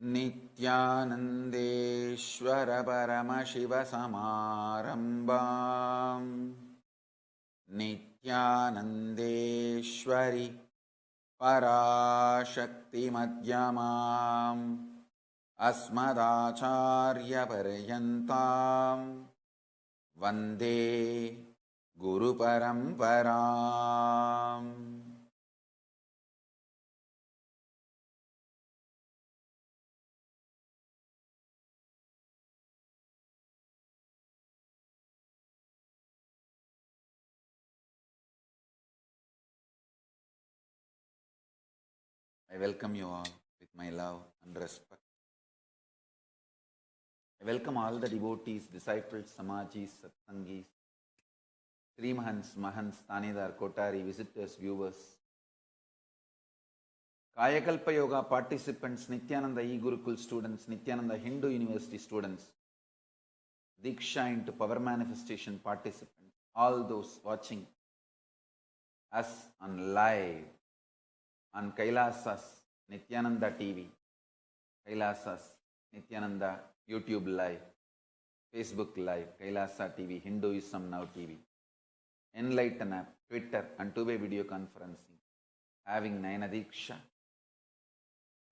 नित्यानन्देश्वर परमशिव समारम्भाम् नित्यानन्देश्वरि पराशक्ति मध्यमाम् अस्मदाचार्यपर्यन्ताम् वन्दे गुरुपरम्पराम्. I welcome you all with my love and respect. I welcome all the devotees, disciples, samajis, satsangis, Sri Mahants, Mahants, Tanidar, Kotari, visitors, viewers, Kayakalpa Yoga participants, Nithyananda E-Gurukul students, Nithyananda Hindu University students, Diksha into Power Manifestation participants, all those watching us on live, on Kailasas Nithyananda TV, Kailasas Nithyananda YouTube Live, Facebook Live, Kailasa TV, Hinduism Now TV, Enlightenment app, Twitter and two-way video conferencing, having Nayana Diksha.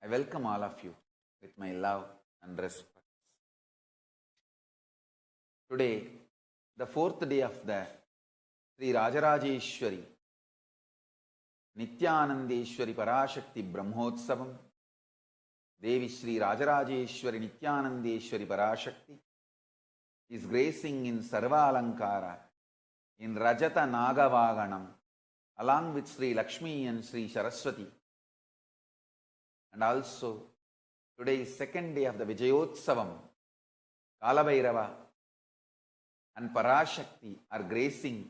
I welcome all of you with my love and respect. Today, the fourth day of the Sri Rajarajeshwari Nithyanandeshwari Parashakti Brahmotsavam, Devi Sri Rajarajeshwari Nithyanandeshwari Parashakti is gracing in Sarva Alankara in Rajata Nagavaganam along with Sri Lakshmi and Sri Saraswati. And also today is second day of the Vijayotsavam. Kalabhairava and Parashakti are gracing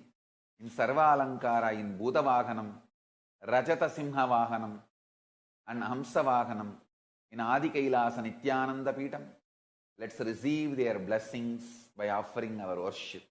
in Sarva Alankara in Bhutavaganam, Rajata Simha Vahanam and Ahimsa Vahanam in Adi Kailasa Nithyananda Peetam. Let's receive their blessings by offering our worship.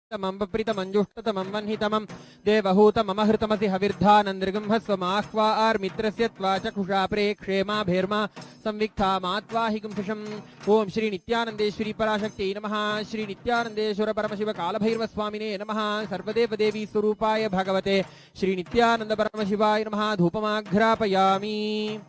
मंजुष्टतमं वह्नितमं देवहूतममहृतमसि हविर्धानन्दृगंहस्वमाह्वार्मित्रस्य त्वाचक्षुषा प्रेक्षेमा भेर्मा संविक्था मात्वाहिकुंशम्. ओम श्री नित्यानंदेश्वरी पराशक्ति नमः. श्री नित्यानंदेश्वर परमशिव कालभैरव स्वामिने नमः. सर्वदेव देवी स्वरूपाय भगवते श्री नित्यानंद परमशिवाय नमः. धूपमाघ्रापयामि.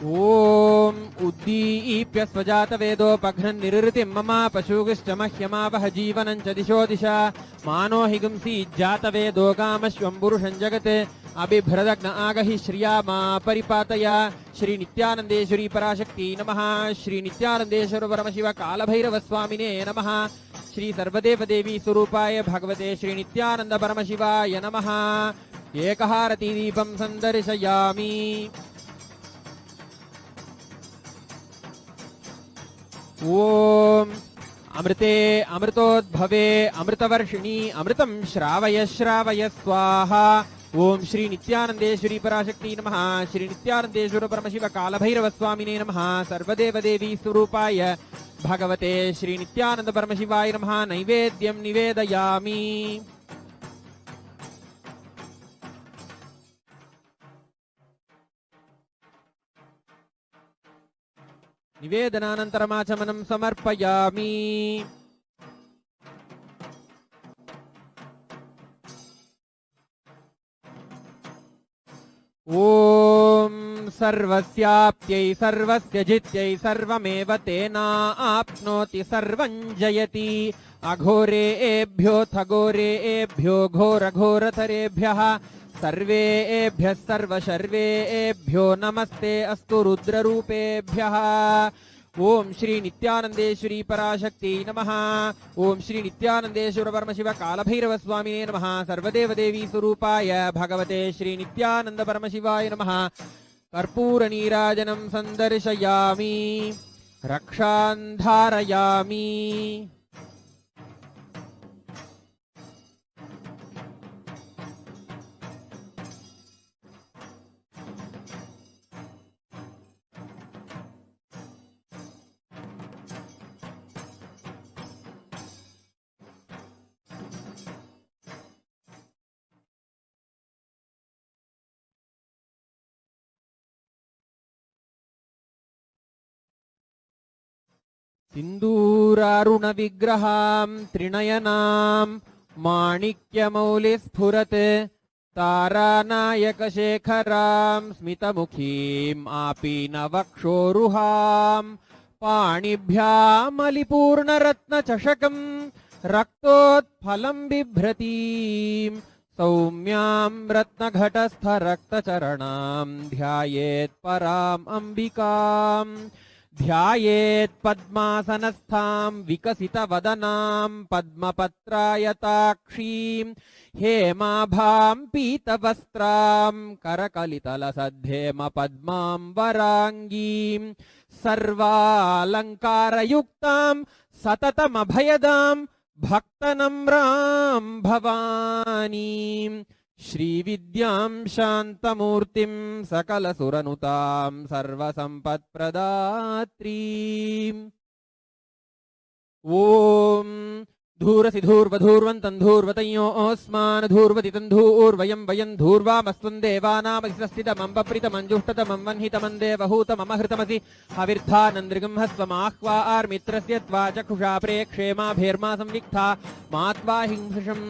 ओम उद्दीप्य स्वजात वेदोपघ्नन् निरृतिं मम पशुगिश्च मह्यमावह जीवनं च दिशो दिशा. मानो हिगुंसी जात वेदो कामश्वं पुरुषं जगते अबिभ्रदग्न आगहि श्रिया मा परिपातया. श्री नित्यानंदेश्वरी पराशक्ति नमः. श्री नित्यानंदेश्वर परमशिव कालभैरव स्वामिने नमः. श्री सर्वदेव देवी स्वरूपाय भगवते श्री नित्यानंद परमशिवाय नमः. एकहारति दीपं संदर्शयामि. ओम अमृते अमृतोद्भवे अमृतवर्षिणी अमृतं श्रावय श्रावय स्वाहा. ओम श्री नित्यानंदेश्वरी पराशक्ति नमः. श्री नित्यानंदेश्वर परमशिव कालभैरव स्वामिने नमः. सर्वदेव देवी स्वरूपाय भगवते श्री नित्यानंद परमशिवाय नमः. नैवेद्यं निवेदयामि. निवेदनानन्तरमाचमनं समर्पयामि. ओम सर्वस्याप्त्यै सर्वस्य जित्यै सर्वमेव तेनाप्नोति सर्वं जयति. अघोरेभ्योऽथ घोरेभ्यो घोरघोरतरेभ्यः सर्वेभ्यः सर्वशर्वेभ्यो नमस्ते अस्तु रुद्ररूपेभ्यः. ओम श्री नित्यानंदेश्वरी पराशक्ति नमः. ओम श्री नित्यानंदेश्वर परमशिव कालभैरव स्वामिने नमः. सर्वदेव देवी स्वरूपाय भगवते श्री नित्यानंद परमशिवाय नमः. कर्पूर नीराजनं संदर्शयामि. रक्षां धारयामि. सिन्दूरारुणविग्रहां त्रिनयनां माणिक्यमौलिस्फुरत् तारानायकशेखरां स्मितमुखीम् आपीनवक्षोरुहां पाणिभ्यामलिपूर्णरत्नचषकम् रक्तोत्फलं बिभ्रतीम् सौम्यां रत्नघटस्थरक्तचरणां ध्यायेत् पराम् अम्बिकाम् ध्यायेत् पद्मासनस्थां विकसितवदनां पद्मपत्रायताक्षीं हेमाभां पीतवस्त्रां करकलितलसद्धेम पद्मां वराङ्गीं सर्वालङ्कारयुक्तां सततमभयदां भक्तनम्रां भवानीं श्रीविद्यां शान्तमूर्तिं सकलसुरनुतां सर्वसम्पत्प्रदात्रीम् ॐ धूरसि धूर्वधूर्वन्तं धूर्वतयोऽस्मान् धूर्वतितं धूर्वयं वयं धूर्वामस्त्वं देवानामधिस्थितमम्बप्रितमञ्जुष्टतमं वह्नितमं देवहूतममहृतमसि हविर्धानन्दृगं हस्वमाह्वा आर्मित्रस्य त्वा चक्षुषा प्रेक्षेमाभेर्मा संविक्था मात्वा हिंसषम्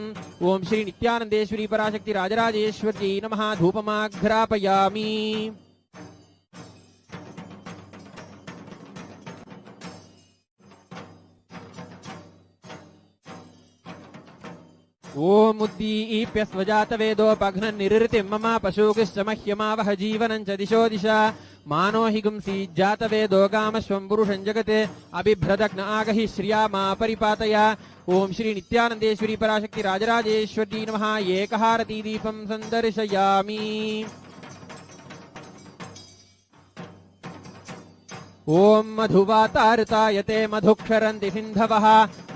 ॐ श्री नित्यानन्देश्वरी पराशक्ति राजराजेश्वर्यै नमः धूपमाघ्रापयामि ओम उद्दीप्य स्वजातवेदोपघ्नन् निरृतिं मम पशुकिश्च मह्यमावह जीवनं च दिशो दिशा मानो हि गुंसीज्जातवेदो कामश्वं पुरुषं जगते अबिभ्रदग्न आगहि श्रिया मा परिपातय ओम श्री नित्यानन्देश्वरी पराशक्ति राजराजेश्वर्यै नमः एकहारती दीपं सन्दर्शयामि ओम मधुवातारतायते मधुक्षरन्ति सिन्धवः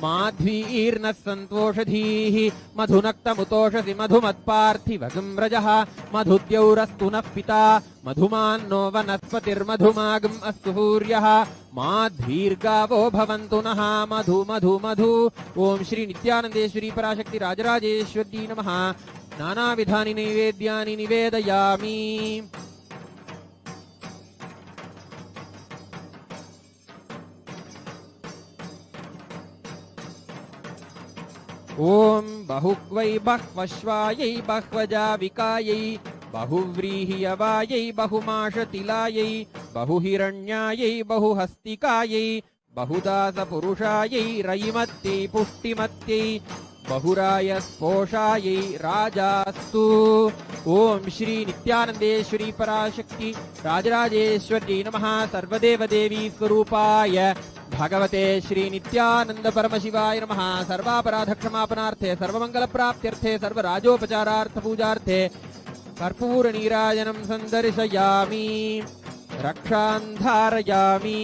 माध्वीर्नः सन्तोषधीः मधुनक्तमुतोषसि मधुमत्पार्थिवगं रजः मधुद्यौरस्तु नः पिता मधुमान्नो वनस्पतिर्मधुमागम् अस्तु सूर्यः माध्वीर्गावो भवन्तु नः मधु मधु मधु ओम श्री नित्यानन्देश्वरी पराशक्ति राजराजेश्वर्यै नमः नानाविधानि नैवेद्यानि निवेदयामि ओम बहुक्वै बह्वश्वायै बह्वजाविकायै बहुव्रीहियवायै बहुमाशतिलायै बहुहिरण्यायै बहुहस्तिकायै बहुदासपुरुषायै रयिमत्यै पुष्टिमत्यै बहुरायस्पोषायै राजास्तु ओम श्री नित्यानन्देश्वरी पराशक्ति राजराजेश्वर्यै नमः सर्वदेवदेवी स्वरूपाय भगवते श्री नित्यानंद परमशिवाय नमः सर्वापराधक्षमापनार्थे सर्वमंगलप्राप्त्यर्थे सर्वराजोपचारार्थ पूजार्थे कर्पूर नीराजनं सन्दर्शयामि रक्षां धारयामि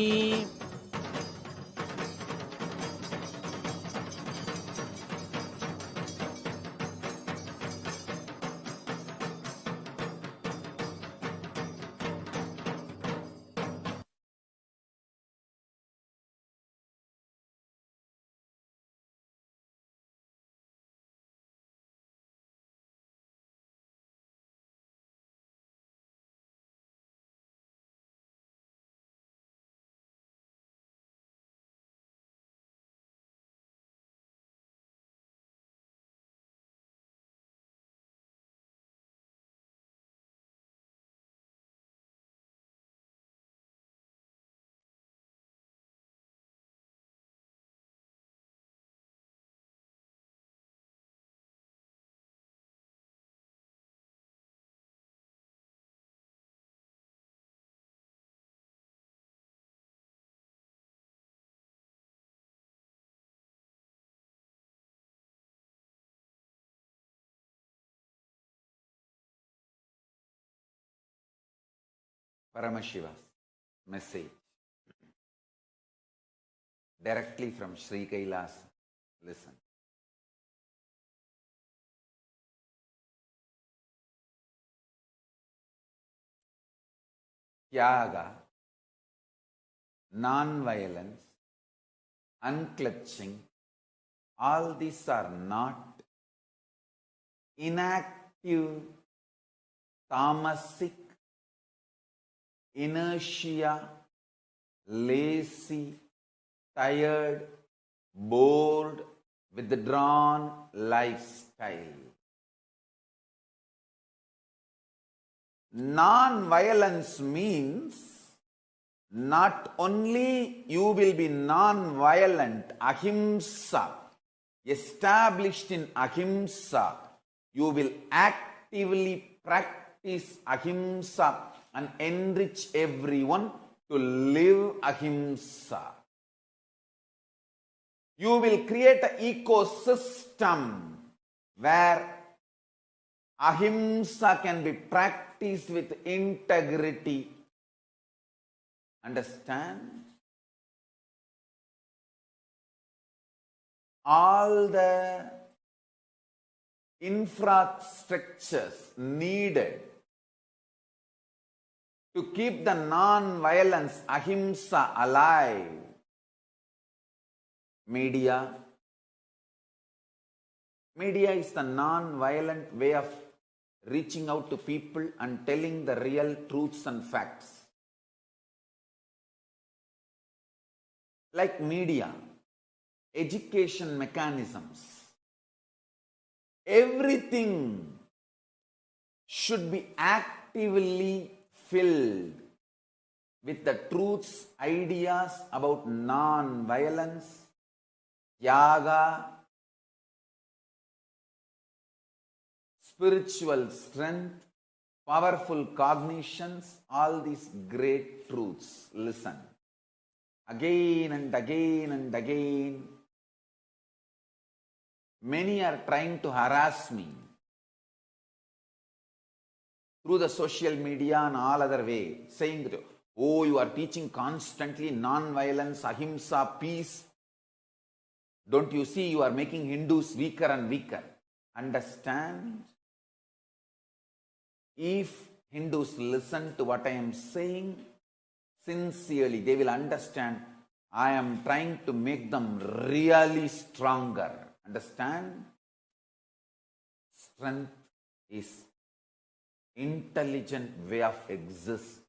Paramashiva's message directly from Sri Kailas. Listen. Tyaga, non-violence, unclutching, all these are not inactive, tamasic, inertia, lazy, tired, bored, withdrawn lifestyle. Non-violence means not only you will be non-violent, ahimsa, established in ahimsa, you will actively practice ahimsa and enrich everyone to live ahimsa. You will create an ecosystem where ahimsa can be practiced with integrity. Understand? All the infrastructures needed to keep the non-violence ahimsa alive. Media is the non-violent way of reaching out to people and telling the real truths and facts. Like media, education mechanisms, everything should be actively filled with the truths, ideas about non-violence, Tyaga, spiritual strength, powerful cognitions, all these great truths. Listen. Again and again and again, many are trying to harass me through the social media and all other way, saying that, oh, you are teaching constantly non-violence, ahimsa, peace. Don't you see you are making Hindus weaker and weaker? Understand? If Hindus listen to what I am saying sincerely, they will understand I am trying to make them really stronger. Understand? Strength is intelligent way of existing.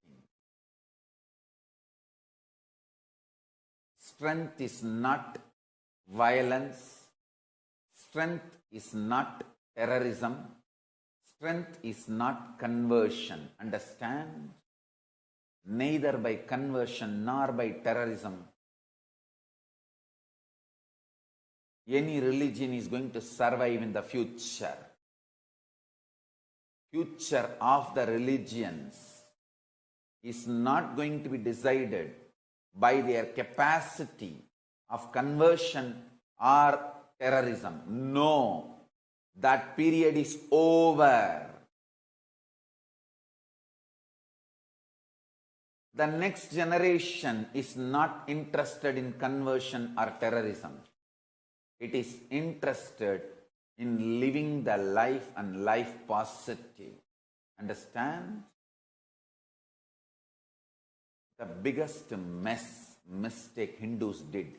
Strength is not violence. Strength is not terrorism. Strength is not conversion. Understand? Neither by conversion nor by terrorism any religion is going to survive in the future. Future of the religions is not going to be decided by their capacity of conversion or terrorism. No, that period is over. The next generation is not interested in conversion or terrorism. It is interested in living the life and life positive. Understand? The biggest mistake Hindus did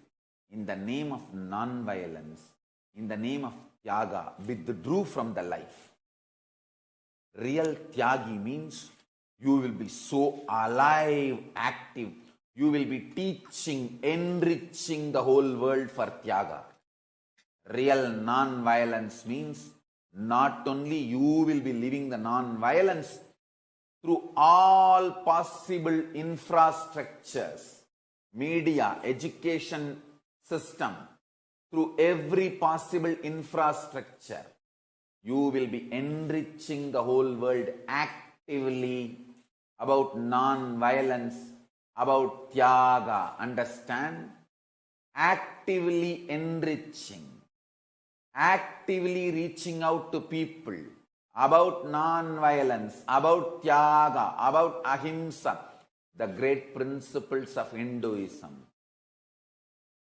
in the name of non-violence, in the name of Tyaga, withdrew from the life. Real Tyagi means you will be so alive, active. You will be teaching, enriching the whole world for Tyaga. Real non-violence means not only you will be living the non-violence through all possible infrastructures, media, education system, through every possible infrastructure, you will be enriching the whole world actively about non-violence, about Tyaga. Understand? Actively enriching, actively reaching out to people about non-violence, about Tyaga, about Ahimsa, the great principles of Hinduism,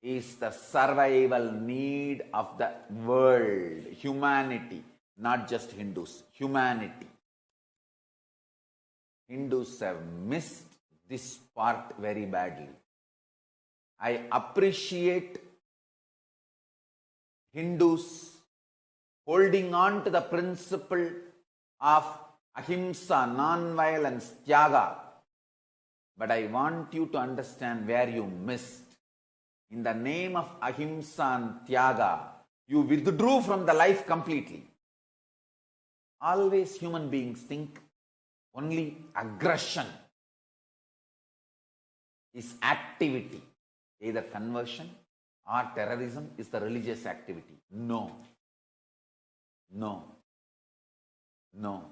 is the survival need of the world, humanity, not just Hindus, humanity. Hindus have missed this part very badly. I appreciate Hindus holding on to the principle of Ahimsa, non-violence, Tyaga. But I want you to understand where you missed. In the name of Ahimsa and Tyaga, you withdrew from the life completely. Always human beings think only aggression is activity. Either conversion or terrorism is the religious activity. No. No. No.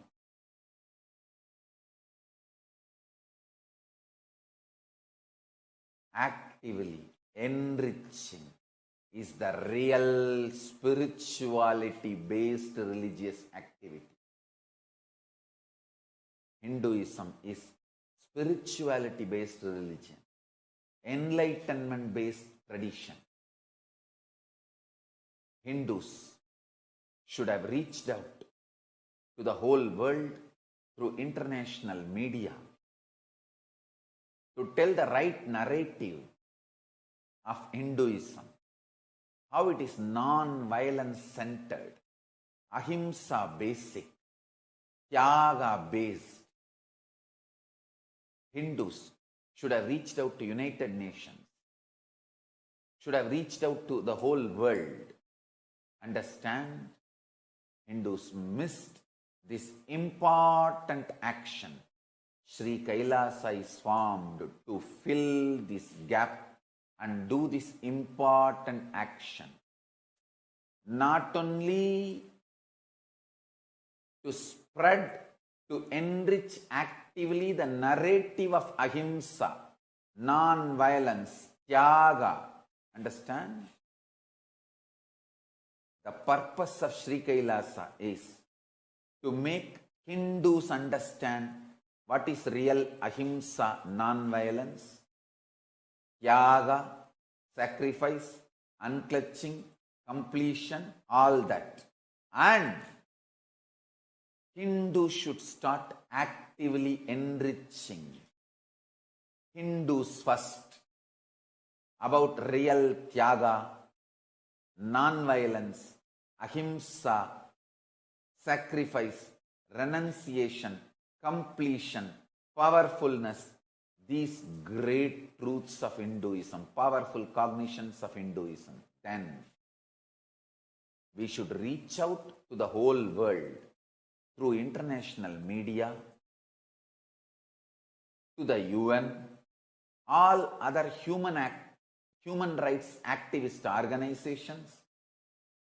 Actively enriching is the real spirituality-based religious activity. Hinduism is spirituality-based religion, enlightenment-based tradition. Hindus should have reached out to the whole world through international media to tell the right narrative of Hinduism, how it is non-violence centered, ahimsa basic, tyaga based. Hindus should have reached out to United Nations, should have reached out to the whole world. Understand? Hindus missed this important action. Sri Kailasa is formed to fill this gap and do this important action. Not only to spread, to enrich actively the narrative of ahimsa, non-violence, tyaga. Understand? The purpose of Sri Kailasa is to make Hindus understand what is real ahimsa, non-violence, tyaga, sacrifice, unclutching, completion, all that. And Hindus should start actively enriching Hindus first about real tyaga, non-violence, ahimsa, sacrifice, renunciation, completion, powerfulness, these great truths of Hinduism, powerful cognitions of Hinduism. Then we should reach out to the whole world through international media, to the UN, all other human rights activist organizations,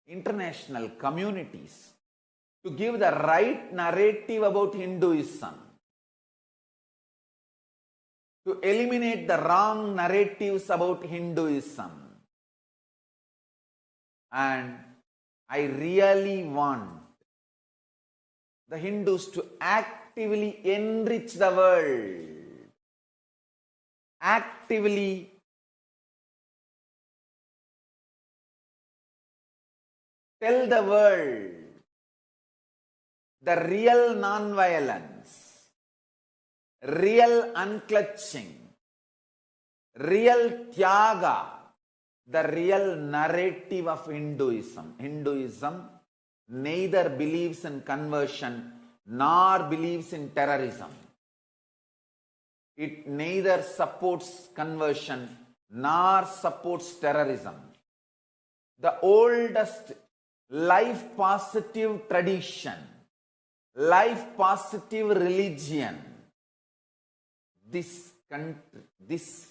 international communities, to give the right narrative about Hinduism, to eliminate the wrong narratives about Hinduism. And I really want the Hindus to actively enrich the world, actively tell the world the real non-violence, real unclutching, real tyaga, the real narrative of Hinduism. Hinduism neither believes in conversion nor believes in terrorism. It neither supports conversion nor supports terrorism. The oldest life positive tradition, life positive religion, this country, this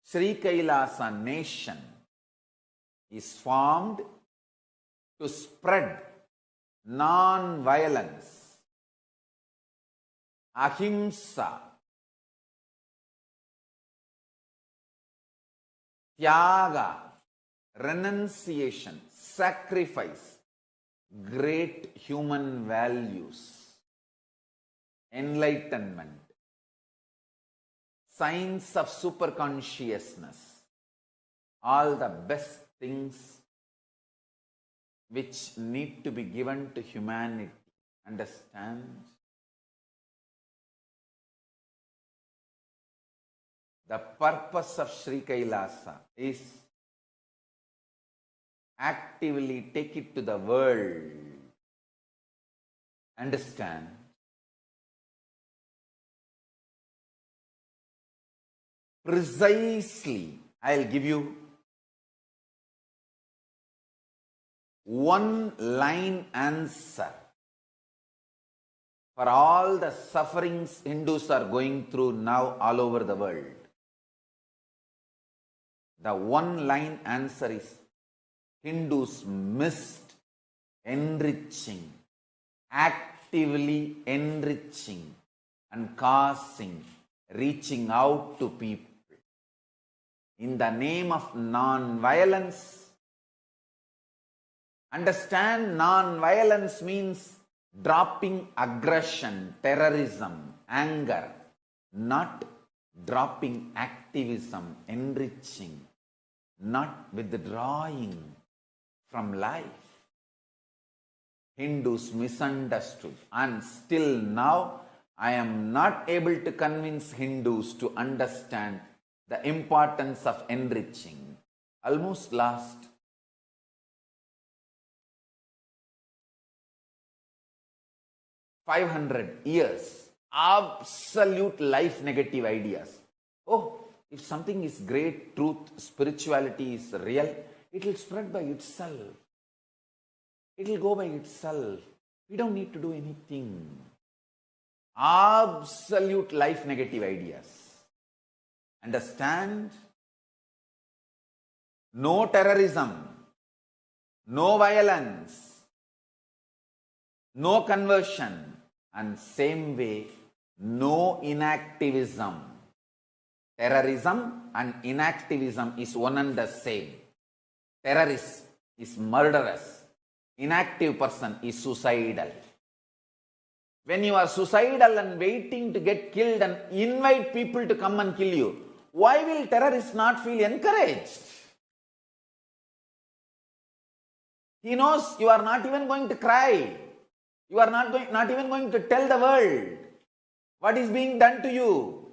Sri Kailasa nation is formed to spread non-violence, ahimsa, tyaga, renunciation, sacrifice, great human values, enlightenment, science of superconsciousness, all the best things which need to be given to humanity. Understand? The purpose of Sri Kailasa is actively take it to the world. Understand? Precisely I'll give you one line answer for all the sufferings Hindus are going through now all over the world. The one line answer is Hindus missed enriching, actively enriching and causing, reaching out to people in the name of non-violence. Understand, non-violence means dropping aggression, terrorism, anger, not dropping activism, enriching, not withdrawing from life. Hindus misunderstood, and still now I am not able to convince Hindus to understand the importance of enriching. Almost last 500 years, absolute life negative ideas. Oh, if something is great, truth, spirituality is real, it will spread by itself. It will go by itself. We don't need to do anything. Absolute life negative ideas. Understand? No terrorism, no violence, no conversion, and same way, no inactivism. Terrorism and inactivism is one and the same. Terrorist is murderous. Inactive person is suicidal. When you are suicidal and waiting to get killed and invite people to come and kill you, why will terrorists not feel encouraged? He knows you are not even going to cry. You are not even going to tell the world what is being done to you.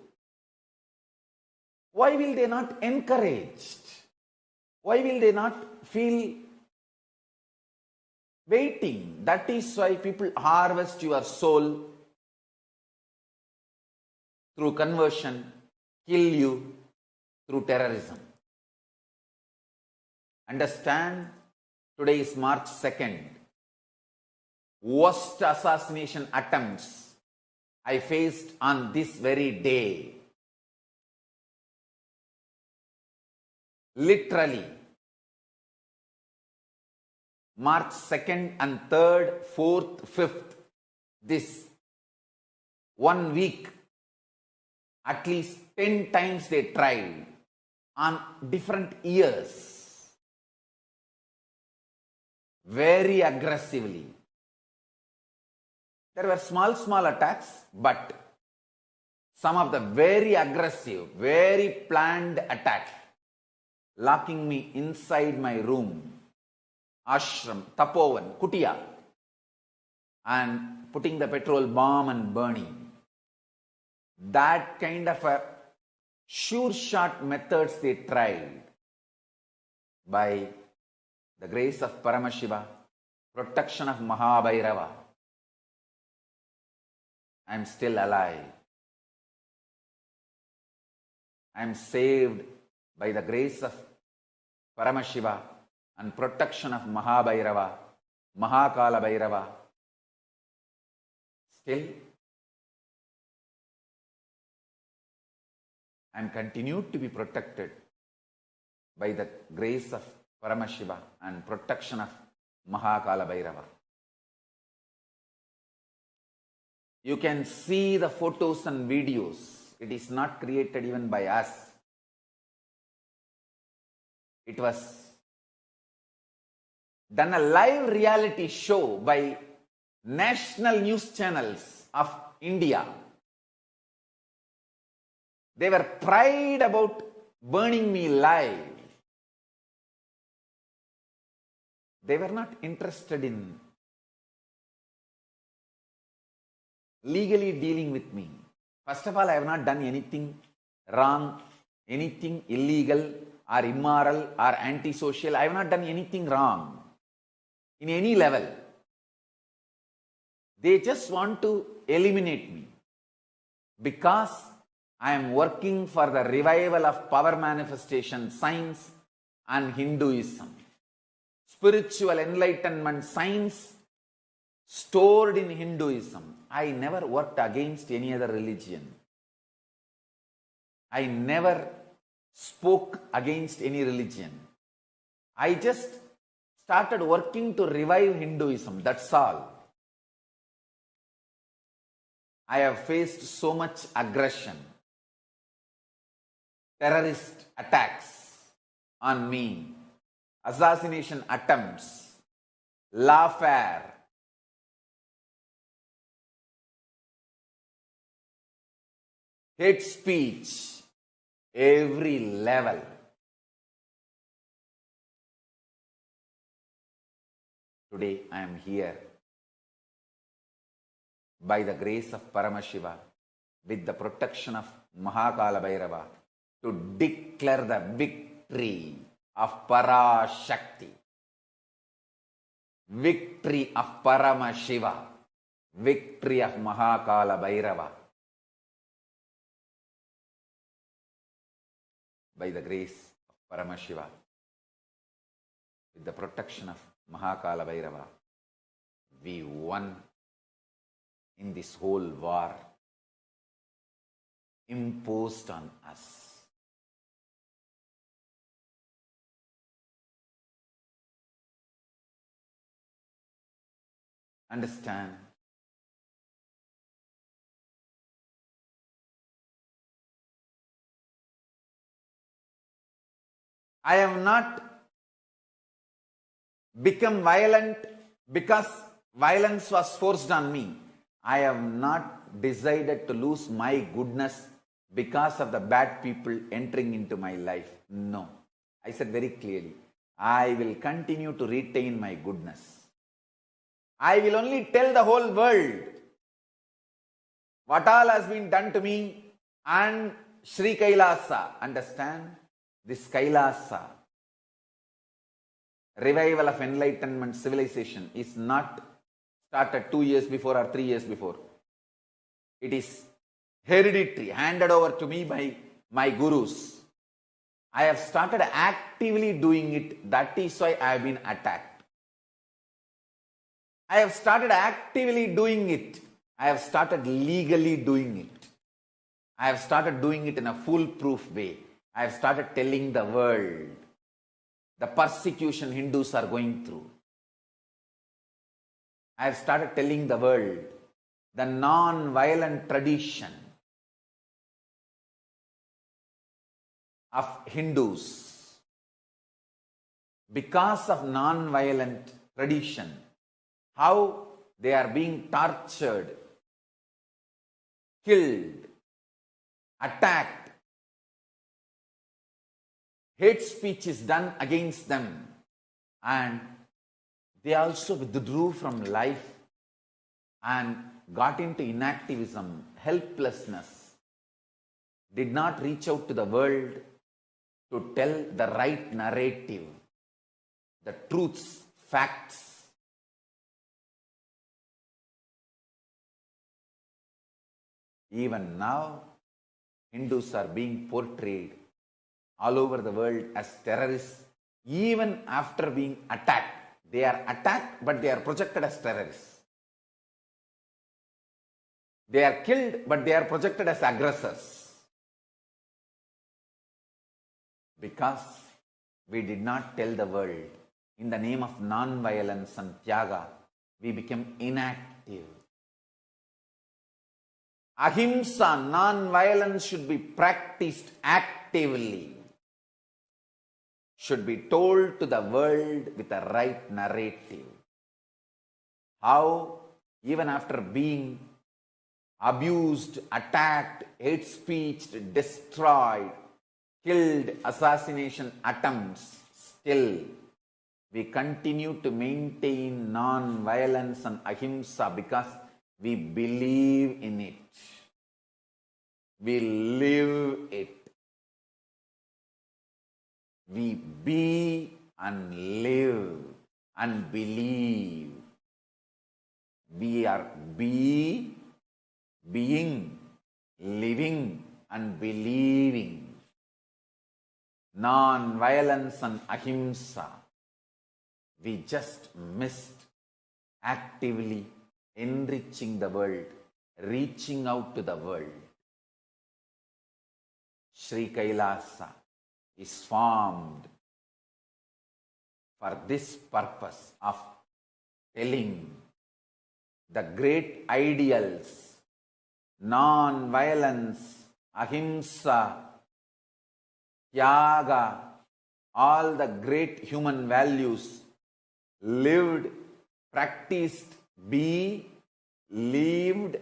Why will they not encouraged? Why will they not feel waiting? That is why people harvest your soul through conversion, kill you through terrorism. Understand? Today is March 2nd. Worst assassination attempts I faced on this very day. Literally, March 2nd and 3rd, 4th, 5th, this 1 week, at least 10 times they tried on different years. Very aggressively. There were small attacks, but some of the very aggressive, very planned attack, locking me inside my room, ashram, tapovan, kutia, and putting the petrol bomb and burning. That kind of a sure shot methods they tried. By the grace of Paramashiva, protection of Kalabhairava, I am still alive. I am saved by the grace of Paramashiva and protection of Kalabhairava, Kalabhairava. Still, I am continued to be protected by the grace of Paramashiva and protection of Kalabhairava. You can see the photos and videos. It is not created even by us. It was done a live reality show by national news channels of India. They were proud about burning me live. They were not interested in legally dealing with me. First of all, I have not done anything wrong, anything illegal or immoral or antisocial. I have not done anything wrong in any level. They just want to eliminate me because I am working for the revival of power manifestation science and Hinduism. Spiritual enlightenment science stored in Hinduism. I never worked against any other religion. I never spoke against any religion. I just started working to revive Hinduism. That's all. I have faced so much aggression, terrorist attacks on me, assassination attempts, lawfare, hate speech, every level. Today I am here by the grace of Paramashiva, with the protection of Kalabhairava, to declare the victory of Parashakti, victory of Paramashiva, victory of Kalabhairava. By the grace of Paramashiva, with the protection of Kalabhairava, we won in this whole war imposed on us. Understand? I have not become violent because violence was forced on me. I have not decided to lose my goodness because of the bad people entering into my life. No. I said very clearly, I will continue to retain my goodness. I will only tell the whole world what all has been done to me and Sri Kailasa. Understand? This Kailasa, revival of enlightenment civilization, is not started 2 years before or 3 years before. It is hereditary, handed over to me by my gurus. I have started actively doing it. That is why I have been attacked. I have started actively doing it. I have started legally doing it. I have started doing it in a foolproof way. I have started telling the world the persecution Hindus are going through. I have started telling the world the non-violent tradition of Hindus. Because of non-violent tradition, how they are being tortured, killed, attacked. Hate speech is done against them, and they also withdrew from life and got into inactivism, helplessness, did not reach out to the world to tell the right narrative, the truths, facts. Even now, Hindus are being portrayed all over the world as terrorists, even after being attacked. They are attacked, but they are projected as terrorists. They are killed, but they are projected as aggressors. Because we did not tell the world, in the name of non-violence and tyaga, we became inactive. Ahimsa, non-violence, should be practiced actively, should be told to the world with the right narrative. How, even after being abused, attacked, hate speeched, destroyed, killed, assassination attempts, still we continue to maintain non-violence and ahimsa because we believe in it. We live it. We be and live and believe. We are being, living and believing non-violence and ahimsa, we just missed actively enriching the world, reaching out to the world. Sri Kailasa is formed for this purpose of telling the great ideals, non-violence, ahimsa, tyaga, all the great human values lived, practiced, be lived,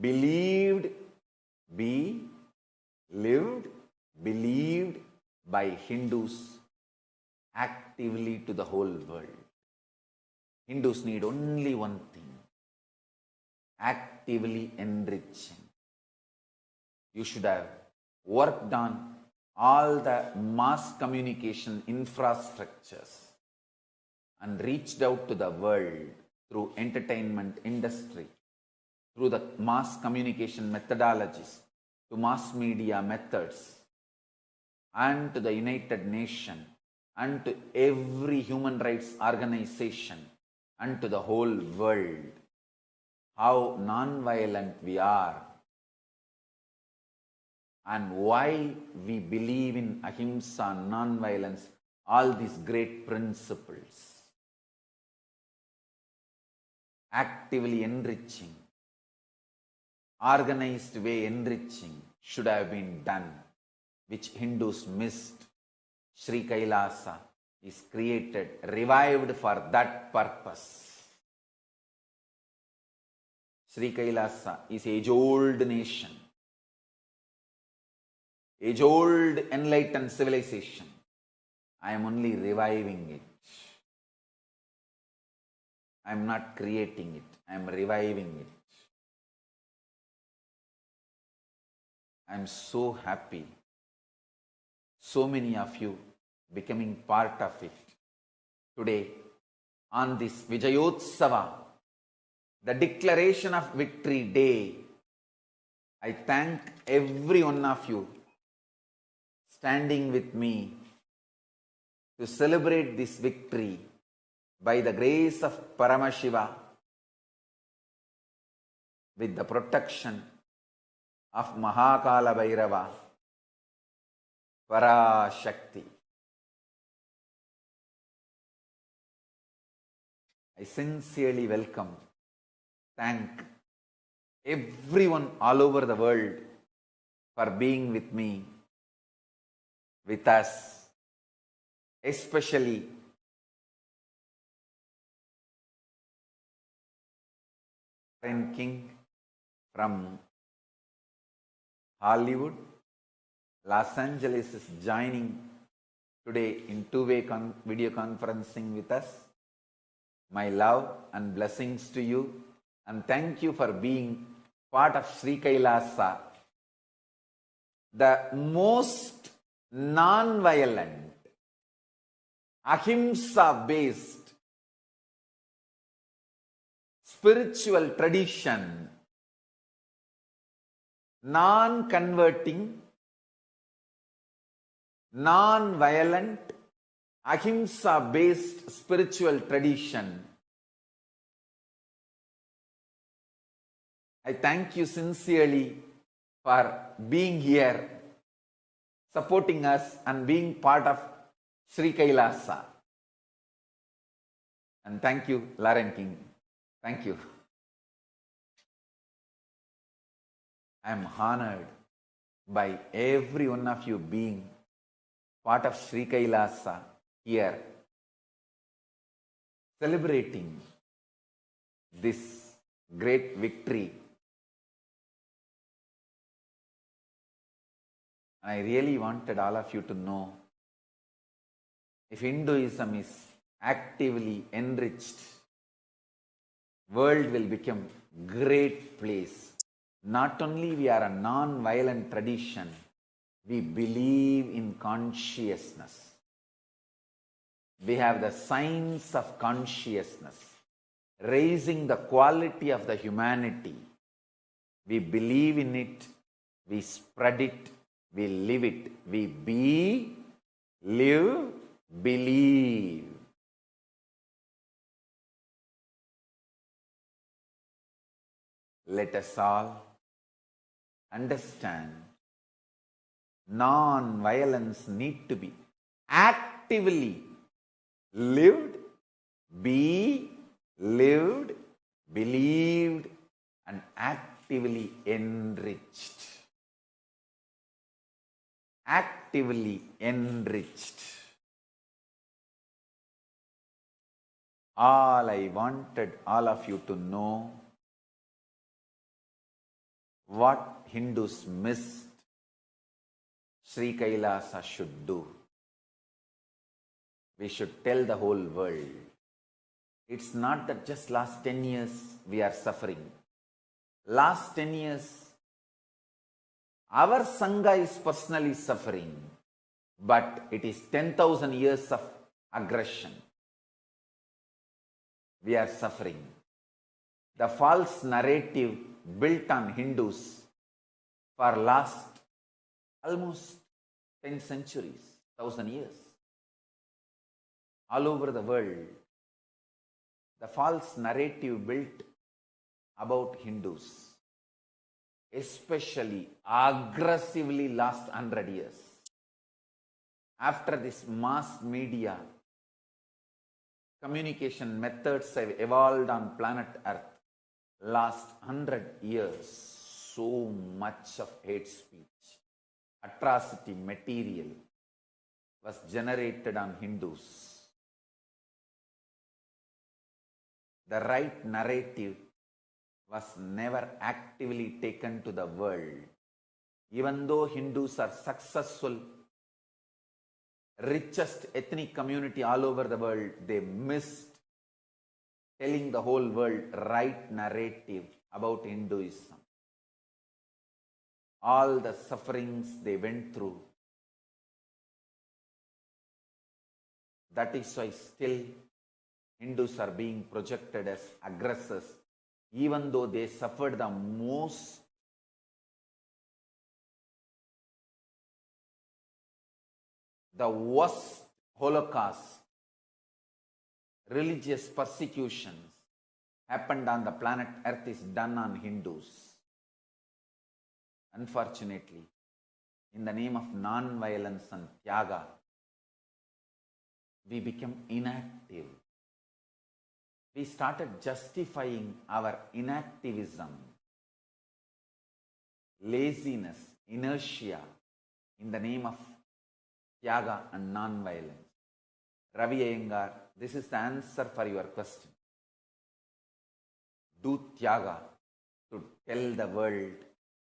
believed, be lived, believed by Hindus actively to the whole world. Hindus need only one thing: actively enriching. You should have worked on all the mass communication infrastructures and reached out to the world through entertainment industry, through the mass communication methodologies, to mass media methods, and to the United Nations, and to every human rights organization, and to the whole world, how non-violent we are, and why we believe in ahimsa, non-violence, all these great principles. Actively enriching, organized way enriching should have been done, which Hindus missed. Sri Kailasa is created, revived for that purpose. Sri Kailasa is age-old nation, age-old enlightened civilization. I am only reviving it. I am not creating it. I am reviving it. I am so happy. So many of you becoming part of it. Today, on this Vijayotsava, the declaration of victory day, I thank every one of you standing with me to celebrate this victory by the grace of Paramashiva, with the protection of Kalabhairava, Parashakti. I sincerely welcome, thank everyone all over the world for being with me, with us, especially King from Hollywood. Los Angeles is joining today in two-way video conferencing with us. My love and blessings to you, and thank you for being part of Sri Kailasa, the most non-violent, ahimsa-based spiritual tradition, non-converting, non-violent, ahimsa-based spiritual tradition. I thank you sincerely for being here, supporting us and being part of Sri Kailasa. And thank you, Lauren King. Thank you. I am honored by every one of you being part of Sri Kailasa here, celebrating this great victory. I really wanted all of you to know, if Hinduism is actively enriched, world will become great place. Not only we are a non-violent tradition, we believe in consciousness. We have the science of consciousness, raising the quality of the humanity. We believe in it we spread it, we live it, we be, live, believe. Let us all understand non-violence need to be actively lived, be, lived, believed, and actively enriched. Actively enriched. All I wanted all of you to know what Hindus missed, Sri Kailasa should do. We should tell the whole world. It's not that just last 10 years we are suffering. Last 10 years, our Sangha is personally suffering, but it is 10,000 years of aggression. We are suffering. The false narrative built on Hindus for last almost 10 centuries, 1,000 years. All over the world, the false narrative built about Hindus, especially aggressively last 100 years. After this mass media, communication methods have evolved on planet Earth. Last 100 years, so much of hate speech, atrocity material was generated on Hindus. The right narrative was never actively taken to the world. Even though Hindus are successful, richest ethnic community all over the world, they missed telling the whole world right narrative about Hinduism. All the sufferings they went through. That is why still Hindus are being projected as aggressors, even though they suffered the most. The worst Holocaust, religious persecutions happened on the planet Earth is done on Hindus. Unfortunately, in the name of non-violence and Tyaga, we became inactive. We started justifying our inactivism, laziness, inertia in the name of Tyaga and non-violence. Ravi Iyengar, this is the answer for your question. Do Tyaga to tell the world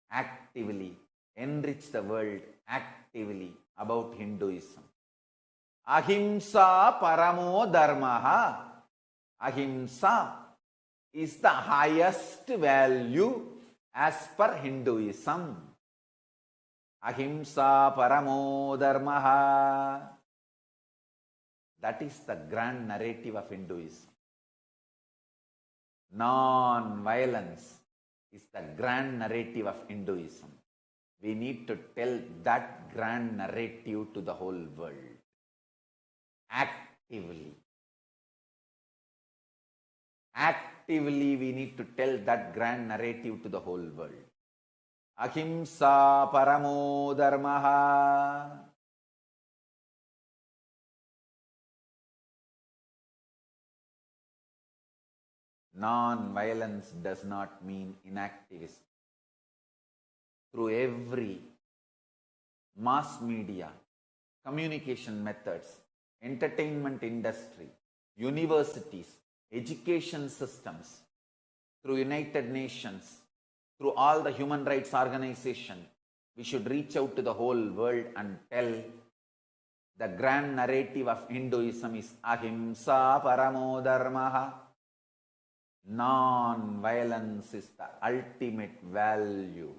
actively, enrich the world actively about Hinduism. Ahimsa Paramo Dharma. Ahimsa is the highest value as per Hinduism. Ahimsa Paramo Dharma. That is the grand narrative of Hinduism. Non-violence is the grand narrative of Hinduism. We need to tell that grand narrative to the whole world. Actively. Actively we need to tell that grand narrative to the whole world. Ahimsa Paramo Dharma. Non-violence does not mean inactivism. Through every mass media, communication methods, entertainment industry, universities, education systems, through United Nations, through all the human rights organizations, we should reach out to the whole world and tell the grand narrative of Hinduism is Ahimsa Paramo Dharma. Non-violence is the ultimate value.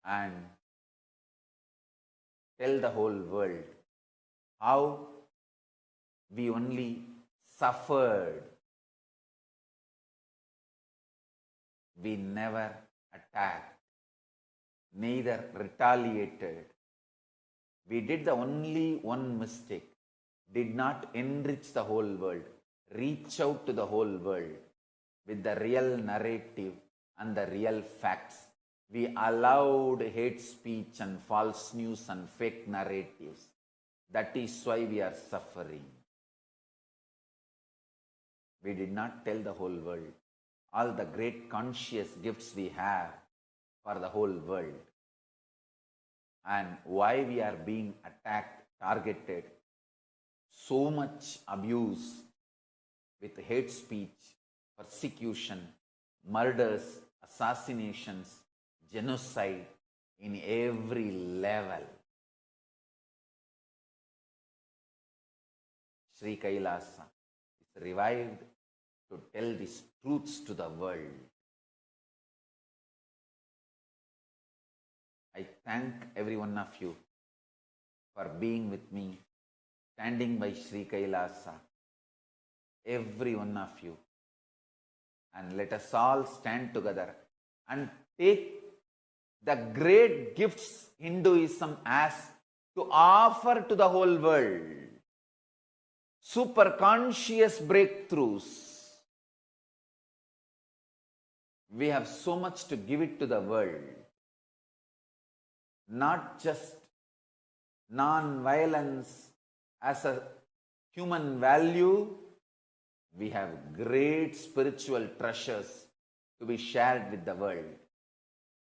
And tell the whole world how we only suffered. We never attacked, neither retaliated. We did the only one mistake, did not enrich the whole world, reach out to the whole world with the real narrative and the real facts. We allowed hate speech and false news and fake narratives. That is why we are suffering. We did not tell the whole world all the great conscious gifts we have for the whole world, and why we are being attacked, targeted, so much abuse with hate speech, persecution, murders, assassinations, genocide in every level. Sri Kailasa is revived to tell these truths to the world. I thank every one of you for being with me, standing by Sri Kailasa, every one of you. And let us all stand together and take the great gifts Hinduism has to offer to the whole world. Super conscious breakthroughs. We have so much to give it to the world. Not just non-violence as a human value, we have great spiritual treasures to be shared with the world.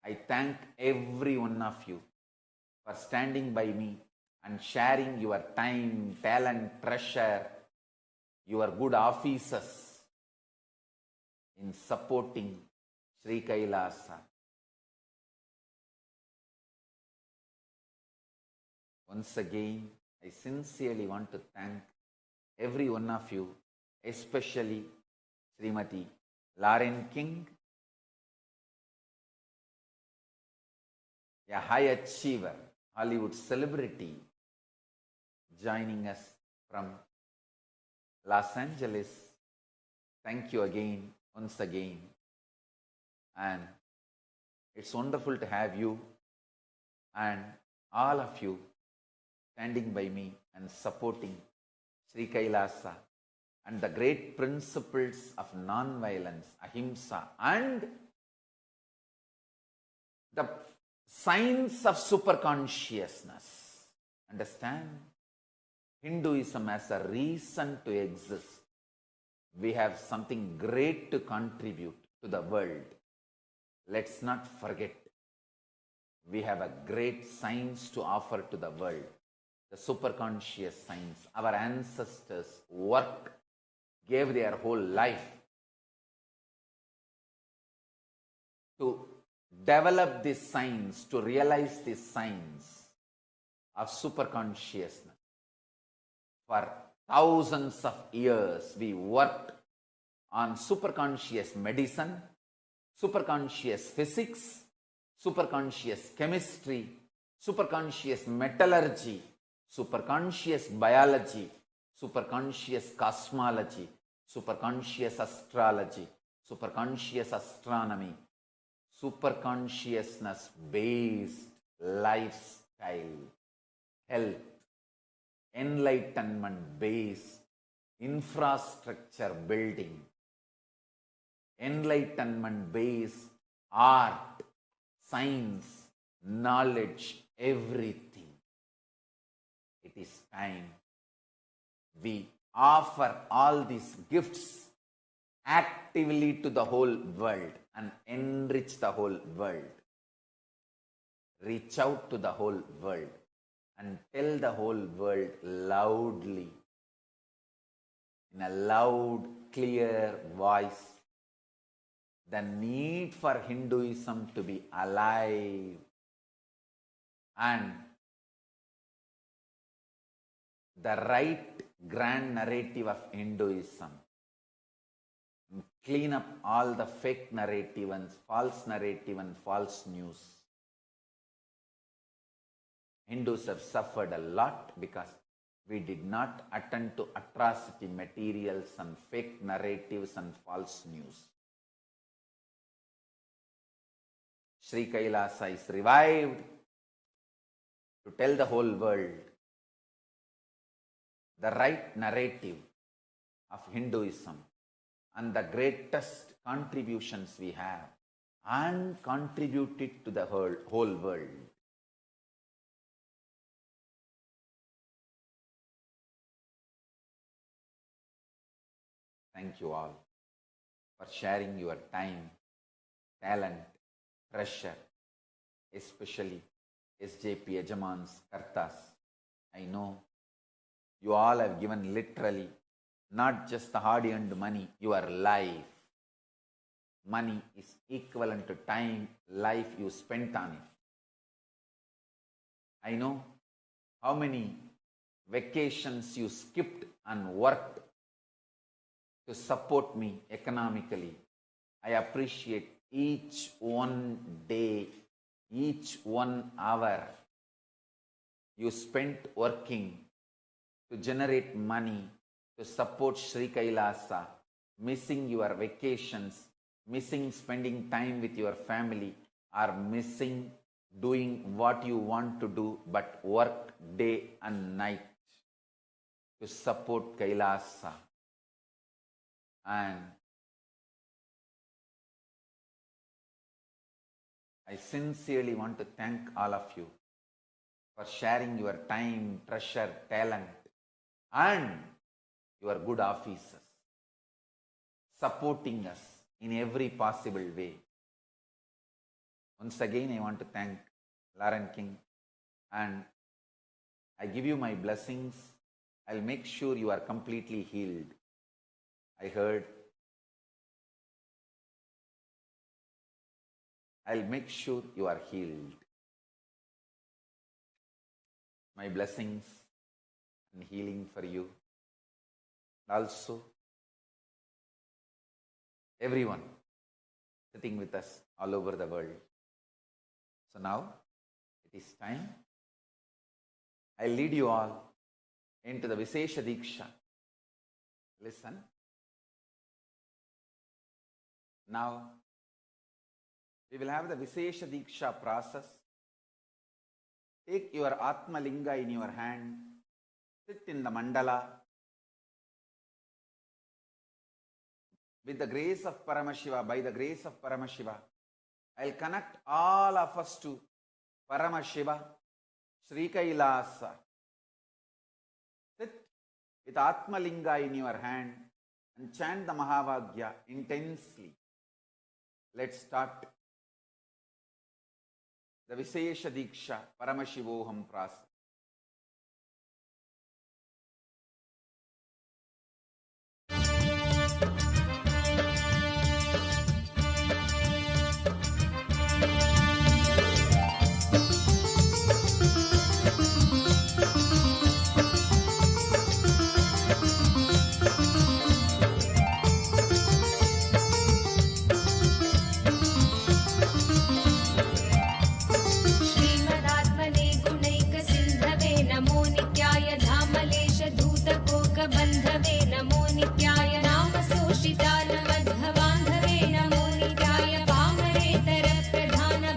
I thank every one of you for standing by me and sharing your time, talent, treasure, your good offices in supporting Sri Kailasa. Once again, I sincerely want to thank every one of you, especially Srimati Lauren King, a high achiever, Hollywood celebrity, joining us from Los Angeles. Thank you again, once again. And it's wonderful to have you and all of you standing by me and supporting Sri Kailasa and the great principles of non-violence, Ahimsa, and the science of superconsciousness. Understand? Hinduism has a reason to exist. We have something great to contribute to the world. Let's not forget, we have a great science to offer to the world. The superconscious science. Our ancestors worked, gave their whole life to develop this science, to realize this science of superconsciousness. For thousands of years, we worked on superconscious medicine, superconscious physics, superconscious chemistry, superconscious metallurgy, superconscious biology, superconscious cosmology, superconscious astrology, superconscious astronomy, superconsciousness-based lifestyle, health, enlightenment-based infrastructure building, enlightenment-based art, science, knowledge, everything. It is time we offer all these gifts actively to the whole world and enrich the whole world. Reach out to the whole world and tell the whole world loudly, in a loud, clear voice, the need for Hinduism to be alive and the right grand narrative of Hinduism. Clean up all the fake narrative and false narrative and false news. Hindus have suffered a lot because we did not attend to atrocity materials and fake narratives and false news. Sri Kailasa is revived to tell the whole world the right narrative of Hinduism and the greatest contributions we have and contribute it to the whole world. Thank you all for sharing your time, talent, treasure, especially SJP Yajamans, Kartas. I know you all have given literally not just the hard-earned money, your life. Money is equivalent to time, life you spent on it. I know how many vacations you skipped and worked to support me economically. I appreciate each one day, each 1 hour you spent working to generate money to support Sri Kailasa, missing your vacations, missing spending time with your family, or missing doing what you want to do but work day and night to support Kailasa. And I sincerely want to thank all of you for sharing your time, treasure, talent, and your good offices, supporting us in every possible way. Once again, I want to thank Lauren King, and I give you my blessings. I'll make sure you are completely healed. I heard. I'll make sure you are healed. My blessings and healing for you. Also, everyone sitting with us all over the world. So now, it is time. I'll lead you all into the Vishesha Diksha. Listen. Now, we will have the Vishesha Diksha process. Take your Atma Linga in your hand. Sit in the mandala. With the grace of Paramashiva, by the grace of Paramashiva, I'll connect all of us to Paramashiva, Sri Kailasa. Sit with Atma Linga in your hand and chant the Mahavagya intensely. Let's start the Vishesha Diksha Paramashivoham process. Namo Nityaya Pamareta Pradhana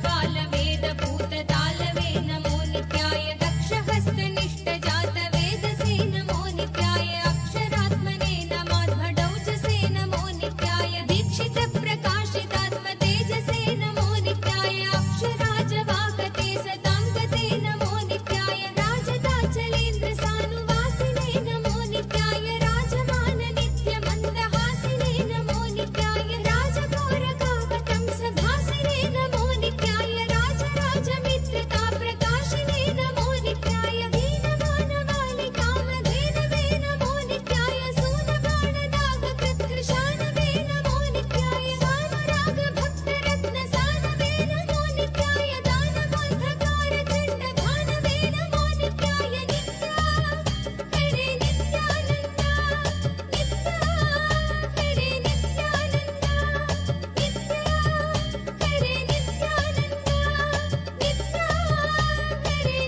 श्वालवेदभूततालवे नमो नित्याय दक्षहस्तनिष्ठजातवेदसे नमो नित्याय अक्षरात्मने नमाध्वडौजसे नमो नित्याय दीक्षितप्रकाशितात्मतेजसे नमो नित्याय अक्षराजवाकते सताङ्गते नमो नित्याय राजदाचलेन्द्रसानुवासिने नमो नित्याय राजमाननित्यमन्दहासिने नमो नित्याय राजघोरकावतंसभासिने नमो नित्याय राजराजमित्रताप्रकाशिने नमो नित्याय दीनमानवालिकामधेनवे नमो नित्याय सूनबाणदागकृत्कृशानवे नमो नित्याय वामरागभक्तरत्नसानवे नमो नित्याय दानबोधकारचण्डभानवे नमो नित्याय नित्या हरे नित्यानन्दा नित्या हरे नित्यानन्दा नित्या हरे नित्यानन्दा नित्या हरे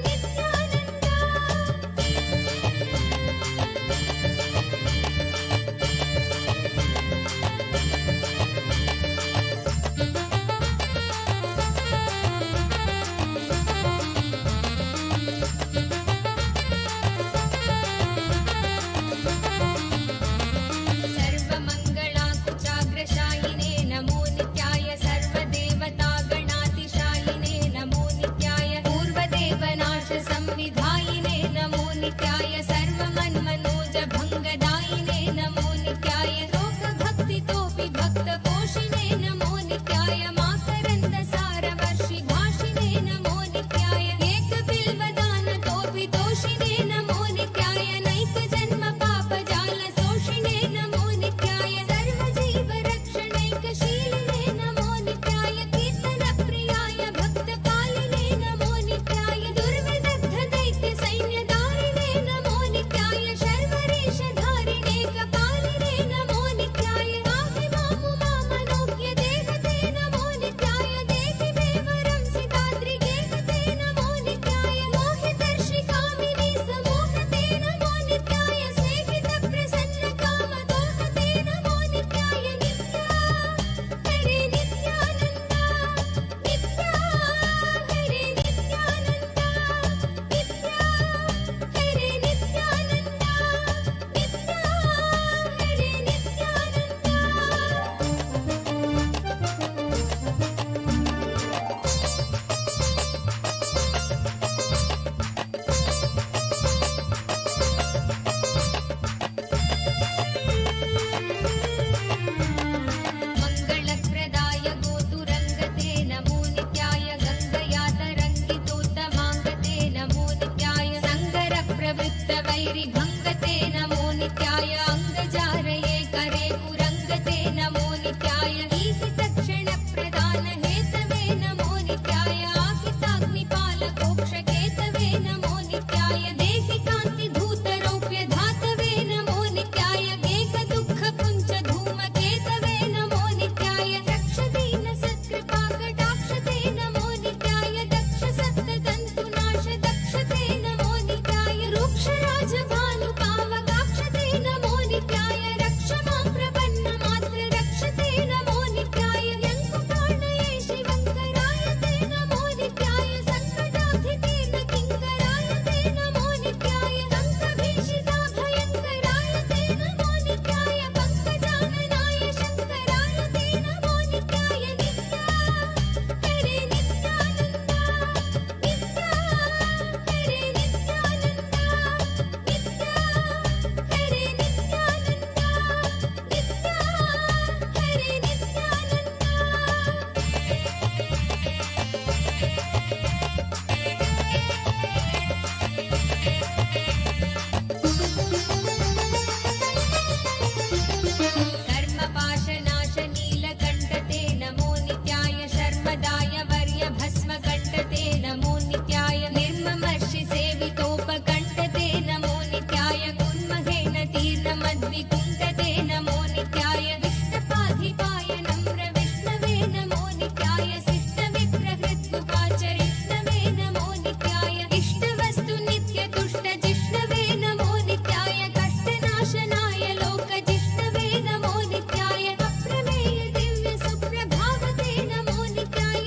सर्वमङ्गलाकुचाग्रशायिने नमो नित्याय सर्वदेवतागणातिशायिने नमो नित्याय पूर्वदेवनाशसंविधायिने नमो नित्याय सर्वमन्मनोजभङ्गदायिने नमो नित्याय लोकभक्तितोऽपि भक्तपोषिणे नमो नित्याय माकरन्दसारवर्षिभाषिणे नमो नित्याय एकबिल्वदानतोऽपि तोषिणे नमो नित्याय नैकजन्मपापजालशोषिणे नमो नित्याय सर्वजीवरक्षणैकशीलिने नमो नित्याय कीर्तनप्रियाय भक्तकालिने नमो नित्याय दुर्विदग्धदैत्यसैन्यधारिणे नमो नित्याय शर्वरीशधारिणे कपालिने नमो नित्याय पाहि मामुमामनोज्ञ देवते नमो नित्याय देहि मे वरं सिताद्रिगेहते नमो नित्याय मोहितर्षिकामिनी समोहते नमो नित्याय स्नेहितप्रसन्नकामदोहते नमो नित्याय नित्या हरे नित्यानन्दा नित्या हरे नित्यानन्दा नित्या हरे नित्यानन्दा नित्या हरे मङ्गलप्रदाय गोतुरङ्गते नमो नित्याय गङ्गयातरङ्गितोत्तमाङ्गते नमो नित्याय सङ्गरप्रवृत्तवैरिभङ्गते नमो नित्याय अङ्गजारये करे कुरङ्गते नमो नित्याय ईहितक्षणप्रदानहेतवे नमो नित्याय आहिताग्निपालकोक्षकेतवे नमो नित्याय देहि कान्तिधूतरौप्यधातवे नमो नित्याय गेहदुःखपुञ्जधूमकेतवे नमो नित्याय रक्षदीनसत्कृपाकटाक्षते नमो नित्याय दक्षसप्ततन्तुनाशदक्षते नमो नित्याय रूक्षराजभानुकावकाक्षते नमो नित्याय रक्ष मां प्रपन्नमात्ररक्षते नमो नित्याय यङ्कुप्राणये शिवङ्कराय ते नमो नित्याय सङ्कटाधितीर्णकिङ्कराय ते नमो नित्याय अङ्कभीषिताभयङ्कराय ते नमो नित्याय पङ्कजाननाय शङ्कराय ते नमो नित्याय नित्या हरे नित्यानन्दा नित्या हरे नित्यानन्दा नित्या हरे नित्यानन्दा नित्या हरे कर्मपाशनाशनीलकण्ठते नमो नित्याय शर्मदाय वर्यभस्मकण्ठते नमो नित्याय निर्ममर्षिसेवितोपकण्ठते नमो नित्याय गुन्महेन तीर्णमद्विकुण्ठते नमो नित्याय विष्णपाधिपाय नम्रविष्णवे नमो नित्याय शिष्टविप्रहृद्गुपाचरिष्णवे नमो नित्याय इष्टवस्तु नित्यतुष्टजिष्णवे नमो नित्याय कष्टनाशनाय लोकजिष्णवे नमो नित्याय अप्रमेय दिव्यसुप्रभावते नमो नित्याय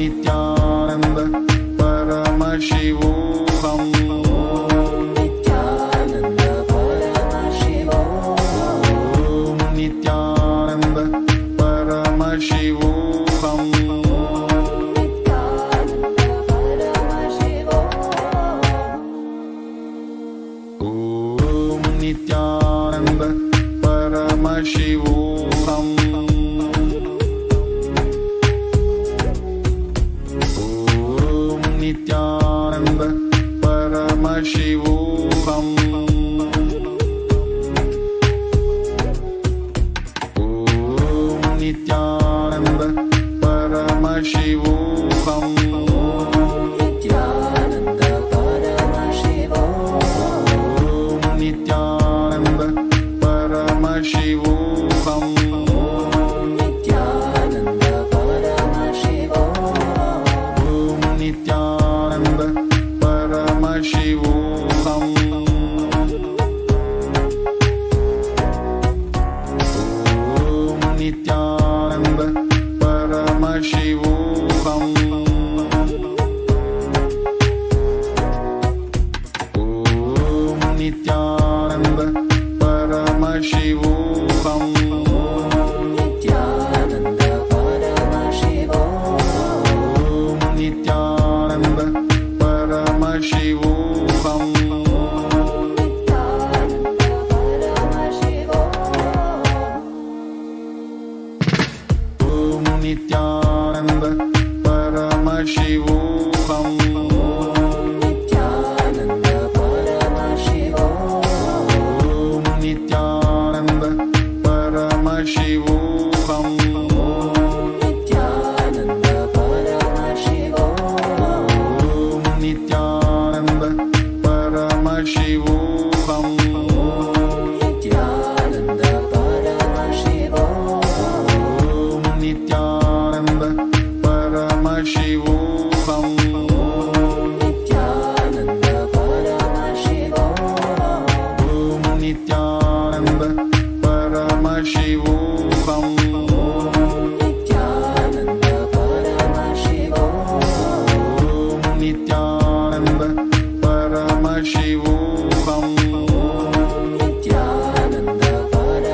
Paramashivoham. Om Nithyananda Paramashivoham. Nithyananda Paramashivoham. Om Nithyananda Paramashivoham. Nithyananda Paramashivoham. Om Nithyananda Paramashivoham. Om Nithyananda Paramashivoham. Om Nithyananda Paramashivoham. Nithyananda Paramashivoham. Om Nithyananda Paramashivoham. Om Nithyananda Paramashivoham. Nithyananda Paramashivoham. Om Nithyananda Paramashivoham. Nithyananda Paramashivoham. Om Nithyananda Paramashivoham. Nithyananda Paramashivoham. Om Nithyananda Paramashivoham. Nithyananda Paramashivoham. Om Nithyananda Paramashivoham. Nithyananda Paramashivoham. Om Nithyananda Paramashivoham. Nithyananda Paramashivoham. Om Nithyananda Paramashivoham. Nithyananda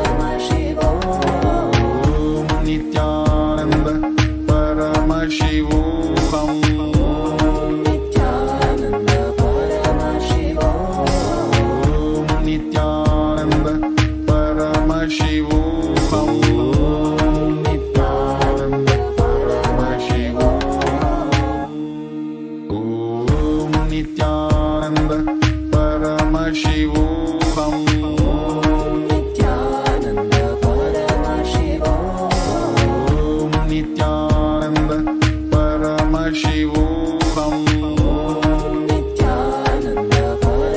Paramashivoham. Om Nithyananda Paramashivoham. Om Nithyananda Paramashivoham. Om Nithyananda Paramashivoham. Nithyananda Paramashivoham. Om Nithyananda Paramashivoham. Nithyananda Paramashivoham. Om Nithyananda Paramashivoham. Nithyananda Paramashivoham. Om Nithyananda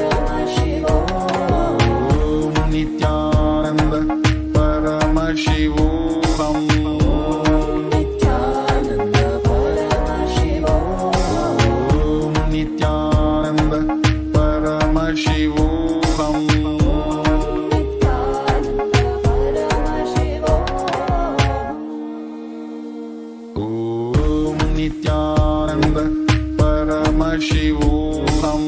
Paramashivoham. Om Nithyananda Paramashivoham. Om Nithyananda Paramashivoham. Om Nithyananda Paramashivoham. Nithyananda Paramashivoham.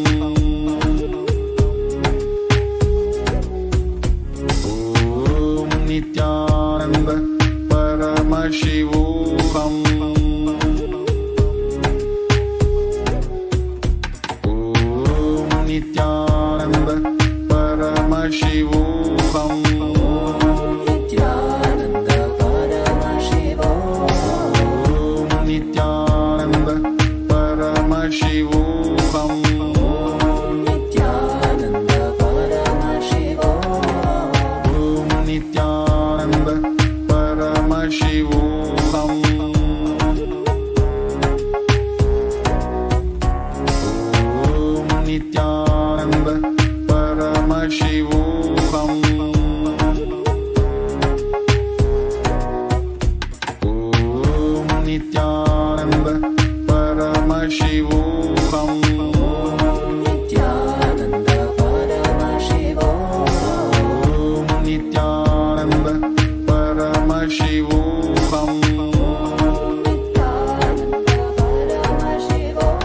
Om Nithyananda Paramashivoham. Nithyananda Paramashivoham. Om Nithyananda Paramashivoham. Om Nithyananda Paramashivoham. Om Nithyananda Paramashivoham. Nithyananda Paramashivoham. Om Nithyananda Paramashivoham.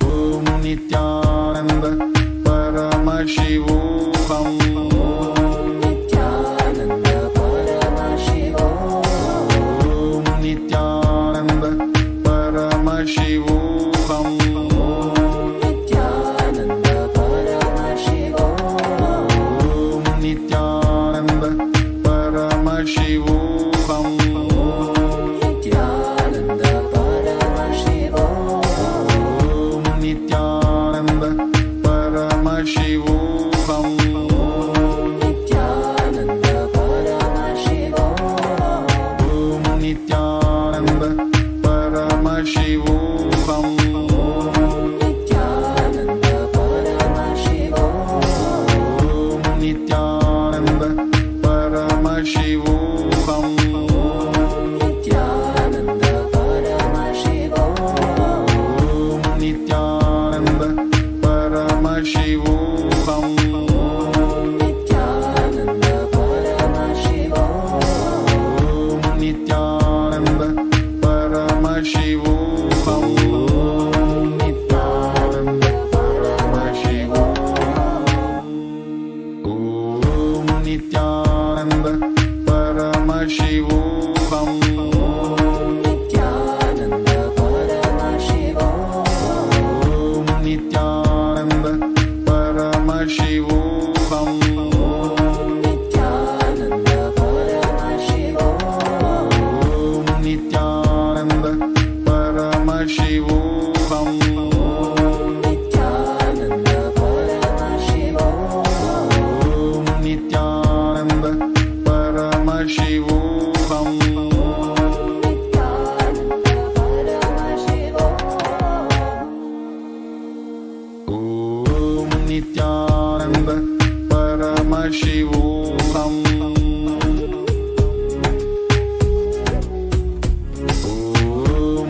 Om Nithyananda Paramashivoham. Nithyananda Paramashivoham. Om Nithyananda Paramashivoham. Paramashivoham. Nithyananda Paramashiva. Nithyananda Paramashivoham. Nithyananda Paramashiva. Nithyananda Paramashivoham. Nithyananda Paramashiva. Nithyananda Paramashivoham. Nithyananda Paramashivoham. Om Nithyananda Paramashivoham. Nithyananda Paramashiva. Om Nithyananda Paramashivoham. Nithyananda Paramashiva. Om Nithyananda Paramashivoham. Nithyananda Paramashiva. Om Nithyananda Paramashivoham. Om Nithyananda Paramashivoham. Om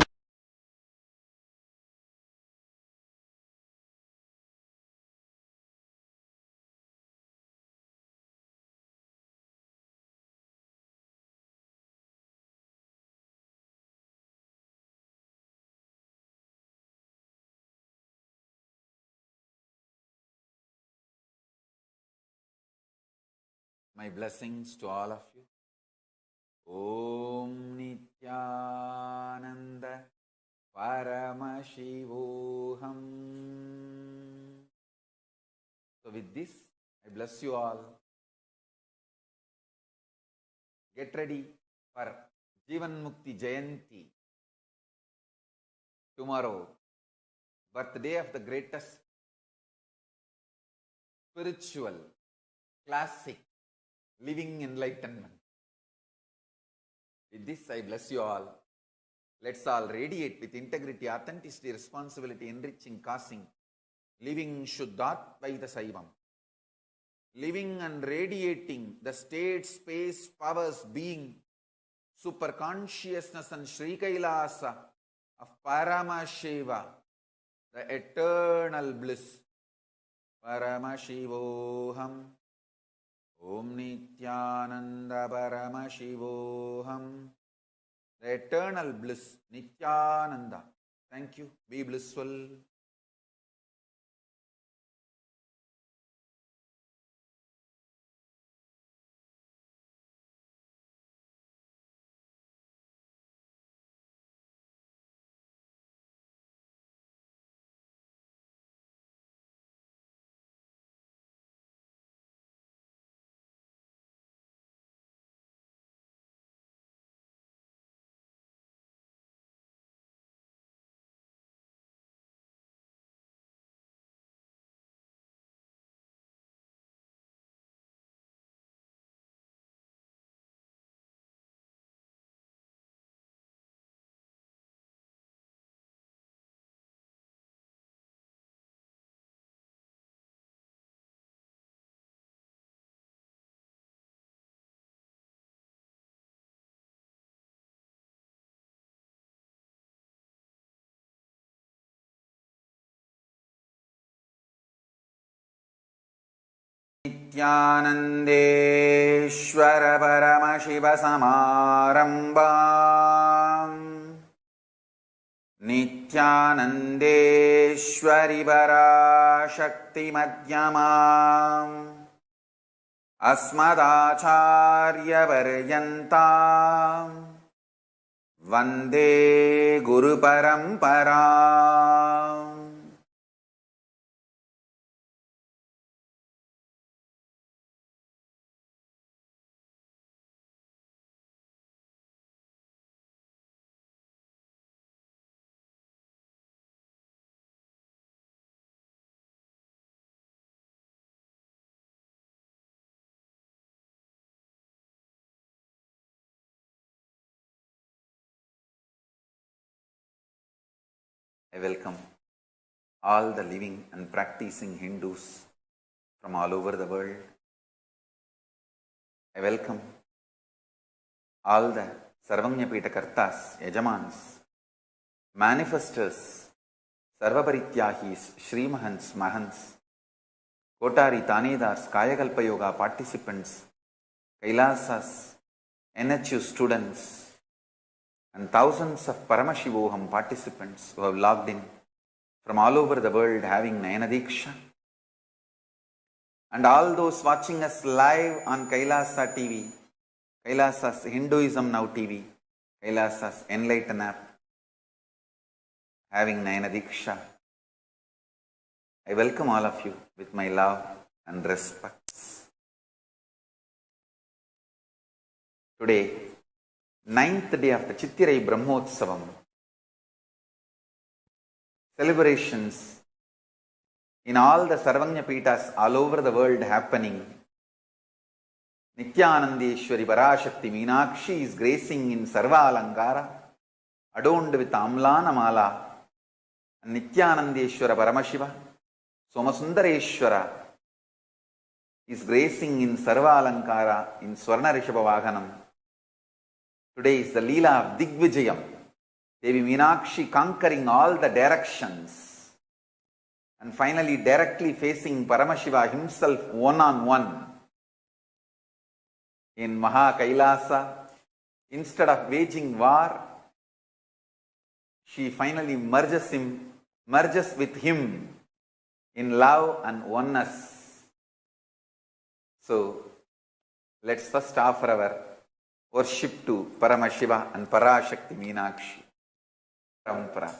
My blessings to all of you. Om Nithyananda Paramashivoham. So with this, I bless you all. Get ready for Jivan Mukti Jayanti. Tomorrow, birthday of the greatest spiritual, classic, living enlightenment. With this, I bless you all. Let's all radiate with integrity, authenticity, responsibility, enriching, causing, living Shuddhatvaita Saivam. Living and radiating the state, space, powers, being, super consciousness and Sri Kailasa of Paramashiva, the eternal bliss. Paramashivoham. Om Nithyananda Paramashivoham. The eternal bliss, Nithyananda. Thank you. Be blissful. Nithyanandeshwar Paramashiva Samarambam. Nithyanandeshwari Parashakti Madhyamam. Asmadacharya Varyantam. Vande Guru Paramparam. I welcome all the living and practicing Hindus from all over the world. I welcome all the Sarvanyapita Kartas, Yajamans, manifestors, Sarvaparityahis, Shrimahans, Mahans, Kotari, Tanedars, Kayakalpa Yoga participants, Kailasas, NHU students, and thousands of Paramashivoham participants who have logged in from all over the world having Nayana Diksha, and all those watching us live on Kailasa TV, Kailasa's Hinduism Now TV, Kailasa's Enlightenment app, having Nayana Diksha. I welcome all of you with my love and respects. Today, 9th day of the Chittirai Brahmotsavam, celebrations in all the Sarvanyapitas all over the world happening. Nithyanandeshwari Parashakti Meenakshi is gracing in Sarva Alankara, adorned with Amlana Mala, and Nithyanandeshwara Paramashiva, Somasundareshwara, is gracing in Sarva Alankara in Swarna Rishabha Vahanam. Today is the Leela of Digvijayam, Devi Meenakshi conquering all the directions and finally directly facing Paramashiva himself one-on-one in Maha Kailasa. Instead of waging war, she finally merges with him in love and oneness. So, let's first offer our worship to Paramashiva and Parashakti Meenakshi. Parampara.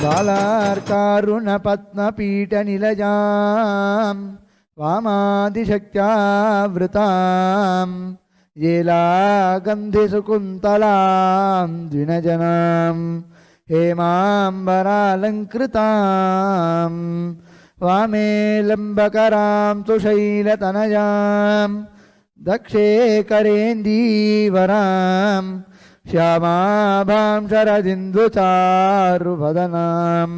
बालार्कारुणपत्नपीठनिलजां वामादिशक्त्यावृतां येलागन्धिसुकुन्तलां द्विनजनां हेमाम्बरालङ्कृतां वामे लम्बकरां तुशैलतनयां दक्षे करेन्दीवरां श्यामाभां शरदिन्दुचारुवदनां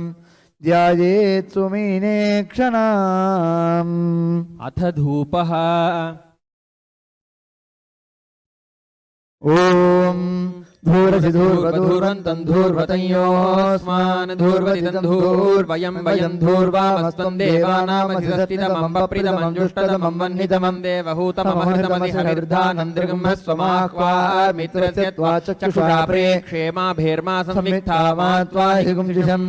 ध्यायेत् सुमीने क्षणाम्। अथ धूपः। ॐ धूरसि धूर्वधूर्वन्तं धूर्वतयोऽस्मान् धूर्वतितं धूर्वयं वयं धूर्वामस्त्वं देवानामधिष्ठितमं बप्रिदमं जुष्टतमं वह्नितमं देवहूतममहृतमसिहविर्धानन्दृगं स्वमाह्वामित्रस्य त्वा चक्षुषा प्रेक्षेमाभेर्मा संविक्तामा त्वा हिगुंजुषम्।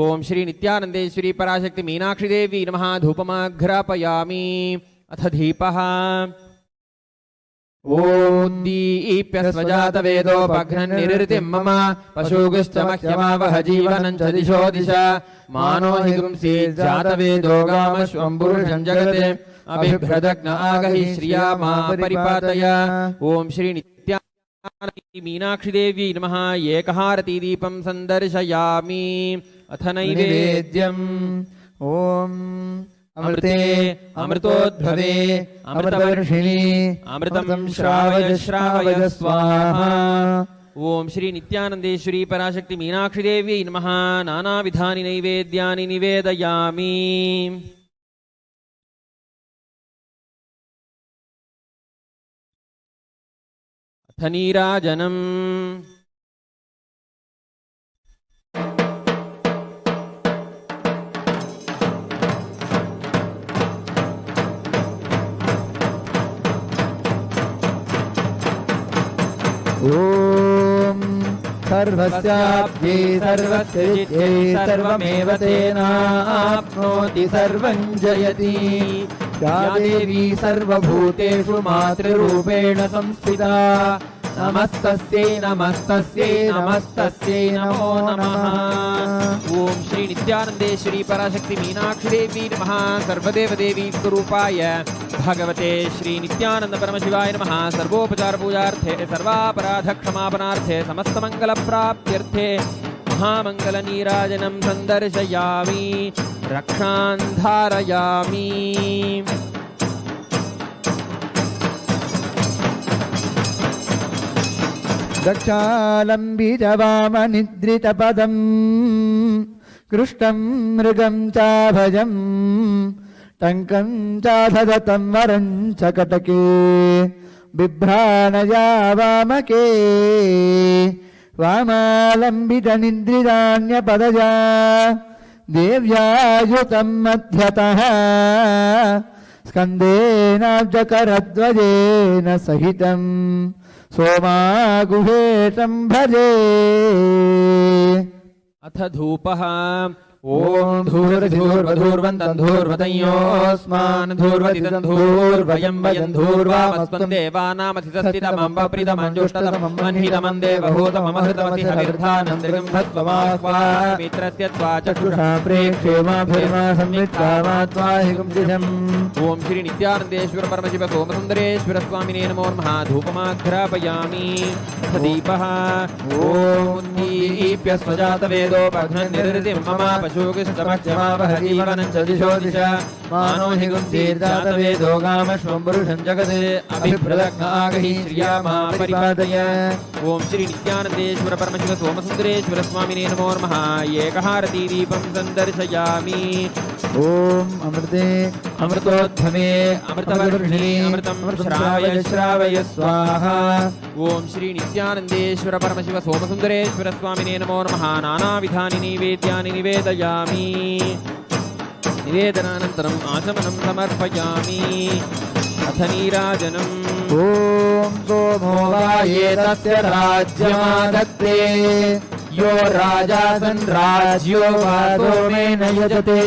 ओम श्री नित्यानन्देश्वरी पराशक्ति मीनाक्षी देवी नमः। धूपमाघ्रापयामि। अथ दीपः। ओदीप्यस्वजातवेदोपघ्नन्निरृतिं मम पशुगुश्च मह्यमावह जीवनं च दिशो दिशा मानो हिगुंसीज्जातवेदो गामश्वं पुरुषं जगते अभिभ्रदग्न आगहि श्रिया मा परिपातय। ओम श्री नित्यानन्दी मीनाक्षी देवी नमः। एकहारती दीपं संदर्शयामि। अथ नैवेद्यम्। ओम अमृते अमृतोद्भवे अमृतवर्षिणि अमृतं श्रावय श्रावय स्वाहा। ओम श्री नित्यानन्देश्वरी पराशक्ति मीनाक्षी देवी नमः। नानाविधानि नैवेद्यानि निवेदयामि। अथ नीराजनम्। ॐ सर्वस्याप्यै सर्वस्यै सर्वमेव तेनाप्नोति सर्वं जयति। या देवी सर्वभूतेषु मातृरूपेण संस्थिता नमस्तस्यै नमस्तस्यै नमस्तस्यै नमो नमः। ओम श्री नित्यानन्देश्वरी पराशक्ति मीनाक्षी देवी नमः। सर्वदेव देवी स्वरूपाय भगवते श्री नित्यानंद परमशिवाय नमः। सर्वोपचार पूजार्थे सर्वापराध क्षमापणार्थे समस्तमंगल प्राप्त्यर्थे महामंगल नीराजनं संदर्शयामि। रक्षान् धारयामि। दक्षालम्बितवामनिद्रितपदम् कृष्टं मृगं चाभजं टङ्कं चाधदतं वरं च कटके बिभ्राणया वामके वामालम्बितनिद्रितान्यपदजा देव्यायुतं मध्यतः स्कन्देनाब्जकरध्वजेन सहितं सोमागुहेशं भजे। अथ धूपः। ॐ धूर्वधूर्वधूर्वन्तं धूर्वतयोऽस्मान् धूर्वतितं धूर्वयं वयं धूर्वामस्त्वं देवानामथितस्थितमं वप्रितमञ्जुष्टतमं मह्नितमं देवभूतममहृतमसि हविर्धानं दृगं भत्वमाक्वा मित्रस्य त्वा चक्षुषा प्रेक्षेमाभिर्मा संयुक्तामात्वा हिगुंसिषम्। ॐ श्री नित्यानन्देश्वर परमशिव सोमसुन्दरेश्वर स्वामिने नमो नमः। धूपमाघ्रापयामि। दीपः। ॐ दीप्यस्वजातवेदोपघ्नन्निरृतिं मम पशुगिष्टमक्षमावहजीवनं च दिशो दिश मानो हि गुंसीर्जातवेदो गामश्वं पुरुषं जगत् अभिप्रदग्नागहि श्रिया मा परिपादय। ॐ श्री नित्यानन्देश्वर परमशिव सोमसुन्दरेश्वर स्वामिने नमो नमः। एकहारतीदीपं सन्दर्शयामि। ॐ अमृते अमृतोद्भवे अमृतवर्षिणे अमृतं श्रावय श्रावय स्वाहा। ॐ श्री नित्यानन्देश्वर परमशिव सोमसुन्दरेश्वर स्वामिने नमो नमः। नानाविधानि नैवेद्यानि निवेदयामि। निवेदनानन्तरम् आचमनं समर्पयामि। अथ नीराजनम्। ॐ सोमो वायेतस्य राज्यमादत्ते यो राजासन् राज्यो वातो मे न यजते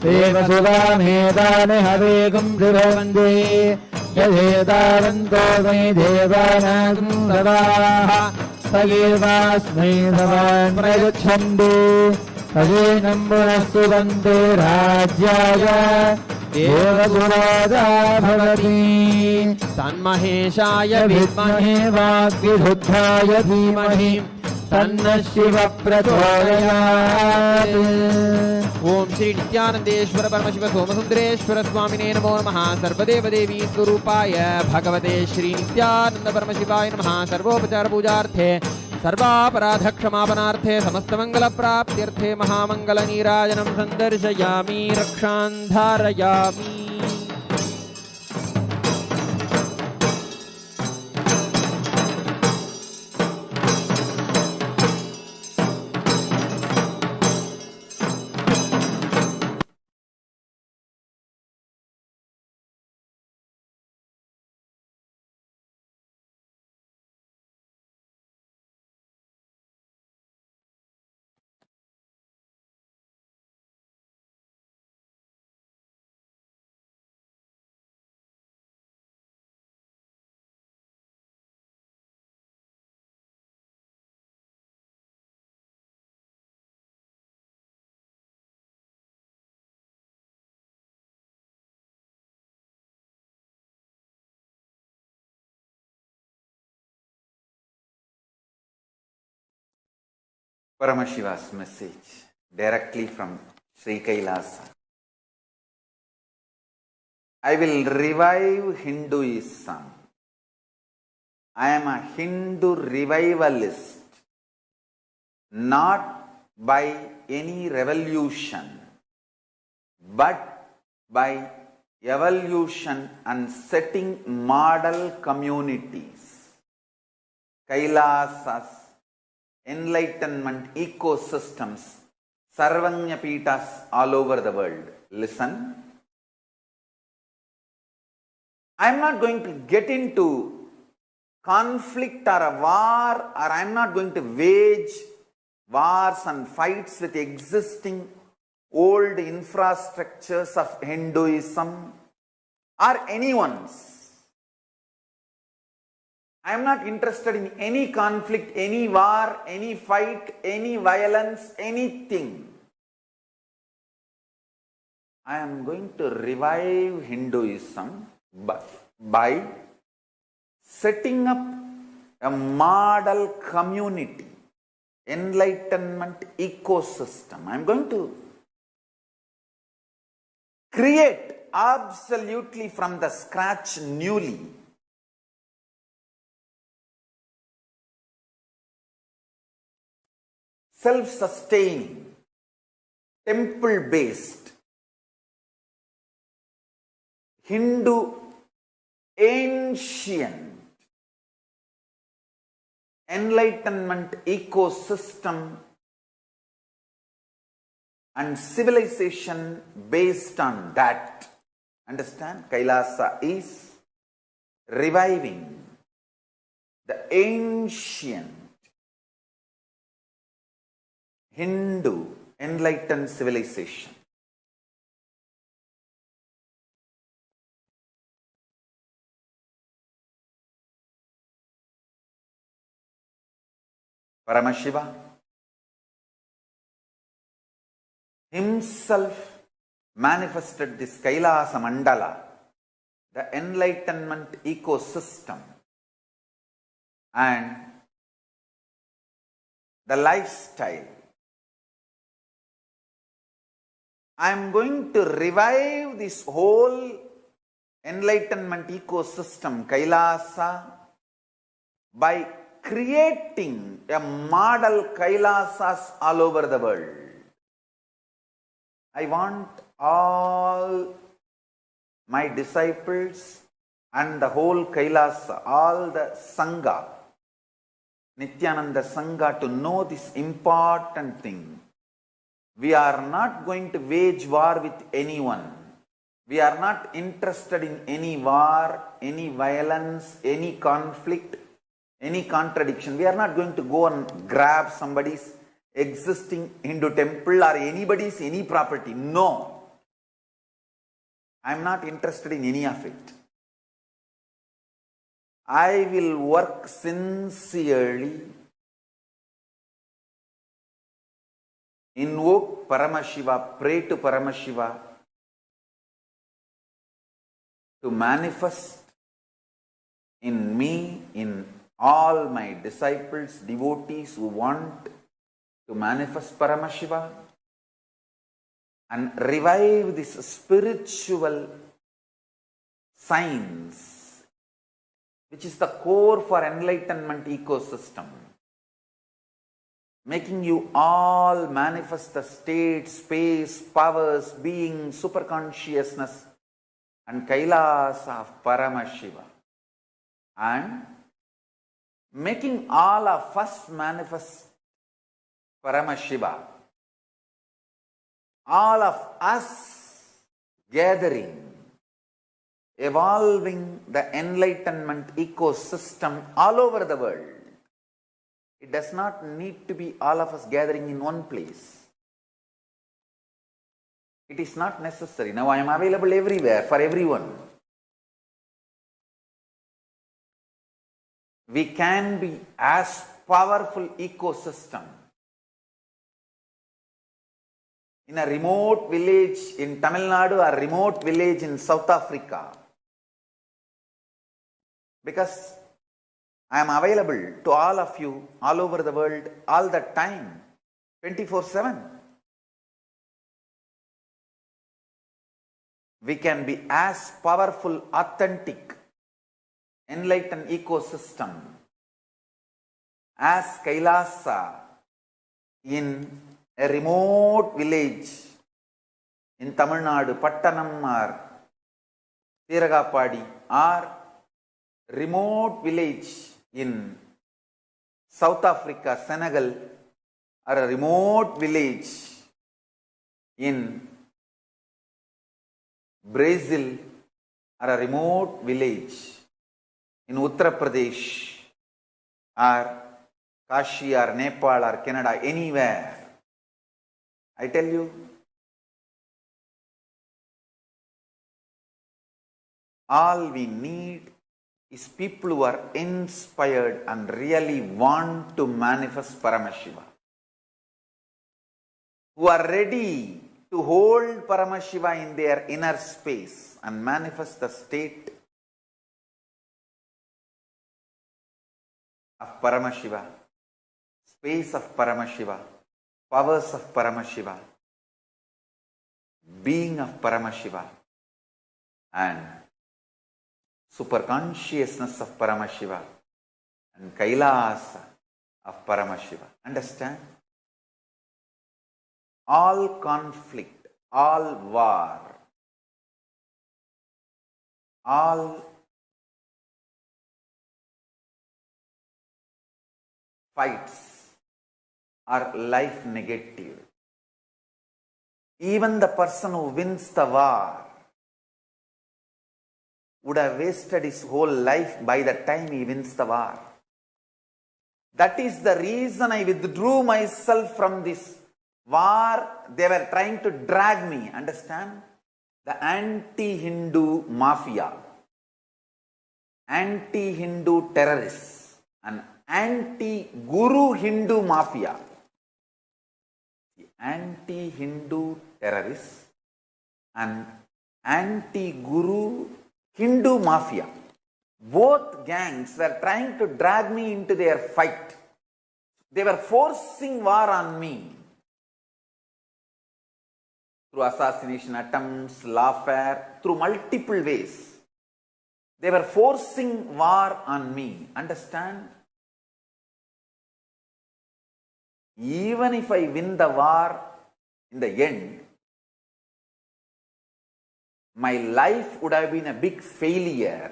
देवसुवामेतानि हवेगुं शिववन्दे यथेतावन्तो वै देवानां सवाः सगेवास्मै सवान् प्रयच्छन्ति अजेनं पुनस्तु वन्दे राज्याय देवसुराजा भवति तन्महेशाय विद्महे वाग्विशुद्धाय धीमहि तन्नः शिवः प्रचोदयात्। ॐ श्री नित्यानन्देश्वर परमशिव सोमसुन्दरेश्वर स्वामिने नमो नमः। सर्वदेवदेवी स्वरूपाय भगवते श्री नित्यानन्द परमशिवाय नमः। सर्वोपचार पूजार्थे सर्वापराधक्षमापनार्थे समस्तमङ्गलप्राप्त्यर्थे महामङ्गलनीराजनं सन्दर्शयामि। रक्षां धारयामि। Paramashiva's message directly from Sri Kailasa. I will revive Hinduism. I am a Hindu revivalist, not by any revolution, but by evolution and setting model communities. Kailasas, Enlightenment ecosystems, Sarvanya Pitas all over the world. Listen. I am not going to get into conflict or a war, or I am not going to wage wars and fights with existing old infrastructures of Hinduism or anyone's. I am not interested in any conflict, any war, any fight, any violence, anything. I am going to revive Hinduism by setting up a model community, enlightenment ecosystem. I am going to create absolutely from the scratch newly self-sustaining, temple-based, Hindu ancient enlightenment ecosystem and civilization based on that. Understand? Kailasa is reviving the ancient Hindu enlightened civilization. Paramashiva himself manifested this Kailasa Mandala, the enlightenment ecosystem, and the lifestyle. I am going to revive this whole enlightenment ecosystem, Kailasa, by creating a model Kailasas all over the world. I want all my disciples and the whole Kailasa, all the Sangha, Nithyananda Sangha, to know this important thing. We are not going to wage war with anyone. We are not interested in any war, any violence, any conflict, any contradiction. We are not going to go and grab somebody's existing Hindu temple or anybody's any property. No. I am not interested in any of it. I will work sincerely, invoke Paramashiva, pray to Paramashiva to manifest in me, in all my disciples, devotees who want to manifest Paramashiva and revive this spiritual science, which is the core for enlightenment ecosystem, making you all manifest the state, space, powers, being, superconsciousness and Kailasa of Paramashiva, and making all of us manifest Paramashiva, all of us gathering, evolving the enlightenment ecosystem all over the world. It does not need to be all of us gathering in one place. It is not necessary. Now I am available everywhere for everyone. We can be as powerful ecosystem in a remote village in Tamil Nadu or remote village in South Africa, because I am available to all of you all over the world all the time, 24/7. We can be as powerful, authentic, enlightened ecosystem as Kailasa in a remote village in Tamil Nadu, Pattanam or Tiragapadi, or remote village in South Africa, Senegal, or a remote village in Brazil, or a remote village in Uttar Pradesh, or Kashi, or Nepal, or Canada, anywhere. I tell you, all we need is people who are inspired and really want to manifest Paramashiva, who are ready to hold Paramashiva in their inner space and manifest the state of Paramashiva, space of Paramashiva, powers of Paramashiva, being of Paramashiva, and superconsciousness of Paramashiva, and Kailasa of Paramashiva. Understand? all conflict, all war, all fights are life negative. Even the person who wins the war would have wasted his whole life by the time he wins the war. That is the reason I withdrew myself from this war. They were trying to drag me, understand? The anti-Hindu mafia, anti-Hindu terrorists, and anti-Guru Hindu mafia. The anti-Hindu terrorists and anti-Guru Hindu mafia. Both gangs were trying to drag me into their fight. They were forcing war on me through assassination attempts, lawfare, through multiple ways. They were forcing war on me. Understand? Even if I win the war in the end, my life would have been a big failure.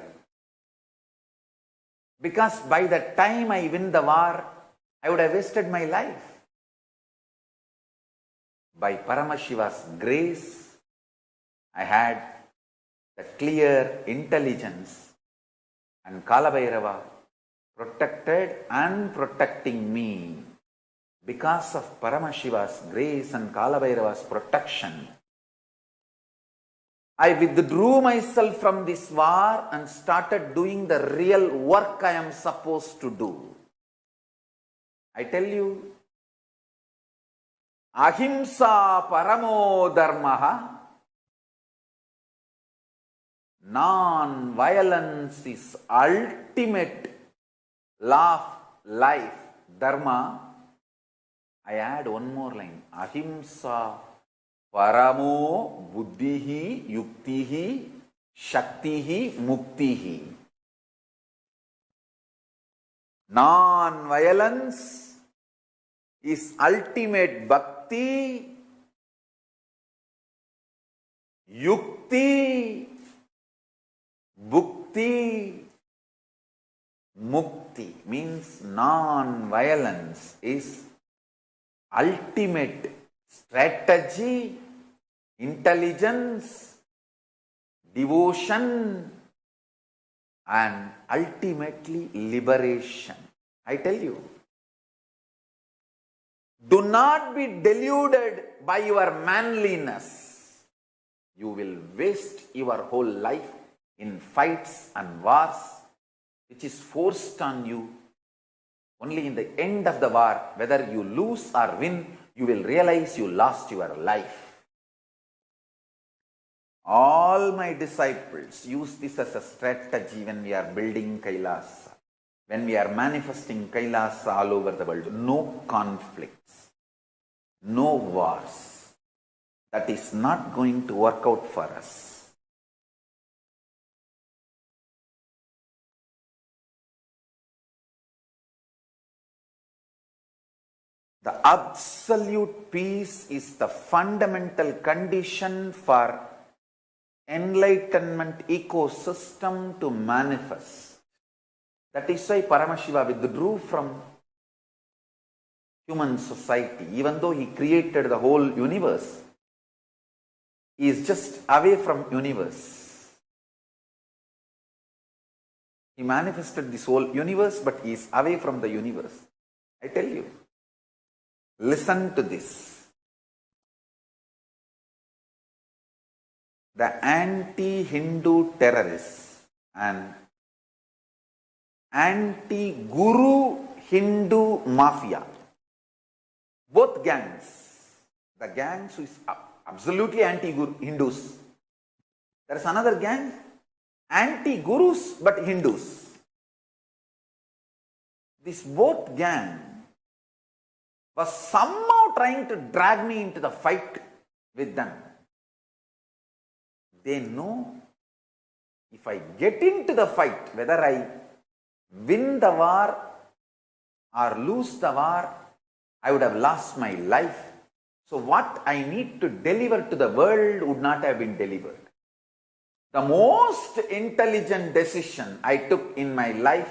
Because by the time I win the war, I would have wasted my life. By Paramashiva's grace, I had the clear intelligence, and Kalabhairava protected and protecting me. Because of Paramashiva's grace and Kalabhairava's protection, I withdrew myself from this war and started doing the real work I am supposed to do. I tell you, Ahimsa Paramo Dharma, non-violence is ultimate law of life, dharma. I add one more line, Ahimsa Paramo Buddhihi Yuktihi Shaktihi Muktihi. Non-violence is ultimate bhakti, yukti, bhukti, mukti. Means non-violence is ultimate strategy, intelligence, devotion, and ultimately liberation. I tell you, do not be deluded by your manliness. You will waste your whole life in fights and wars, which is forced on you. Only in the end of the war, whether you lose or win, you will realize you lost your life. All my disciples use this as a strategy when we are building Kailasa, when we are manifesting Kailasa all over the world. No conflicts, no wars. That is not going to work out for us. The absolute peace is the fundamental condition for enlightenment ecosystem to manifest. That is why Paramashiva withdrew from human society. Even though he created the whole universe, he is just away from universe. He manifested this whole universe, but he is away from the universe. I tell you. Listen to this. The anti-Hindu terrorists and anti-Guru Hindu mafia, both gangs, the gangs who is absolutely anti-Hindus. There is another gang, anti-Gurus but Hindus. This both gang was somehow trying to drag me into the fight with them. They know if I get into the fight, whether I win the war or lose the war, I would have lost my life. So what I need to deliver to the world would not have been delivered. The most intelligent decision I took in my life,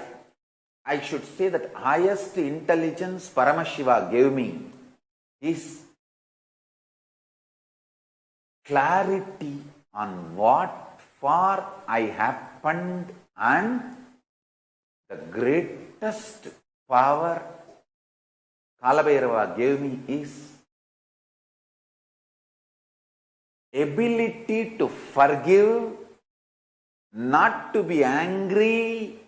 I should say that highest intelligence Paramashiva gave me is clarity on what for I happened, and the greatest power Kalabhairava gave me is ability to forgive, not to be angry,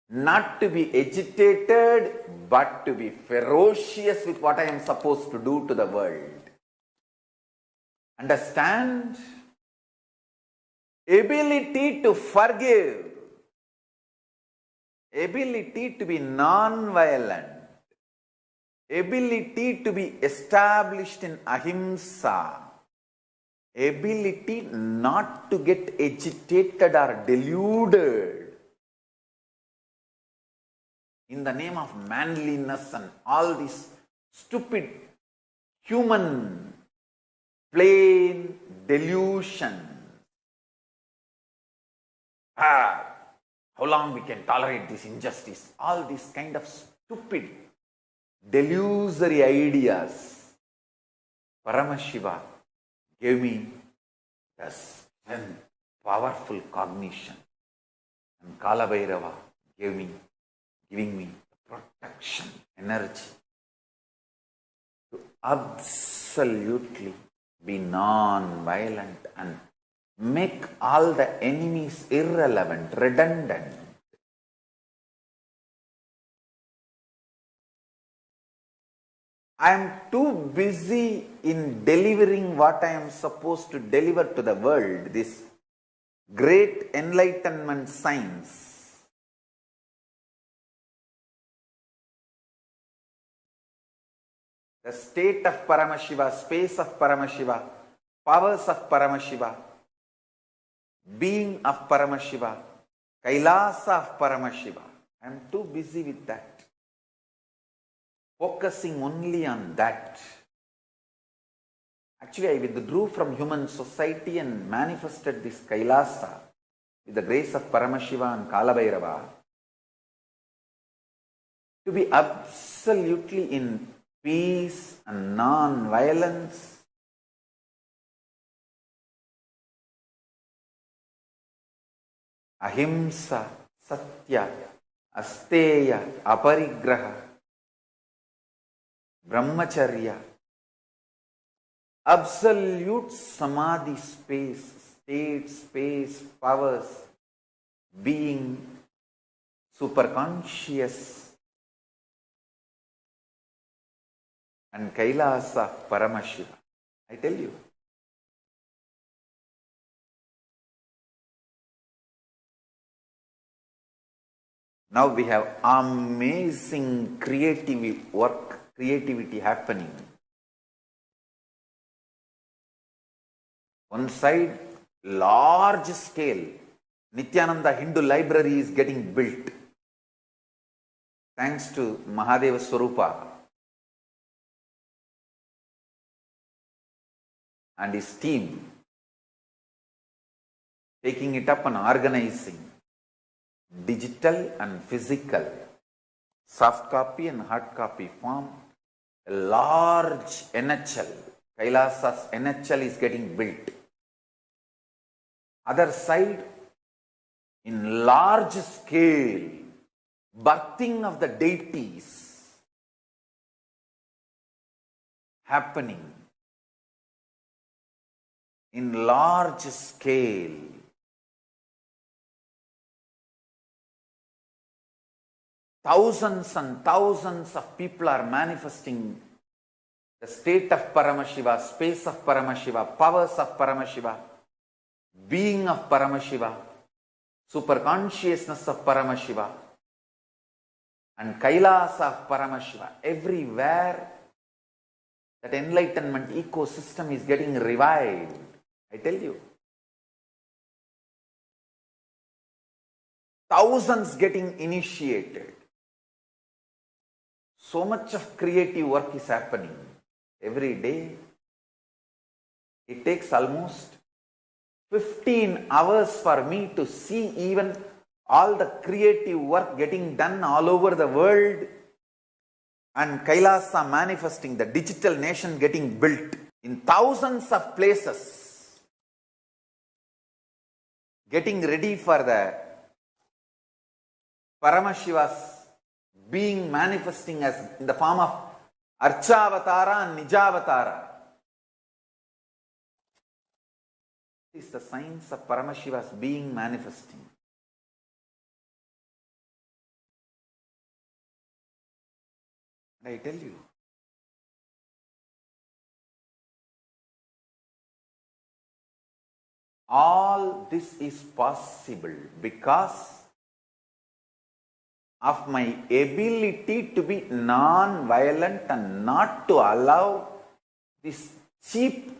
not to be agitated, but to be ferocious with what I am supposed to do to the world. Understand? Ability to forgive, ability to be non-violent, ability to be established in ahimsa, ability not to get agitated or deluded in the name of manliness and all this stupid human plain delusion. How long we can tolerate this injustice? All these kind of stupid, delusory ideas. Paramashiva gave me the strength, powerful cognition. And Kalabhairava giving me the protection, energy to absolutely be non-violent and make all the enemies irrelevant, redundant. I am too busy in delivering what I am supposed to deliver to the world, this great enlightenment science. The state of Paramashiva, space of Paramashiva, powers of Paramashiva, being of Paramashiva, Kailasa of Paramashiva. I am too busy with that, focusing only on that. Actually, I withdrew from human society and manifested this Kailasa with the grace of Paramashiva and Kalabhairava to be absolutely in peace and non-violence. Ahimsa, Satya, Asteya, Aparigraha, Brahmacharya, absolute Samadhi space, state, space, powers, being, superconscious, and Kailasa Paramashiva. I tell you. Now we have amazing creativity happening. One side, large scale, Nithyananda Hindu library is getting built. Thanks to Mahadeva Swarupa and his team, taking it up and organizing digital and physical, soft copy and hard copy form, a large NHL, Kailasa's NHL is getting built. Other side, in large scale, birthing of the deities happening in large scale. Thousands and thousands of people are manifesting the state of Paramashiva, space of Paramashiva, powers of Paramashiva, being of Paramashiva, superconsciousness of Paramashiva, and Kailasa of Paramashiva. Everywhere that enlightenment ecosystem is getting revived. I tell you. Thousands getting initiated. So much of creative work is happening every day. It takes almost 15 hours for me to see even all the creative work getting done all over the world, and Kailasa manifesting, the digital nation getting built in thousands of places, getting ready for the Paramashivas being manifesting as in the form of Archavatara and Nijavatara. This is the signs of Paramashivas being manifesting. And I tell you, all this is possible because of my ability to be non-violent and not to allow these cheap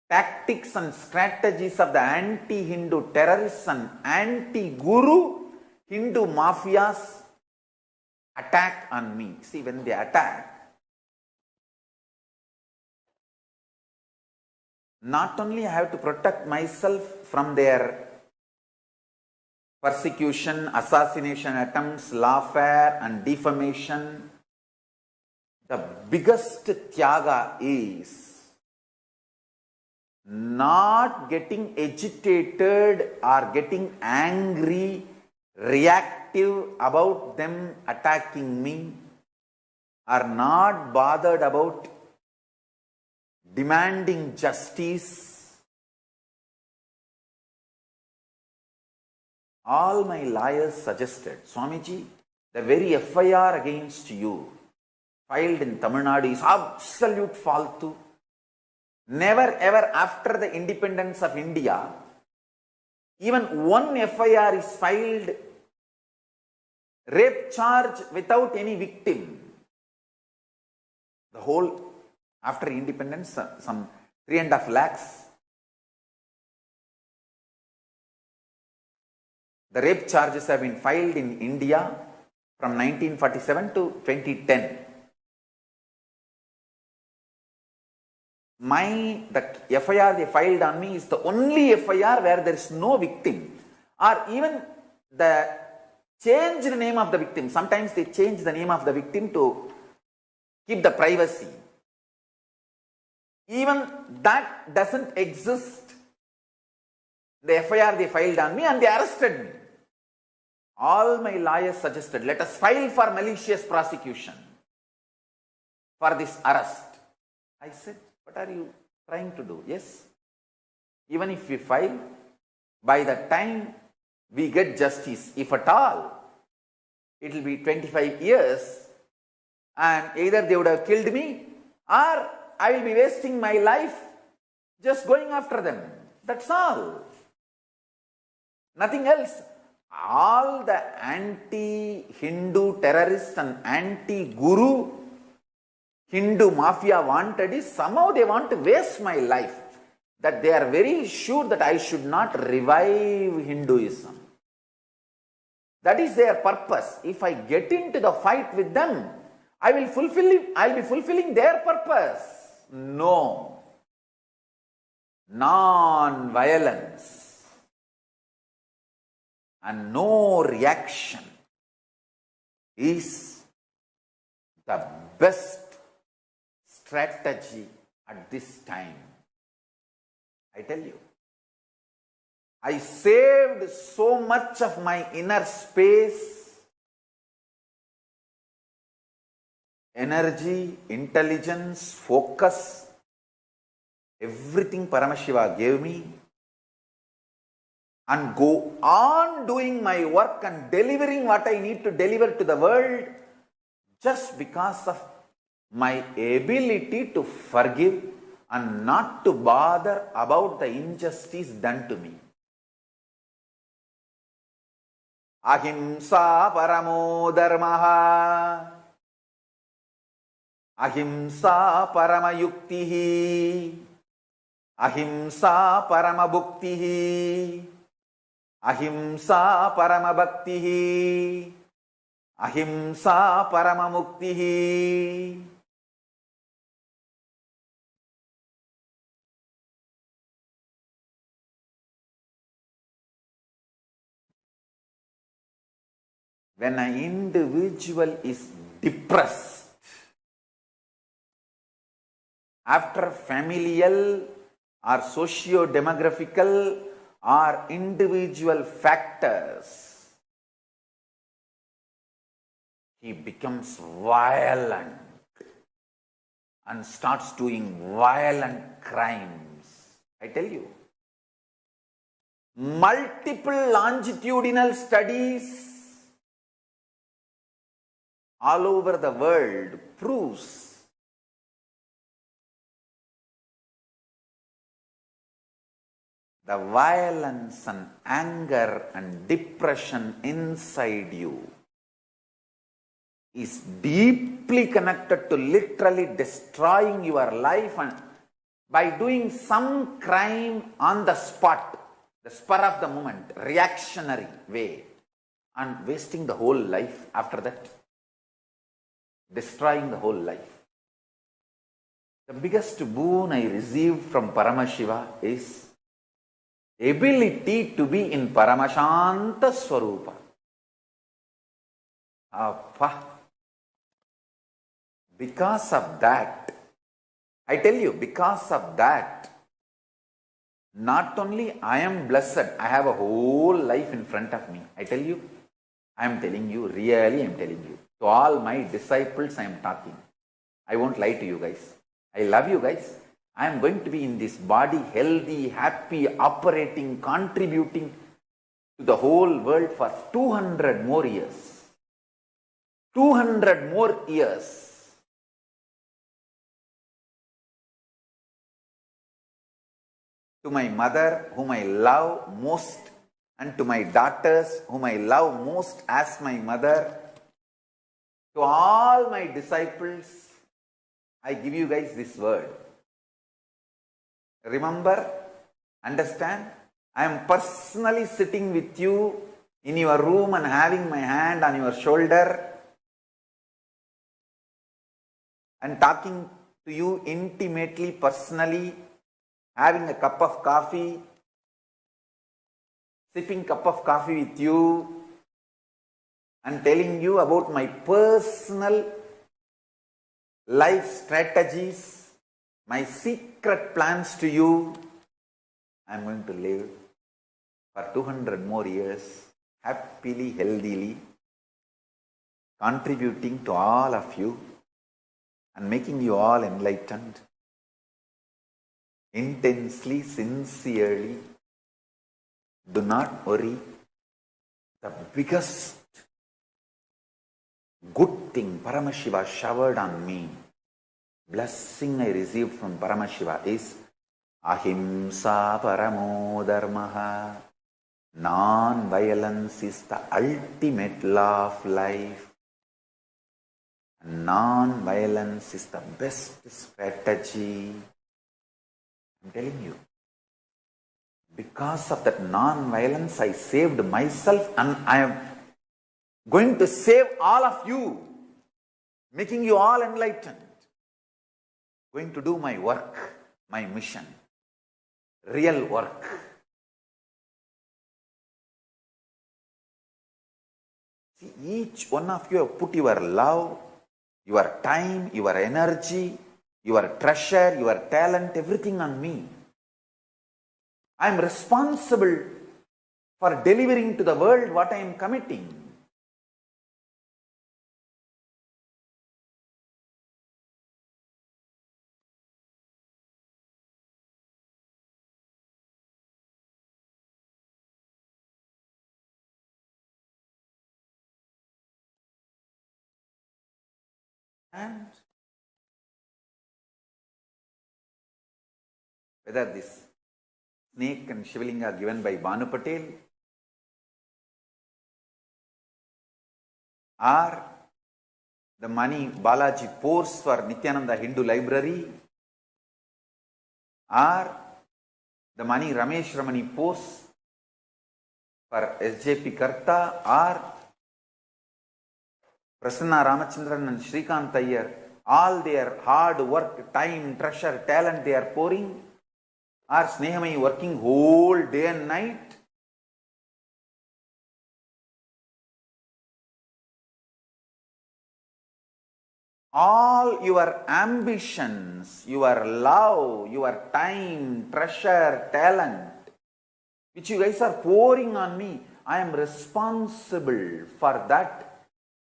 tactics and strategies of the anti-Hindu terrorists and anti-Guru Hindu mafias attack on me. See, when they attack, not only I have to protect myself from their persecution, assassination attempts, lawfare and defamation, the biggest tyaga is not getting agitated or getting angry, reactive about them attacking me, or not bothered about demanding justice. All my lawyers suggested, Swamiji, the very FIR against you filed in Tamil Nadu is absolute faltu. Never ever after the independence of India, even one FIR is filed, rape charge without any victim. The whole, after independence, some 3.5 lakhs. The rape charges have been filed in India from 1947 to 2010. The FIR they filed on me is the only FIR where there is no victim, or even the changed name of the victim. Sometimes they change the name of the victim to keep the privacy. Even that doesn't exist. The FIR they filed on me and they arrested me. All my lawyers suggested, let us file for malicious prosecution for this arrest. I said, what are you trying to do? Yes, even if we file, by the time we get justice, if at all, it will be 25 years, and either they would have killed me or I will be wasting my life just going after them. That's all. Nothing else. All the anti-Hindu terrorists and anti-Guru Hindu mafia wanted is somehow they want to waste my life. That they are very sure that I should not revive Hinduism. That is their purpose. If I get into the fight with them, I will be fulfilling their purpose. No. Non-violence and no reaction is the best strategy at this time. I tell you, I saved so much of my inner space, energy, intelligence, focus, everything Paramashiva gave me, and go on doing my work and delivering what I need to deliver to the world just because of my ability to forgive and not to bother about the injustice done to me. Ahimsa Paramo Dharma, Ahimsa Paramayuktihi, Ahimsa Paramabhuktihi, Ahimsa Paramabhaktihi, Ahimsa Paramamuktihi. when an individual is depressed after familial or socio-demographical or individual factors, he becomes violent and starts doing violent crimes. I tell you, multiple longitudinal studies all over the world proves the violence and anger and depression inside you is deeply connected to literally destroying your life, and by doing some crime on the spot, the spur of the moment, reactionary way, and wasting the whole life after that, destroying the whole life. The biggest boon I received from Paramashiva is ability to be in Paramashanta Swarupa. Because of that, I tell you, because of that, not only I am blessed, I have a whole life in front of me. I tell you, I am telling you, really I am telling you. To all my disciples I am talking. I won't lie to you guys. I love you guys. I am going to be in this body healthy, happy, operating, contributing to the whole world for 200 more years. 200 more years. To my mother, whom I love most, and to my daughters, whom I love most as my mother, to all my disciples, I give you guys this word. Remember, understand, I am personally sitting with you in your room and having my hand on your shoulder and talking to you intimately, personally, having a cup of coffee, sipping cup of coffee with you and telling you about my personal life strategies, my secret plans to you. I am going to live for 200 more years, happily, healthily, contributing to all of you and making you all enlightened, intensely, sincerely. Do not worry. The biggest good thing Paramashiva showered on me, blessing I received from Paramashiva, is Ahimsa Paramo Dharma. Non-violence is the ultimate law of life. Non-violence is the best strategy. I'm telling you. Because of that non-violence, I saved myself, and I am going to save all of you, making you all enlightened. Going to do my work, my mission, real work. See, each one of you have put your love, your time, your energy, your treasure, your talent, everything on me. I am responsible for delivering to the world what I am committing. And whether this snake and Shivalinga given by Bhanu Patel, or the money Balaji pours for Nithyananda Hindu Library, or the money Ramesh Ramani pours for SJP Karta, or Prasanna Ramachandran and Shrikant Iyer, all their hard work, time, treasure, talent they are pouring, or Snehamai working whole day and night, all your ambitions, your love, your time, treasure, talent, which you guys are pouring on me, I am responsible for that,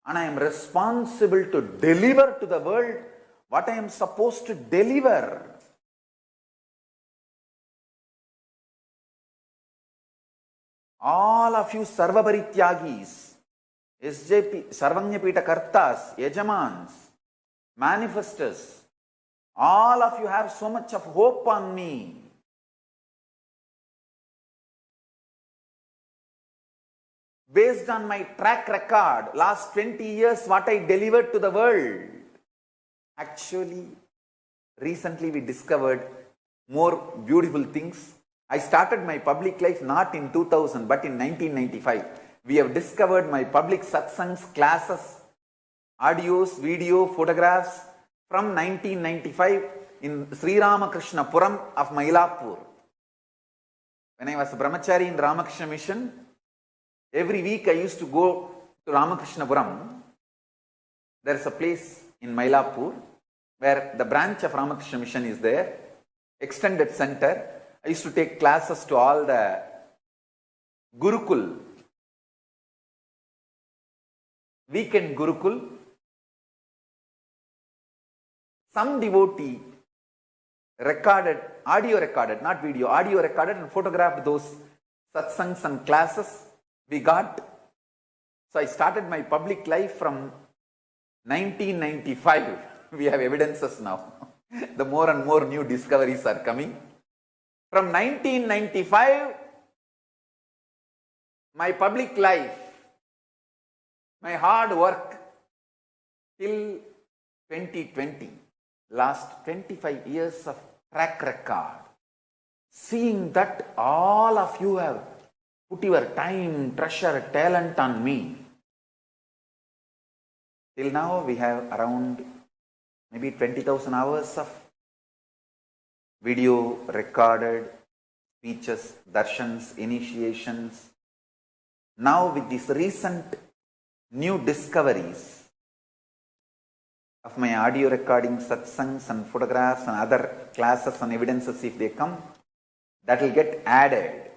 and I am responsible to deliver to the world what I am supposed to deliver. All of you Sarvaparityagis, SJP, Sarvanyapita Kartas, Yajamans, manifestors, all of you have so much of hope on me. Based on my track record, last 20 years, what I delivered to the world. Actually, recently we discovered more beautiful things. I started my public life not in 2000, but in 1995. We have discovered my public satsangs, classes, audios, video, photographs from 1995 in Sri Ramakrishna Puram of Mylapore. When I was a brahmachari in Ramakrishna Mission, every week I used to go to Ramakrishna Puram. There is a place in Mylapore where the branch of Ramakrishna Mission is there, extended center. I used to take classes to all the Gurukul, weekend Gurukul. Some devotee recorded, audio recorded, not video, audio recorded and photographed those satsangs and classes we got. So I started my public life from 1995. We have evidences now. The more and more new discoveries are coming. From 1995, my public life, my hard work till 2020, last 25 years of track record, seeing that all of you have put your time, treasure, talent on me. Till now we have around maybe 20,000 hours of video recorded, speeches, darshans, initiations. Now with these recent new discoveries of my audio recording, satsangs and photographs and other classes and evidences, if they come, that will get added.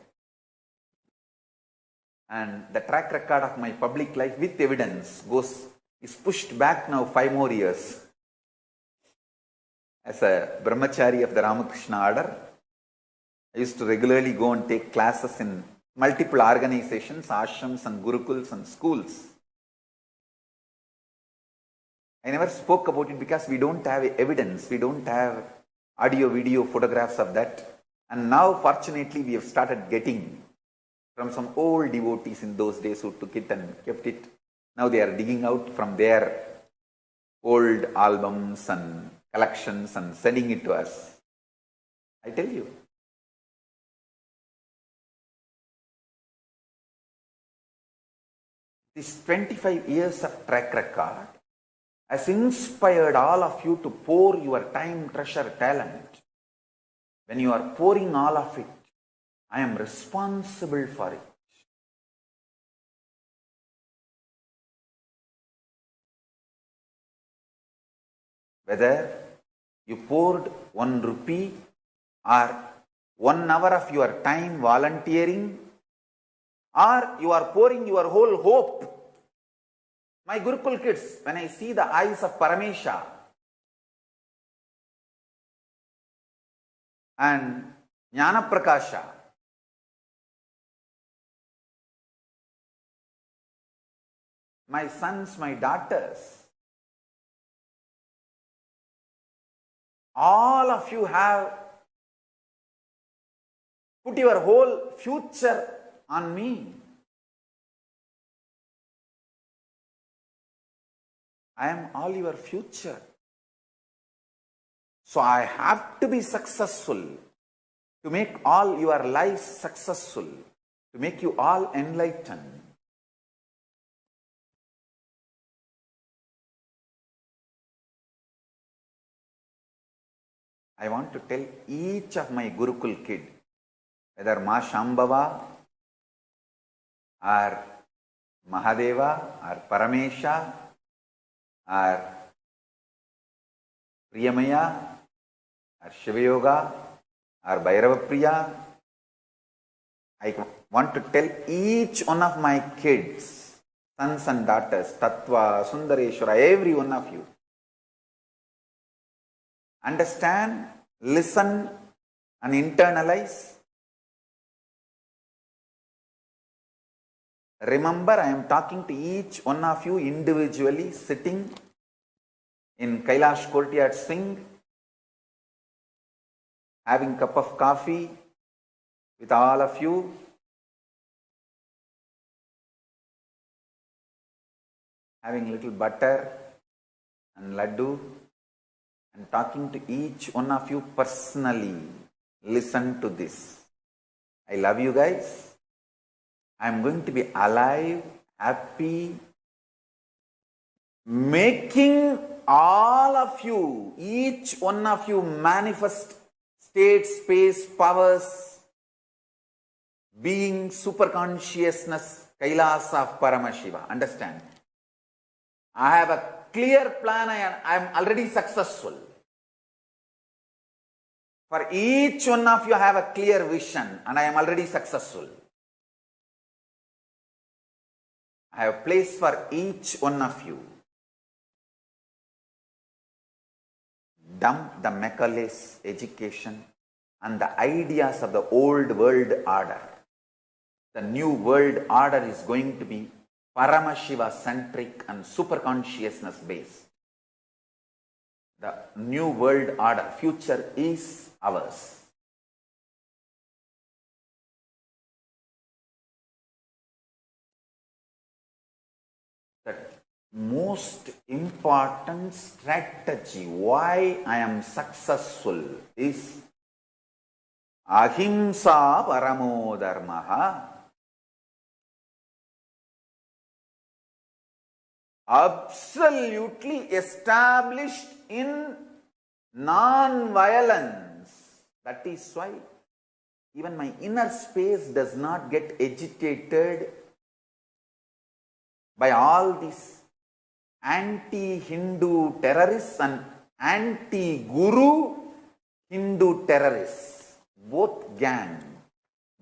And the track record of my public life with evidence is pushed back now 5 more years. As a brahmachari of the Ramakrishna order, I used to regularly go and take classes in multiple organizations, ashrams and gurukuls and schools. I never spoke about it because we don't have evidence, we don't have audio, video, photographs of that. And now fortunately we have started getting from some old devotees in those days who took it and kept it. Now they are digging out from their old albums and collections and sending it to us. I tell you, this 25 years of track record has inspired all of you to pour your time, treasure, talent. When you are pouring all of it, I am responsible for it. Whether you poured 1 rupee or 1 hour of your time volunteering, or you are pouring your whole hope. My Gurukul kids, when I see the eyes of Paramashiva and Jnana Prakasha, my sons, my daughters, all of you have put your whole future on me. I am all your future. So I have to be successful to make all your lives successful, to make you all enlightened. I want to tell each of my Gurukul kid, whether Ma Shambhava or Mahadeva or Paramesha or Priyamaya or Shiva Yoga or Bhairava Priya. I want to tell each one of my kids, sons and daughters, Tattva, Sundareshwara, every one of you. Understand, listen and internalize. Remember, I am talking to each one of you individually, sitting in Kailash Courtyard Singh, having a cup of coffee with all of you. Having little butter and laddu and talking to each one of you personally. Listen to this. I love you guys. I am going to be alive, happy, making all of you, each one of you manifest state, space, powers, being, super consciousness, Kailas of Paramashiva. Understand? I have a clear plan. I am already successful. For each one of you, I have a clear vision and I am already successful. I have a place for each one of you. Dump the Macaulay's education and the ideas of the old world order. The new world order is going to be Paramashiva centric and super consciousness based. The new world order, future is ours. The most important strategy why I am successful is Ahimsa Paramo Dharma. Absolutely established in non-violence. That is why even my inner space does not get agitated by all these anti-Hindu terrorists and anti-Guru Hindu terrorists. Both gang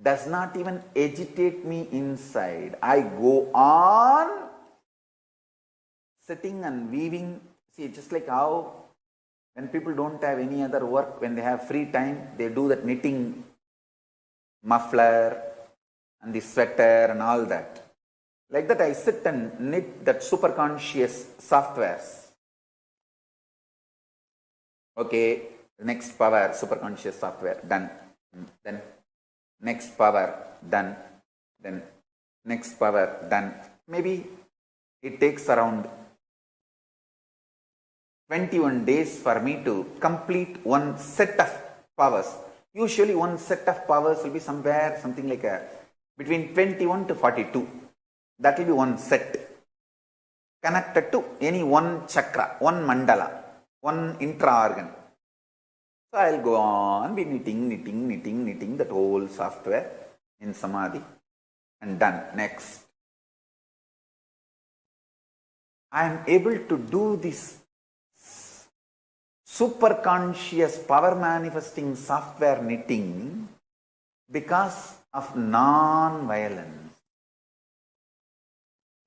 does not even agitate me inside. I go on sitting and weaving. See, just like how when people don't have any other work, when they have free time, they do that knitting muffler and the sweater and all that. Like that, I sit and knit that super conscious softwares. Okay, next power, super conscious software, done. Then next power, done. Then next power, done. Maybe it takes around 21 days for me to complete one set of powers. Usually one set of powers will be somewhere, something like between 21 to 42. That will be one set connected to any one chakra, one mandala, one intra-organ. So I will go on be knitting that whole software in Samadhi and done. Next. I am able to do this super conscious power manifesting software knitting because of non-violence.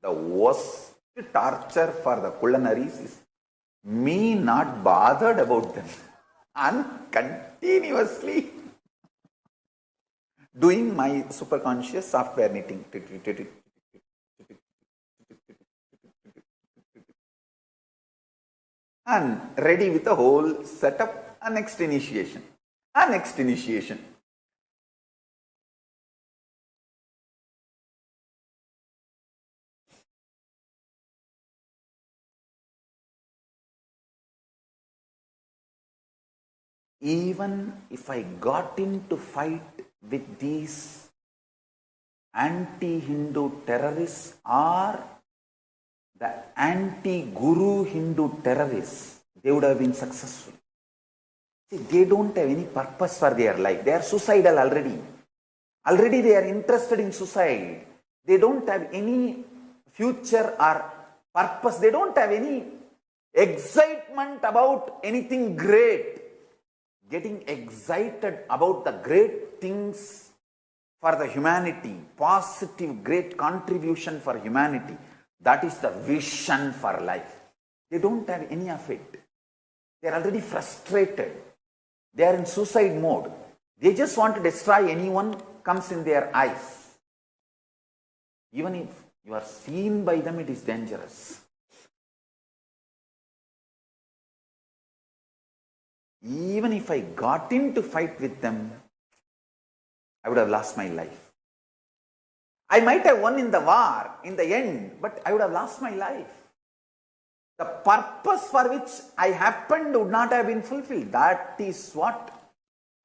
The worst torture for the culinaries is me not bothered about them and continuously doing my super conscious software knitting. And ready with the whole setup, a next initiation. Even if I got into fight with these anti-Hindu terrorists or the anti-Guru Hindu terrorists, they would have been successful. See, they don't have any purpose for their life. They are suicidal already. Already they are interested in suicide. They don't have any future or purpose. They don't have any excitement about anything great, getting excited about the great things for the humanity, positive, great contribution for humanity. That is the vision for life. They don't have any of it. They are already frustrated. They are in suicide mode. They just want to destroy anyone comes in their eyes. Even if you are seen by them, it is dangerous. Even if I got into fight with them, I would have lost my life. I might have won in the war in the end, but I would have lost my life. The purpose for which I happened would not have been fulfilled. That is what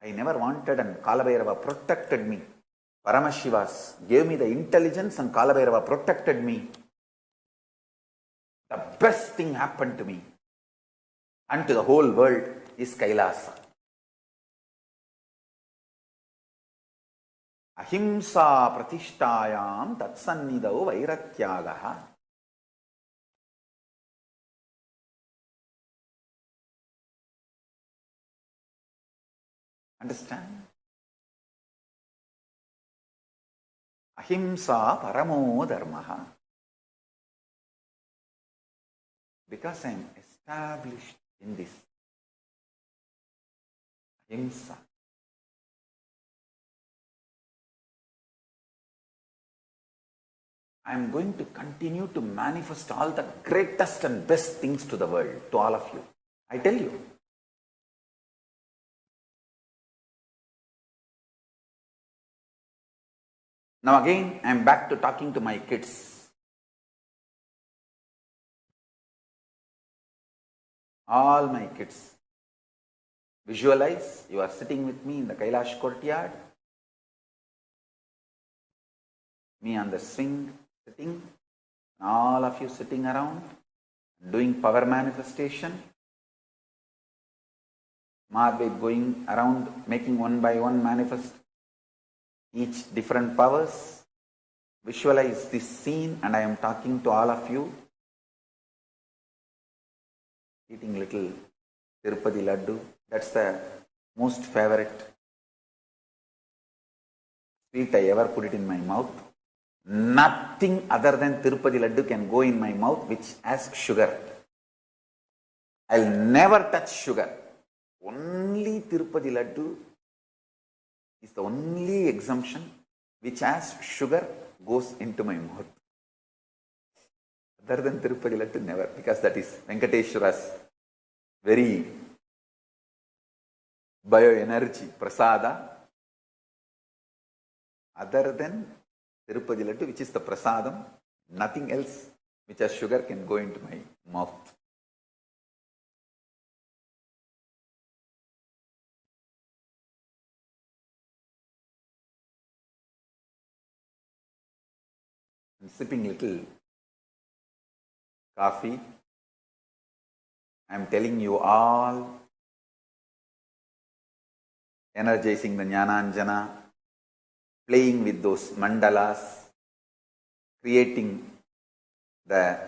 I never wanted, and Kalabhairava protected me. Paramashivas gave me the intelligence and Kalabhairava protected me. The best thing happened to me and to the whole world is Kailasa. Ahimsa pratishtayam tatsannidau vairatyagaha. Understand? Ahimsa Paramo Dharma. Because I am established in this Ahimsa, I am going to continue to manifest all the greatest and best things to the world, to all of you. I tell you. Now again, I am back to talking to my kids. All my kids. Visualize, you are sitting with me in the Kailash courtyard. Me on the swing, sitting. All of you sitting around, doing power manifestation. Marved going around, making one by one manifest each different powers. Visualize this scene, and I am talking to all of you. Eating little Tirupati Laddu. That's the most favorite sweet I ever put it in my mouth. Nothing other than Tirupati Laddu can go in my mouth which has sugar. I'll never touch sugar. Only Tirupati Laddu is the only exemption which has sugar goes into my mouth. Other than Tirupati Laddu, never, because that is Venkateshwara's very bioenergy, prasada. Other than Tirupati Laddu, which is the prasadam, nothing else which has sugar can go into my mouth. I'm sipping little coffee. I'm telling you all, energizing the Jnananjana, playing with those mandalas, creating the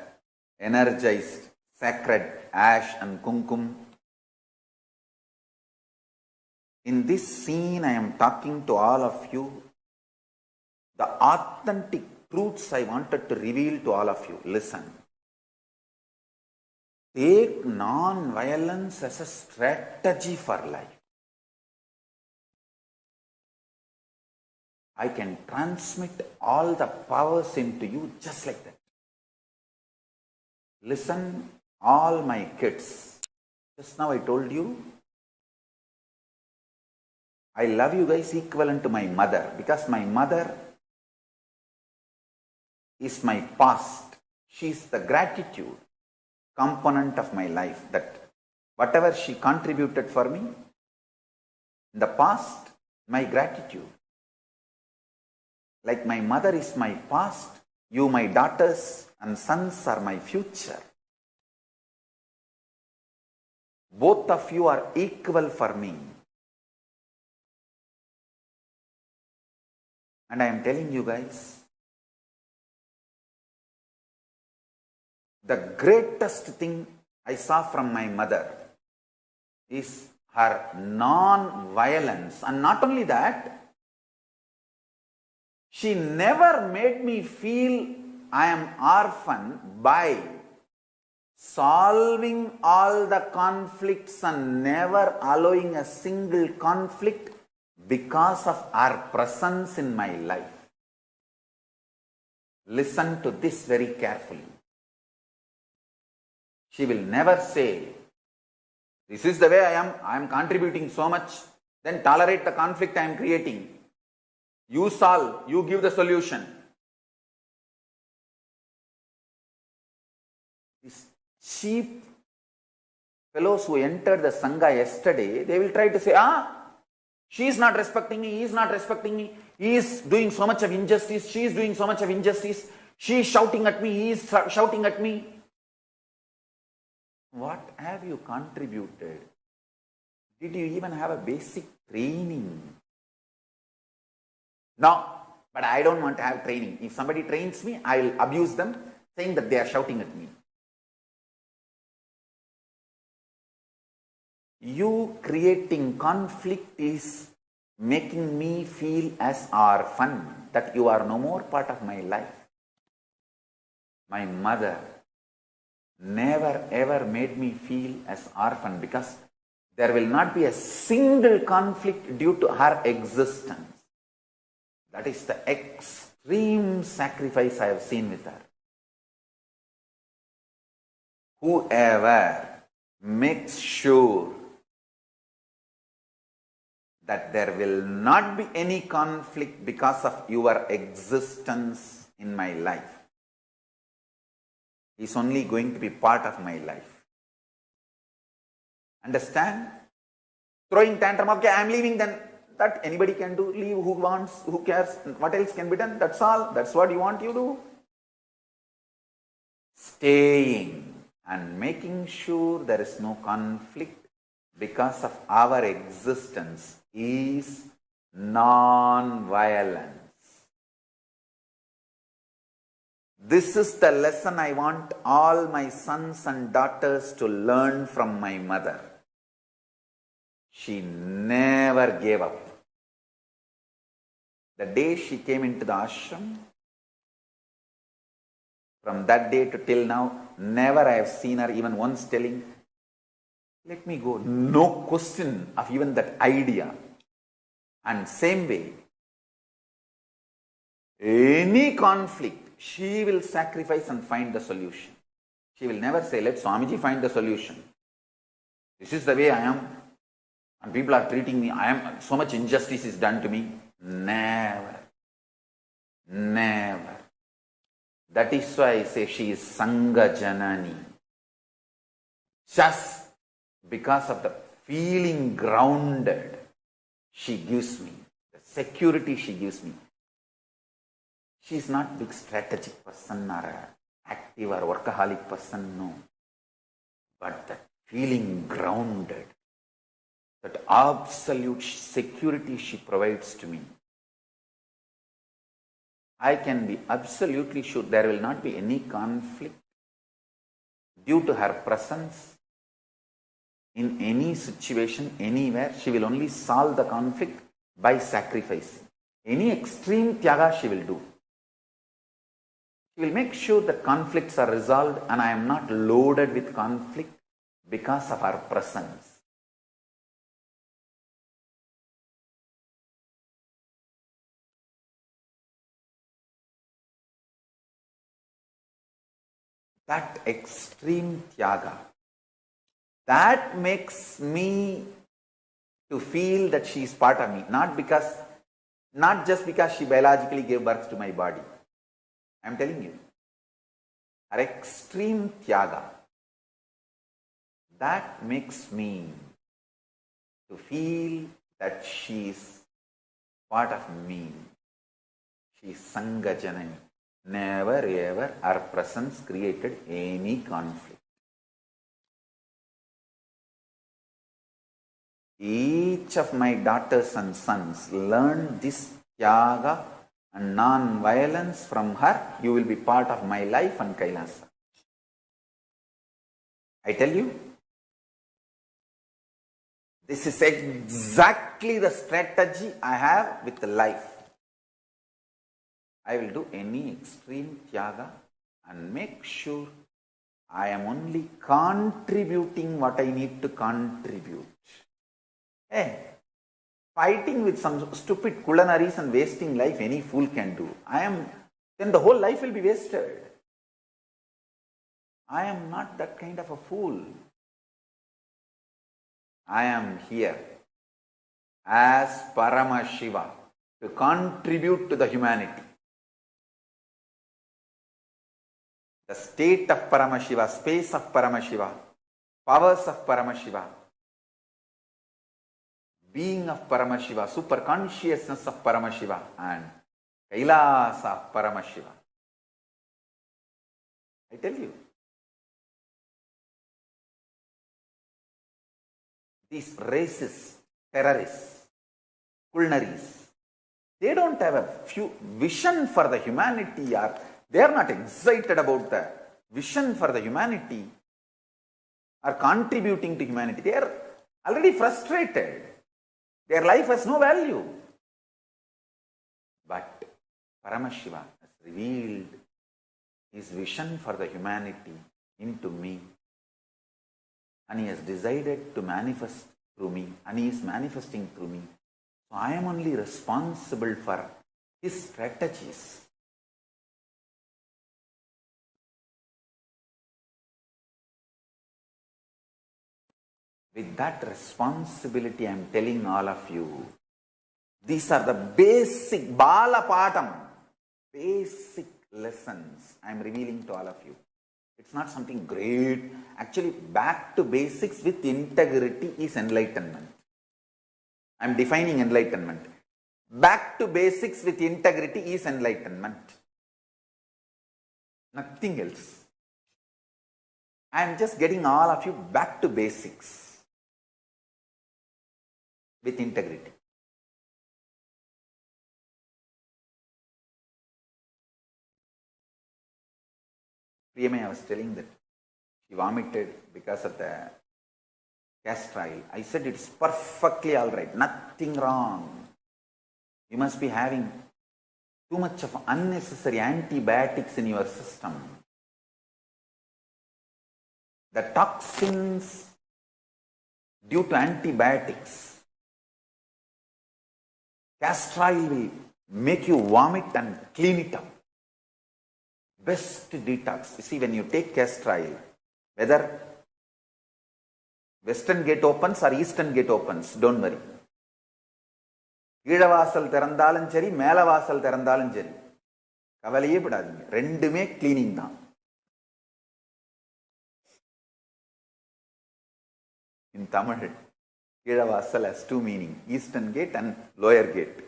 energized sacred ash and kumkum. In this scene, I am talking to all of you the authentic truths I wanted to reveal to all of you. Listen. Take non-violence as a strategy for life. I can transmit all the powers into you just like that. Listen, all my kids. Just now I told you, I love you guys equivalent to my mother, because my mother is my past. She is the gratitude component of my life, that whatever she contributed for me in the past, my gratitude. Like my mother is my past, you, my daughters and sons, are my future. Both of you are equal for me. And I am telling you guys, the greatest thing I saw from my mother is her non-violence. And not only that, she never made me feel I am orphan by solving all the conflicts and never allowing a single conflict because of her presence in my life. Listen to this very carefully. She will never say, this is the way I am contributing so much, then tolerate the conflict I am creating. You solve, you give the solution. These cheap fellows who entered the Sangha yesterday, they will try to say, she is not respecting me, he is not respecting me, he is doing so much of injustice, she is doing so much of injustice, she is shouting at me, he is shouting at me. What have you contributed? Did you even have a basic training? No, but I don't want to have training. If somebody trains me, I will abuse them, saying that they are shouting at me. You creating conflict is making me feel as orphan, that you are no more part of my life. My mother never ever made me feel as orphan, because there will not be a single conflict due to her existence. That is the extreme sacrifice I have seen with her. Whoever makes sure that there will not be any conflict because of your existence in my life is only going to be part of my life. Understand? Throwing tantrum, okay, I am leaving, then that anybody can do. Leave, who wants, who cares, what else can be done? That's all. That's what you want, you do. Staying and making sure there is no conflict because of our existence is non-violence. This is the lesson I want all my sons and daughters to learn from my mother. She never gave up. The day she came into the ashram, from that day to till now, never I have seen her even once telling, let me go. No question of even that idea. And same way, any conflict, she will sacrifice and find the solution. She will never say, let Swamiji find the solution. This is the way I am. And people are treating me, so much injustice is done to me. Never. Never. That is why I say she is Sangha Janani. Just because of the feeling grounded she gives me, the security she gives me. She is not a big strategic person or an active or workaholic person, no. But that feeling grounded, that absolute security she provides to me, I can be absolutely sure there will not be any conflict due to her presence in any situation, anywhere. She will only solve the conflict by sacrificing. Any extreme tyaga she will do. She will make sure that conflicts are resolved and I am not loaded with conflict because of her presence. That extreme tyaga, that makes me to feel that she is part of me, not just because she biologically gave birth to my body. I am telling you, her extreme tyaga, that makes me to feel that she is part of me. She is Sangha Janani. Never ever her presence created any conflict. Each of my daughters and sons learn this tyaga and non-violence from her. You will be part of my life and Kailasa. I tell you, this is exactly the strategy I have with life. I will do any extreme tyaga and make sure I am only contributing what I need to contribute. Hey, fighting with some stupid culinaries and wasting life, any fool can do. Then the whole life will be wasted. I am not that kind of a fool. I am here as Paramashiva to contribute to the humanity. The state of Paramashiva, space of Paramashiva, powers of Paramashiva, being of Paramashiva, super consciousness of Paramashiva, and Kailasa of Paramashiva. I tell you, these racists, terrorists, culinaries, they don't have a few vision for the humanity, or they are not excited about the vision for the humanity or contributing to humanity. They are already frustrated. Their life has no value. But Paramashiva has revealed his vision for the humanity into me. And he has decided to manifest through me. And he is manifesting through me. So I am only responsible for his strategies. With that responsibility, I am telling all of you, these are the basic Bala Patam, basic lessons I am revealing to all of you. It's not something great. Actually, back to basics with integrity is enlightenment. I am defining enlightenment. Back to basics with integrity is enlightenment. Nothing else. I am just getting all of you back to basics with integrity. Priyamaya was telling that she vomited because of the castor oil. I said it's perfectly all right, nothing wrong. You must be having too much of unnecessary antibiotics in your system. The toxins due to antibiotics, castor oil will make you vomit and clean it up. Best detox. You see, when you take castor oil, whether western gate opens or eastern gate opens, don't worry. Keezhavasal திறந்தாலும் சரி, மேலவாசல் திறந்தாலும் சரி, கவலையே படாதீங்க. ரெண்டுமே cleaning தான். In Tamil, Keezhavasal has two meaning, eastern gate and lower gate.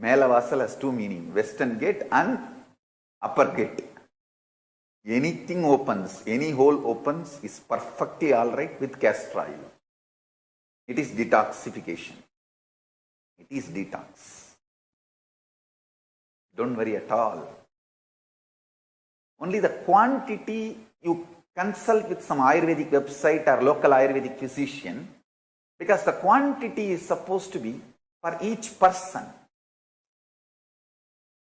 Melavasal has two meaning, western gate and upper gate. Anything opens, any hole opens is perfectly all right with castor oil. It is detoxification. It is detox. Don't worry at all. Only the quantity, you consult with some Ayurvedic website or local Ayurvedic physician, because the quantity is supposed to be for each person.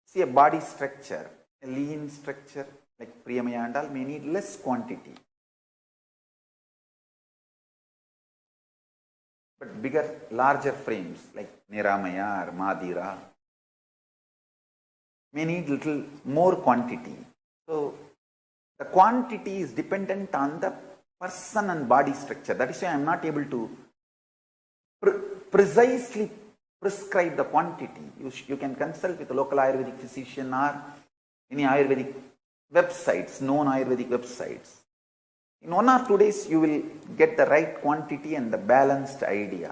See, a body structure, a lean structure like Priyamaya and all may need less quantity. But bigger, larger frames like Niramaya or Madira may need little more quantity. So, the quantity is dependent on the person and body structure. That is why I am not able to precisely prescribe the quantity. You can consult with a local Ayurvedic physician or any Ayurvedic websites, known Ayurvedic websites. In 1 or 2 days, you will get the right quantity and the balanced idea.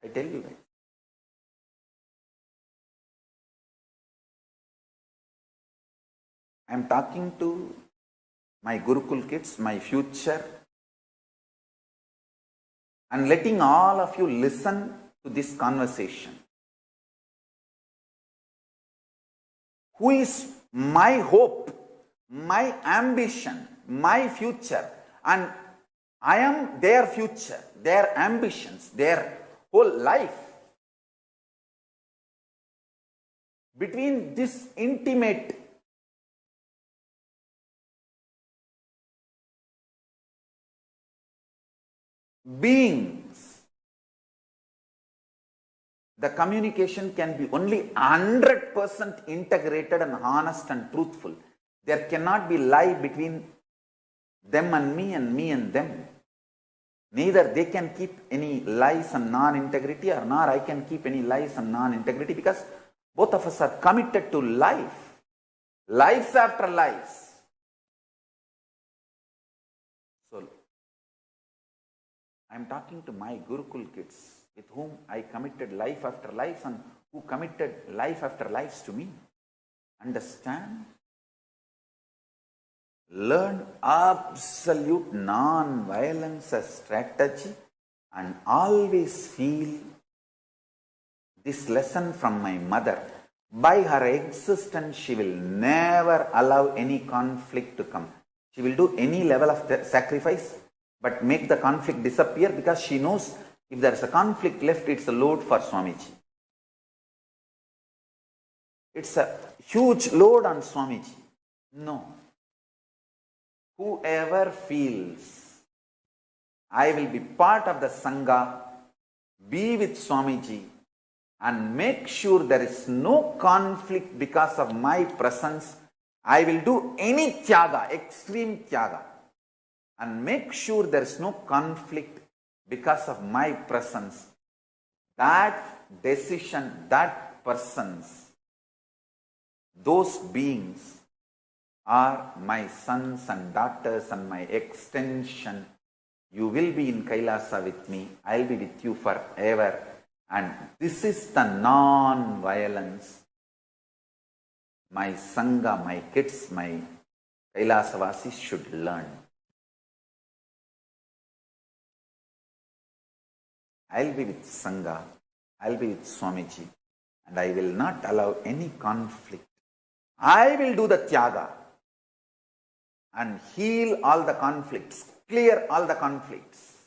I tell you guys. I am talking to my Gurukul kids, my future, and letting all of you listen to this conversation. who is my hope, my ambition, my future, and I am their future, their ambitions, their whole life. Between this intimate beings, the communication can be only 100% integrated and honest and truthful. There cannot be lie between them and me and them. Neither they can keep any lies and non-integrity, or nor I can keep any lies and non-integrity, because both of us are committed to life. Lives after lives. So, I am talking to my Gurukul kids, with whom I committed life after life and who committed life after lives to me. Understand? Learn absolute non-violence as strategy, and always feel this lesson from my mother. By her existence, she will never allow any conflict to come. She will do any level of sacrifice, but make the conflict disappear, because she knows if there is a conflict left, it's a load for Swamiji. It's a huge load on Swamiji. No. Whoever feels, I will be part of the Sangha, be with Swamiji, and make sure there is no conflict because of my presence, I will do any tyaga, extreme tyaga, and make sure there is no conflict because of my presence. That decision, that persons, those beings are my sons and daughters and my extension. You will be in Kailasa with me. I will be with you forever. And this is the non-violence my Sangha, my kids, my Kailasavasis should learn. I will be with Sangha, I will be with Swamiji, and I will not allow any conflict. I will do the tyaga and heal all the conflicts, clear all the conflicts,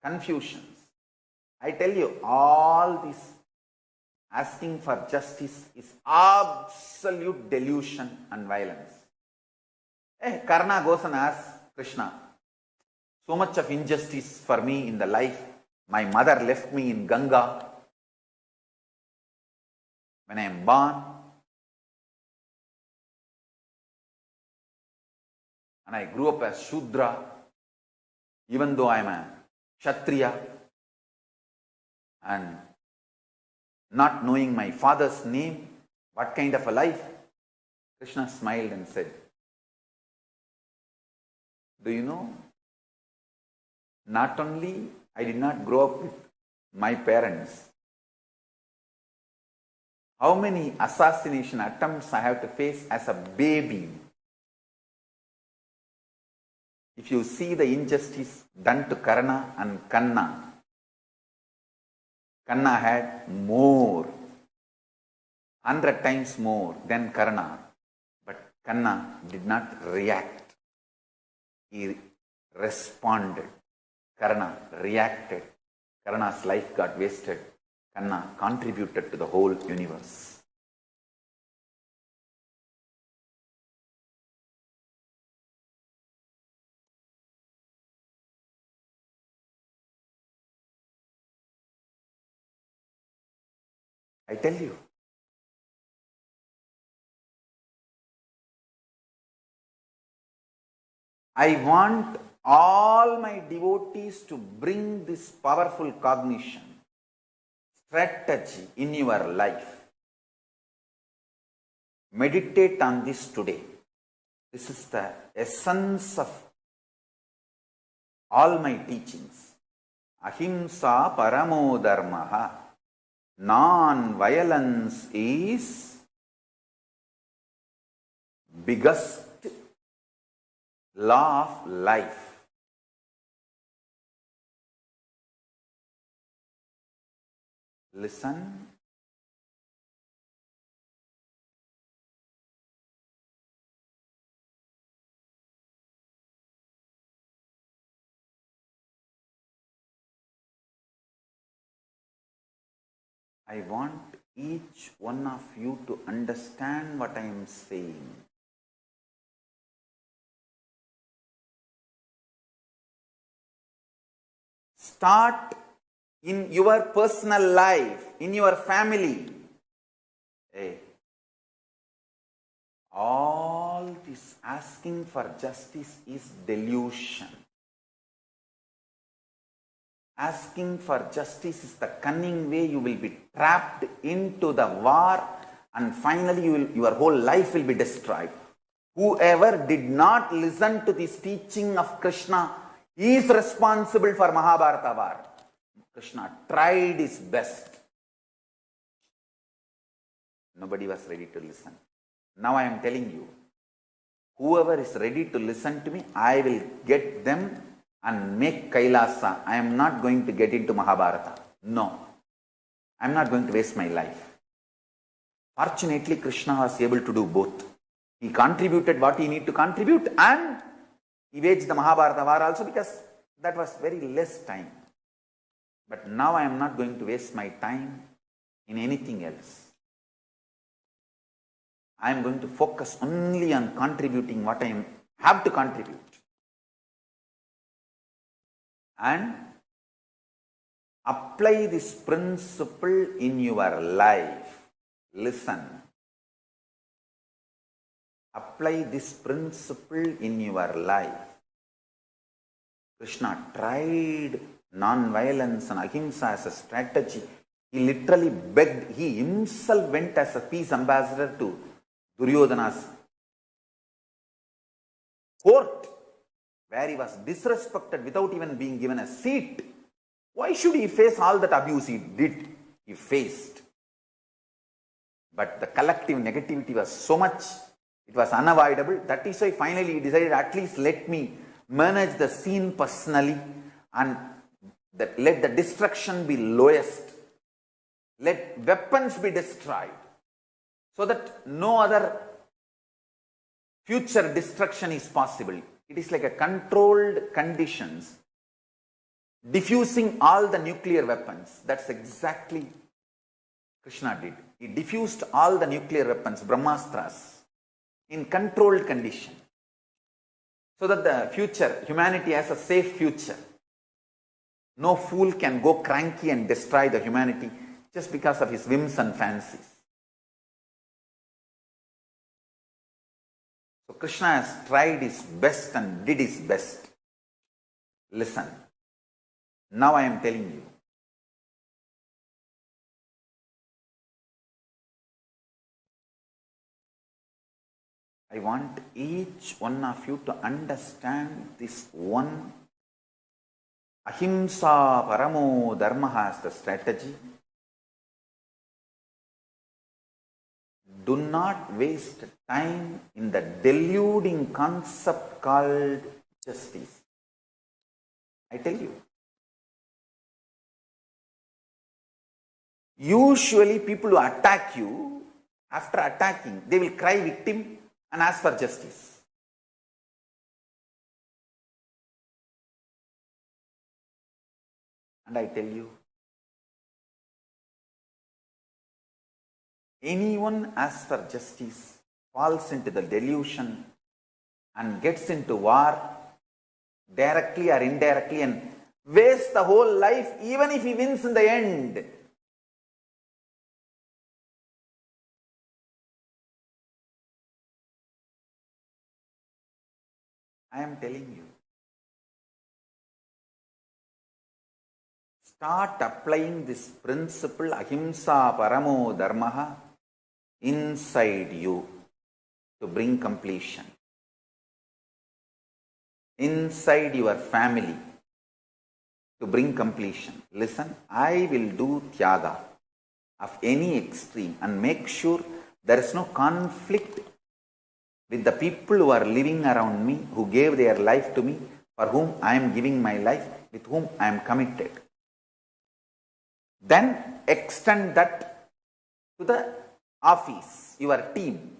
confusions. I tell you, all this asking for justice is absolute delusion and violence. Karna goes and asks Krishna, so much of injustice for me in the life. My mother left me in Ganga when I am born, and I grew up as Shudra, even though I am a Kshatriya, and not knowing my father's name, what kind of a life? Krishna smiled and said, do you know, not only I did not grow up with my parents, how many assassination attempts I have to face as a baby. If you see the injustice done to Karna and Kanna, Kanna had more, 100 times more than Karna, but Kanna did not react. He responded. Karna reacted. Karna's life got wasted. Kanna contributed to the whole universe. I tell you, I want all my devotees to bring this powerful cognition, strategy in your life. Meditate on this today. This is the essence of all my teachings. Ahimsa Paramo Dharma. Non-violence is biggest law of life. Listen, I want each one of you to understand what I am saying. Start in your personal life, in your family. Hey, all this asking for justice is delusion. Asking for justice is the cunning way you will be trapped into the war, and finally your whole life will be destroyed. Whoever did not listen to this teaching of Krishna is responsible for Mahabharata war. Krishna tried his best. Nobody was ready to listen. Now I am telling you, whoever is ready to listen to me, I will get them and make Kailasa. I am not going to get into Mahabharata. No. I am not going to waste my life. Fortunately, Krishna was able to do both. He contributed what he needed to contribute, and he waged the Mahabharata war also, because that was very less time. But now I am not going to waste my time in anything else. I am going to focus only on contributing what I have to contribute. And apply this principle in your life. Listen. Apply this principle in your life. Krishna tried non-violence and ahimsa as a strategy. He literally begged, he himself went as a peace ambassador to Duryodhana's court, where he was disrespected without even being given a seat. Why should he face all that abuse he faced? But the collective negativity was so much, it was unavoidable. That is why finally he decided, at least let me manage the scene personally, and let the destruction be lowest. Let weapons be destroyed, so that no other future destruction is possible. It is like a controlled conditions, diffusing all the nuclear weapons. That's exactly Krishna did. He diffused all the nuclear weapons, Brahmastras, in controlled condition, so that the future, humanity has a safe future. No fool can go cranky and destroy the humanity just because of his whims and fancies. So Krishna has tried his best and did his best. Listen. Now I am telling you. I want each one of you to understand this one. Ahimsa Paramo Dharma has the strategy. Do not waste time in the deluding concept called justice. I tell you. Usually people who attack you, after attacking, they will cry victim and ask for justice. And I tell you, anyone asks for justice falls into the delusion and gets into war directly or indirectly and wastes the whole life, even if he wins in the end. I am telling you. Start applying this principle, Ahimsa Paramo Dharma, inside you to bring completion. Inside your family to bring completion. Listen, I will do Tyaga of any extreme and make sure there is no conflict with the people who are living around me, who gave their life to me, for whom I am giving my life, with whom I am committed. Then extend that to the office, your team.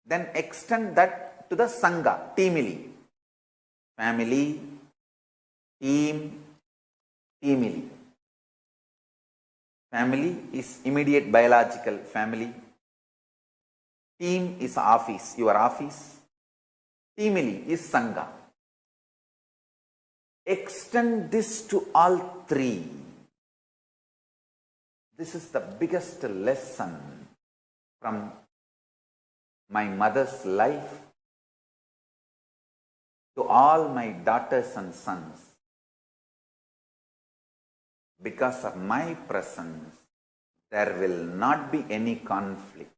Then extend that to the Sangha, teamily. Family, team, teamily. Family is immediate biological family. Team is office, your office. Teamily is Sangha. Extend this to all three. This is the biggest lesson from my mother's life to all my daughters and sons. Because of my presence, there will not be any conflict.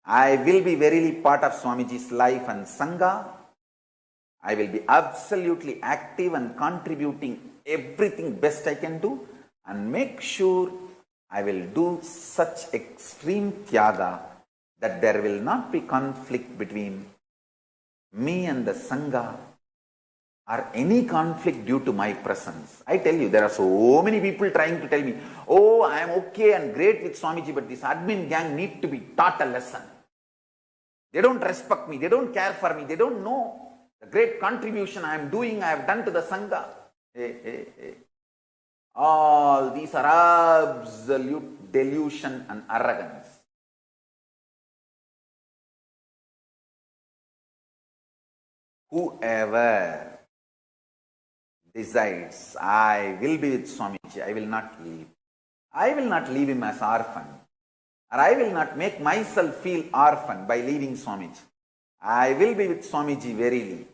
I will be verily part of Swamiji's life and Sangha. I will be absolutely active and contributing everything best I can do, and make sure I will do such extreme tyaga that there will not be conflict between me and the Sangha or any conflict due to my presence. I tell you, there are so many people trying to tell me, oh, I am okay and great with Swamiji, but this admin gang need to be taught a lesson. They don't respect me, they don't care for me, they don't know the great contribution I am doing, I have done to the Sangha. Hey. All these are absolute delusion and arrogance. Whoever decides, I will be with Swamiji, I will not leave. I will not leave him as orphan. Or I will not make myself feel orphan by leaving Swamiji. I will be with Swamiji verily,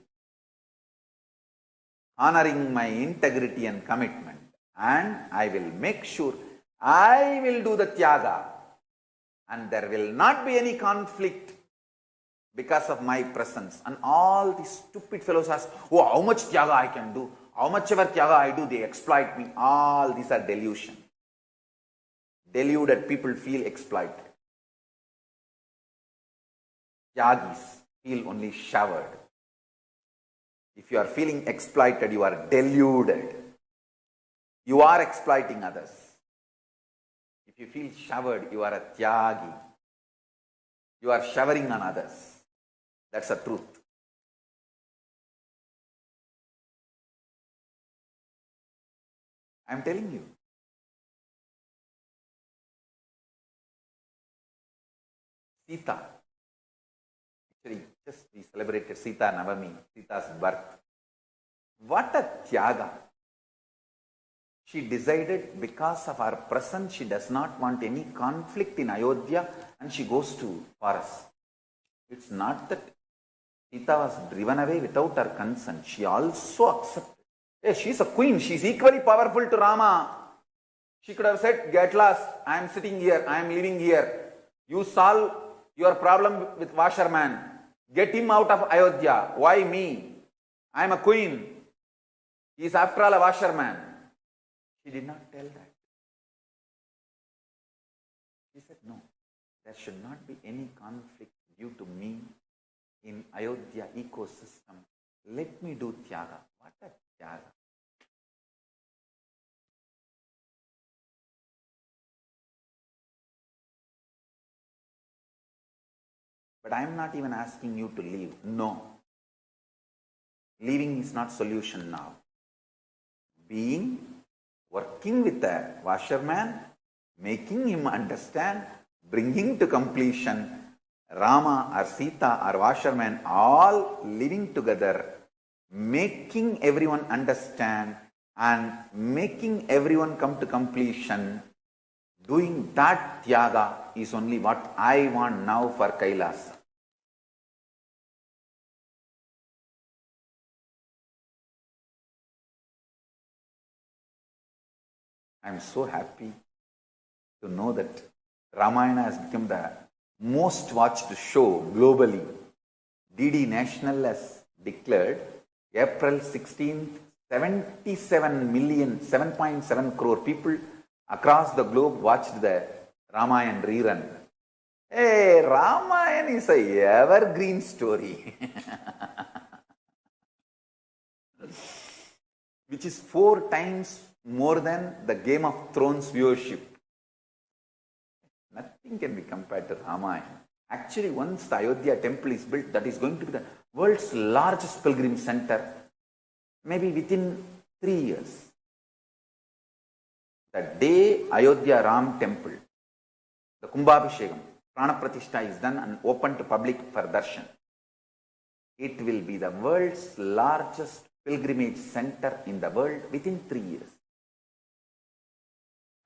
honoring my integrity and commitment. And I will make sure I will do the tyaga. And there will not be any conflict because of my presence. And all these stupid fellows ask, oh, how much tyaga I can do? How much ever tyaga I do, they exploit me. All these are delusion. Deluded people feel exploited. Tyagis feel only showered. If you are feeling exploited, you are deluded. You are exploiting others. If you feel showered, you are a tyagi. You are showering on others. That's the truth. I am telling you. Sita. Actually, just we celebrated Sita Navami, Sita's birth. What a tyaga. She decided because of her presence, she does not want any conflict in Ayodhya, and she goes to forest. It's not that Sita was driven away without her consent. She also accepted. Hey, she's a queen. She's equally powerful to Rama. She could have said, get lost. I am sitting here. I am living here. You solve your problem with washerman. Get him out of Ayodhya. Why me? I am a queen. He is after all a washerman. She did not tell that. She said, no, there should not be any conflict due to me in Ayodhya ecosystem. Let me do tyaga. What a tyaga. But I am not even asking you to leave. No. Leaving is not solution now. Working with the washerman, making him understand, bringing to completion, Rama or Sita or washerman all living together, making everyone understand and making everyone come to completion. Doing that tyaga is only what I want now for Kailasa. I am so happy to know that Ramayana has become the most watched show globally. DD National has declared April 16th, 7.7 crore people across the globe watched the Ramayana rerun. Hey, Ramayana is a evergreen story. Which is 4 times more than the Game of Thrones viewership. Nothing can be compared to Ramayana. Actually, once the Ayodhya temple is built, that is going to be the world's largest pilgrim center, maybe within 3 years. the day Ayodhya Ram temple, the Kumbhabhishekam, Prana Pratishtha is done and open to public for darshan, it will be the world's largest pilgrimage center in the world within 3 years.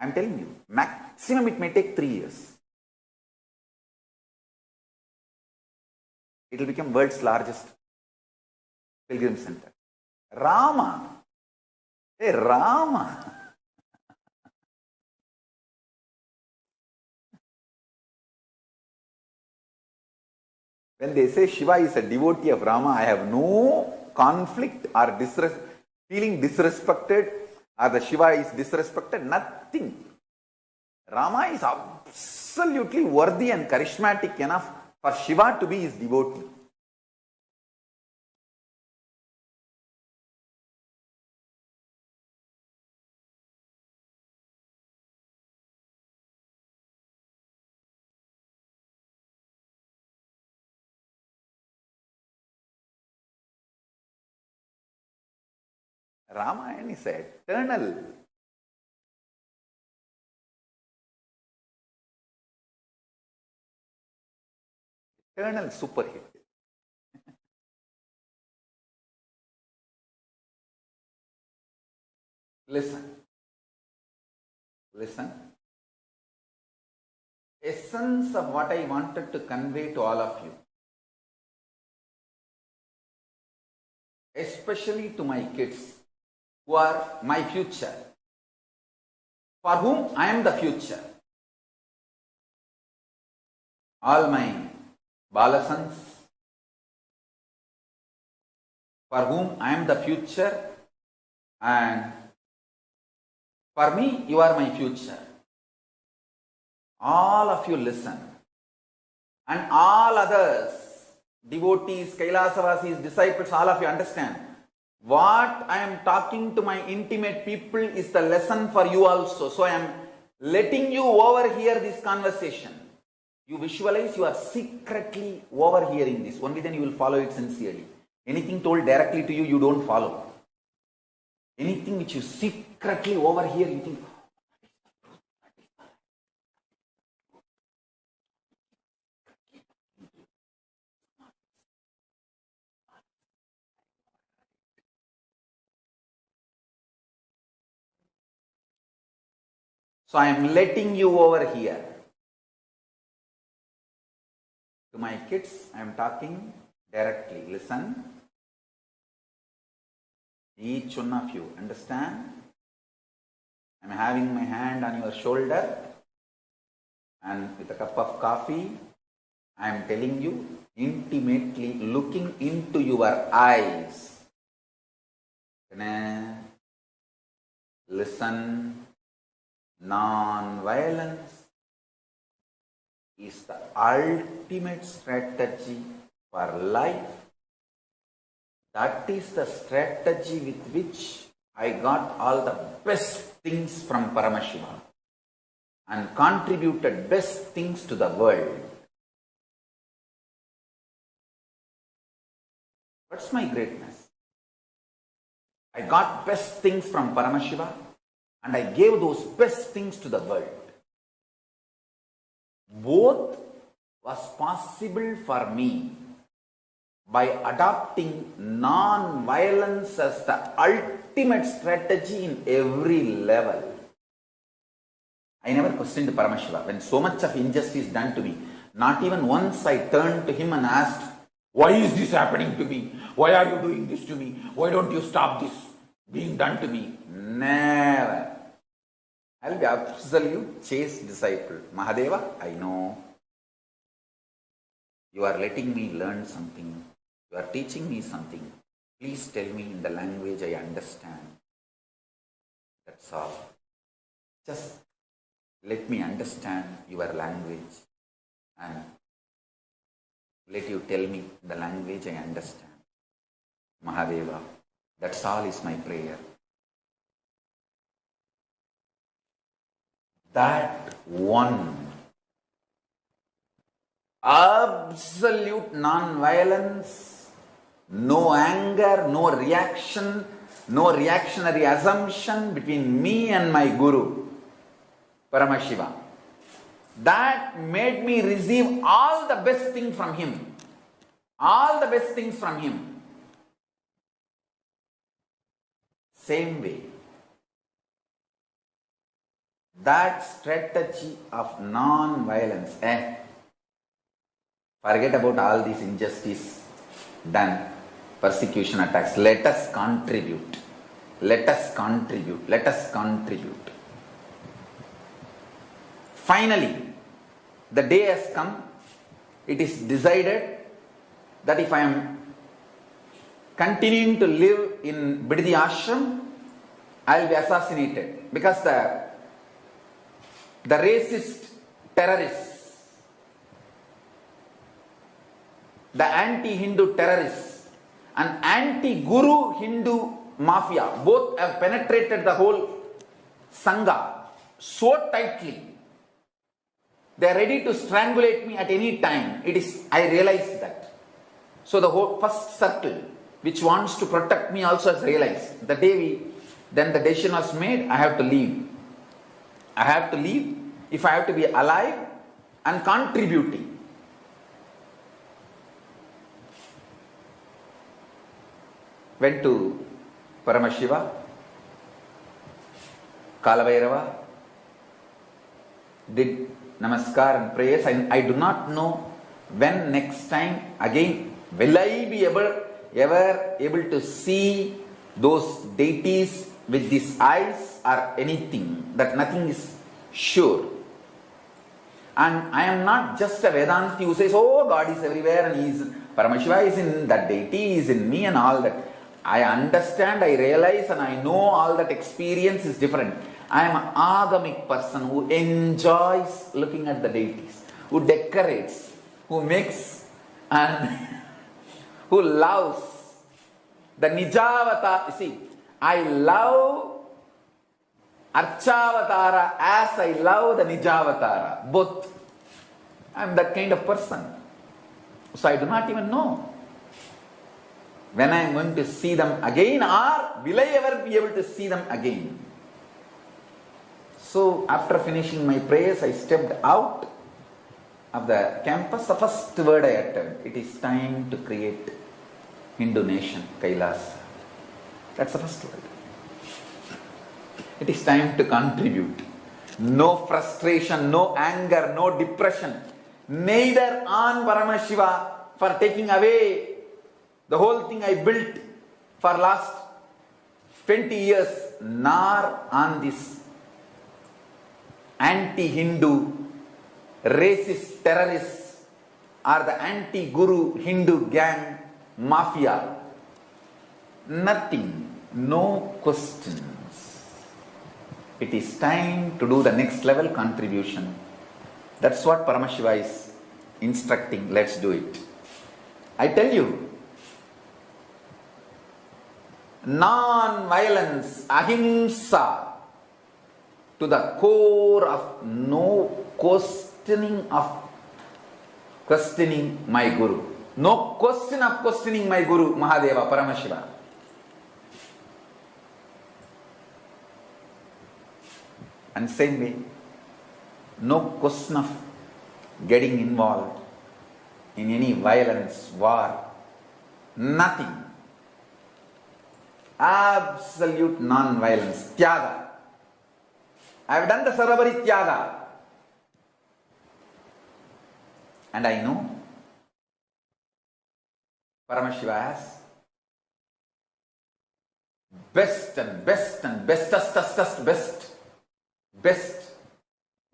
I am telling you, maximum it may take 3 years. It will become world's largest pilgrim center. Rama. Hey, Rama. When they say Shiva is a devotee of Rama, I have no conflict or feeling disrespected, or the Shiva is disrespected, nothing. Rama is absolutely worthy and charismatic enough for Shiva to be his devotee. Ramayana is eternal. Eternal super hit. Listen. Essence of what I wanted to convey to all of you, especially to my kids, who are my future, for whom I am the future. All my balasans, for whom I am the future, and for me, you are my future. All of you listen. And all others, devotees, Kailasavasis, disciples, all of you understand. What I am talking to my intimate people is the lesson for you also. So I am letting you overhear this conversation. You visualize you are secretly overhearing this. Only then you will follow it sincerely. Anything told directly to you, you don't follow. Anything which you secretly overhear, you think, so I am letting you over here. To my kids, I am talking directly. Listen. Each one of you, understand? I am having my hand on your shoulder and with a cup of coffee, I am telling you intimately, looking into your eyes. Listen. Non-violence is the ultimate strategy for life. That is the strategy with which I got all the best things from Paramashiva and contributed best things to the world. What's my greatness? I got best things from Paramashiva and I gave those best things to the world. Both was possible for me by adopting non-violence as the ultimate strategy in every level. I never questioned Paramashiva. When so much of injustice done to me, not even once I turned to him and asked, why is this happening to me? Why are you doing this to me? Why don't you stop this being done to me? Never. I will be absolute chaste disciple. Mahadeva, I know. You are letting me learn something. You are teaching me something. Please tell me in the language I understand. That's all. Just let me understand your language and let you tell me the language I understand. Mahadeva, that's all is my prayer. That one absolute non-violence, no anger, no reaction, no reactionary assumption between me and my Guru. Paramashiva. That made me receive all the best things from him. All the best things from him. Same way, that strategy of non-violence, forget about all these injustice done, persecution attacks. Let us contribute. Let us contribute. Let us contribute. Finally, the day has come. It is decided that if I am continuing to live in Biddi Ashram, I will be assassinated, because the racist terrorists, the anti-Hindu terrorists and anti-Guru Hindu mafia both have penetrated the whole Sangha so tightly. They are ready to strangulate me at any time. I realized that. So the whole first circle which wants to protect me also has realized. The day then the decision was made, I have to leave. I have to leave if I have to be alive and contributing. Went to Paramashiva, Kalabhairava, did namaskar and prayers. I do not know when next time again will I be ever able to see those deities with these eyes or anything. That nothing is sure. And I am not just a Vedanti who says, oh, God is everywhere and Paramashiva is in that deity, is in me and all that. I understand, I realize and I know all that experience is different. I am an agamic person who enjoys looking at the deities, who decorates, who makes and who loves the Nijavata. See, I love Archavatara as I love the Nijavatara. Both. I am that kind of person. So I do not even know when I am going to see them again, or will I ever be able to see them again. So after finishing my prayers, I stepped out of the campus. The first word I uttered, it is time to create Hindu nation, Kailas. That's the first word. It is time to contribute. No frustration, no anger, no depression. Neither on Paramashiva for taking away the whole thing I built for last 20 years, nor on this anti-Hindu, racist terrorists or the anti-Guru Hindu gang mafia. Nothing, no questions. It is time to do the next level contribution. That's what Paramashiva is instructing. Let's do it. I tell you, non-violence, ahimsa, to the core of no questioning my Guru. No question of questioning my Guru, Mahadeva, Paramashiva. And same way, no question of getting involved in any violence, war, nothing. Absolute non-violence, Tyaga. I have done the Sarabari Tyaga. And I know Paramashiva has best and best and bestest, best,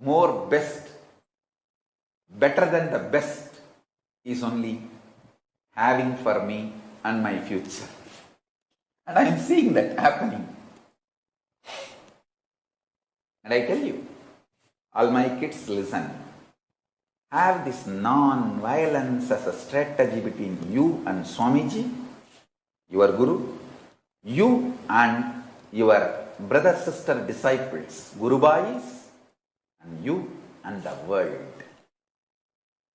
more best, better than the best is only having for me and my future. And I am seeing that happening. And I tell you, all my kids listen. Have this non-violence as a strategy between you and Swamiji, your Guru, you and your brother, sister, disciples, Guru Bhais, and you and the world.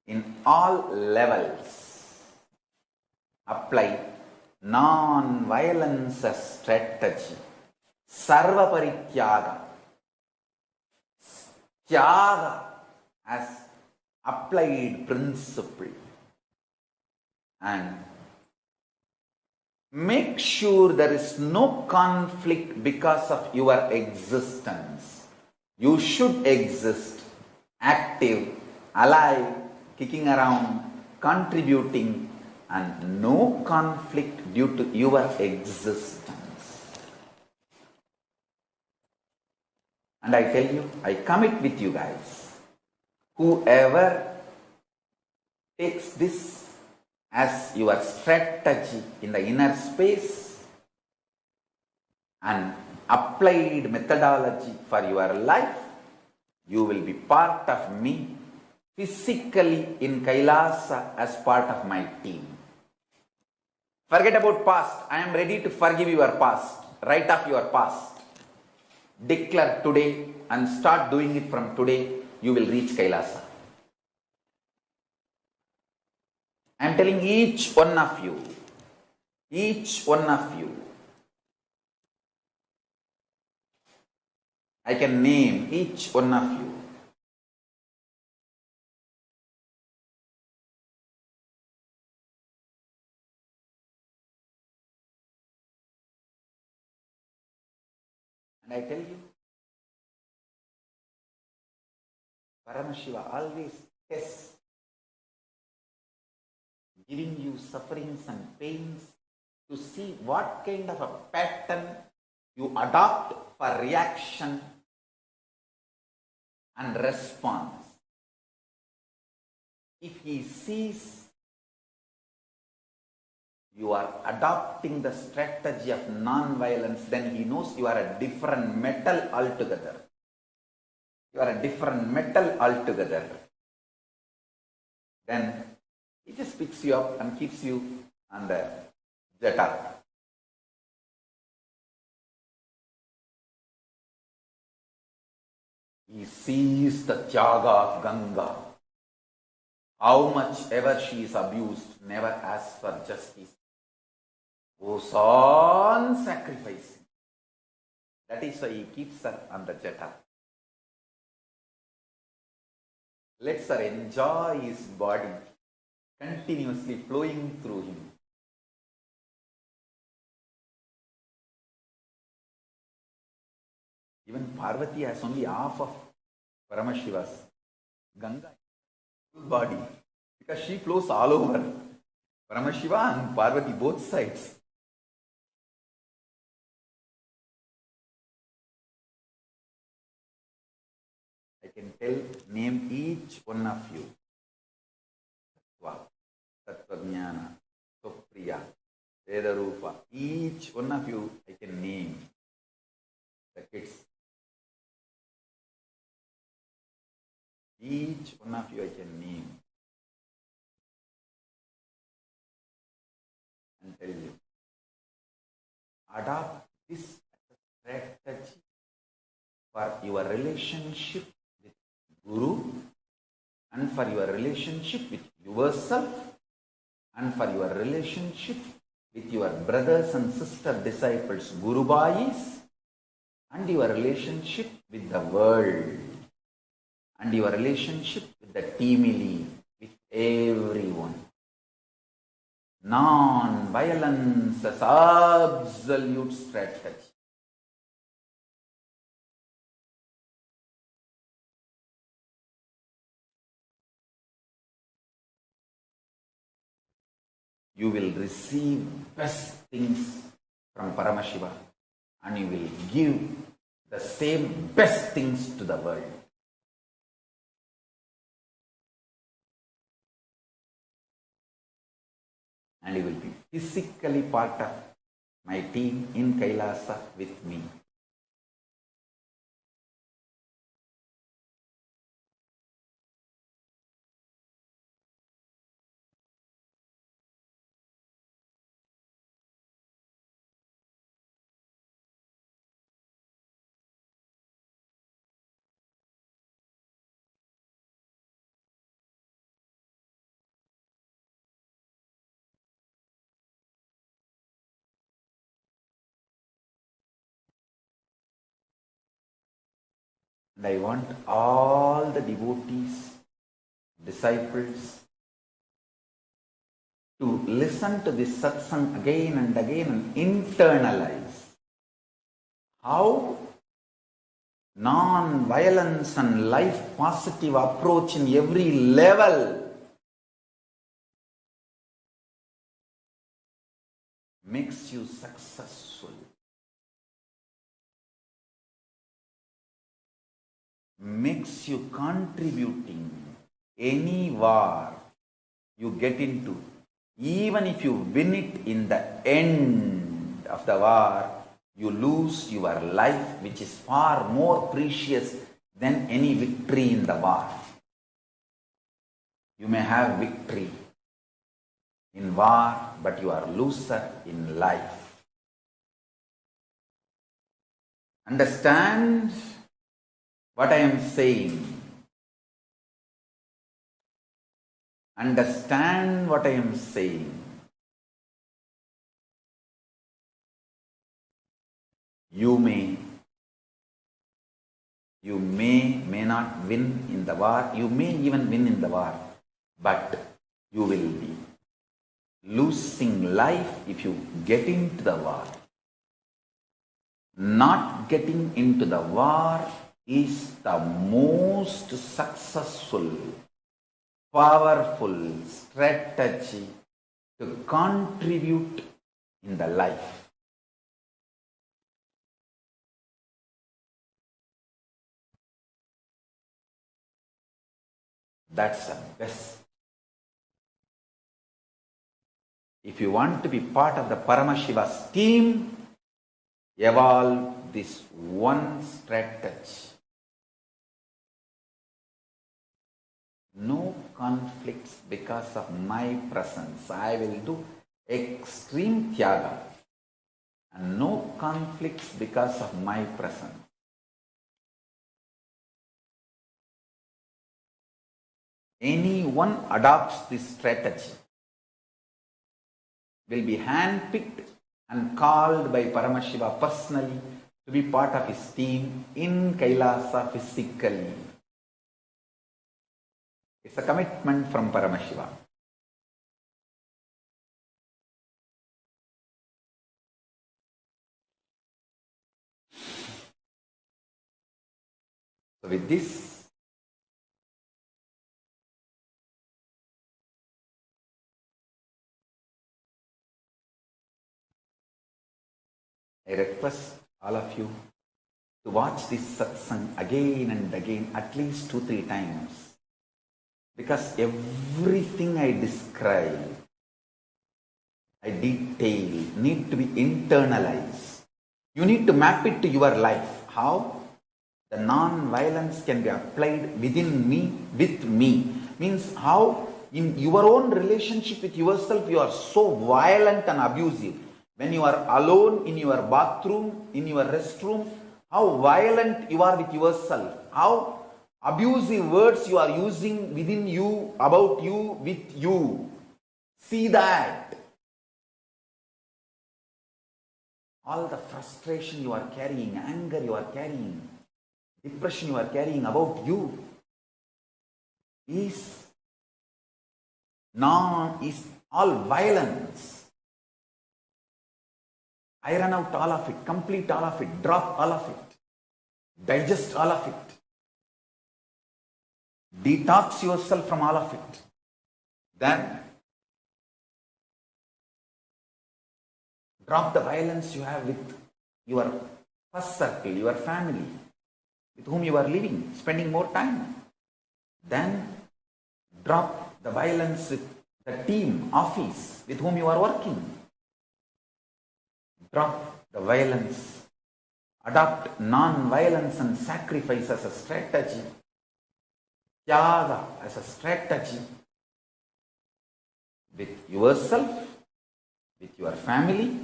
In all levels, apply non-violence as strategy. Sarva Parityaga. Tyaga as applied principle, and make sure there is no conflict because of your existence. You should exist, active, alive, kicking around, contributing, and no conflict due to your existence. And I tell you, I commit with you guys, whoever takes this as your strategy in the inner space and applied methodology for your life, you will be part of me physically in Kailasa as part of my team. Forget about past. I am ready to forgive your past. Write off your past. Declare today and start doing it from today. You will reach Kailasa. I am telling each one of you, I can name each one of you. And I tell you, Paramashiva always tests, giving you sufferings and pains to see what kind of a pattern you adopt for reaction and response. If he sees you are adopting the strategy of non-violence, then he knows you are a different metal altogether. You are a different metal altogether. Then he just picks you up and keeps you on the jeta. He sees the tyaga of Ganga. How much ever she is abused, never asks for justice. Goes on sacrificing. That is why he keeps her on the jeta. Lets her enjoy his body continuously flowing through him. Even Parvati has only half of Paramashiva's Ganga body, because she flows all over. Paramashiva and Parvati, both sides. I can name each one of you. Tattvajnana, Supriya, Vedarupa, each one of you I can name. The kids. Each one of you I can name and tell you. Adopt this strategy for your relationship with Guru, and for your relationship with yourself, and for your relationship with your brothers and sister disciples, Guru Bhais, and your relationship with the world, and your relationship with the teamily, with everyone. Non-violence as absolute strategy. You will receive best things from Paramashiva, and you will give the same best things to the world. And you will be physically part of my team in Kailasa with me. And I want all the devotees, disciples, to listen to this satsang again and again and internalize how non-violence and life-positive approach in every level makes you successful, makes you contributing any war you get into. Even if you win it in the end of the war, you lose your life, which is far more precious than any victory in the war. You may have victory in war, but you are loser in life. Understand what I am saying. Understand what I am saying. You may not win in the war, you may even win in the war, but you will be losing life if you get into the war. Not getting into the war is the most successful, powerful strategy to contribute in the life. That's the best. If you want to be part of the Paramashiva's team, evolve this one strategy. No conflicts because of my presence. I will do extreme tyaga. And no conflicts because of my presence. Anyone adopts this strategy will be handpicked and called by Paramashiva personally to be part of his team in Kailasa physically. It's a commitment from Paramashiva. So with this, I request all of you to watch this satsang again and again, at least 2-3 times. Because everything I describe, I detail, need to be internalized. You need to map it to your life. How? The non-violence can be applied within me, with me. Means how? In your own relationship with yourself, you are so violent and abusive. When you are alone in your bathroom, in your restroom, how violent you are with yourself. How abusive words you are using within you, about you, with you. See that. All the frustration you are carrying, anger you are carrying, depression you are carrying about you is all violence. Iron out all of it, complete all of it, drop all of it, digest all of it. Detox yourself from all of it. Then drop the violence you have with your first circle, your family, with whom you are living, spending more time. Then drop the violence with the team, office, with whom you are working. Drop the violence. Adopt non-violence and sacrifice as a strategy. Tyaga as a strategy. With yourself, with your family,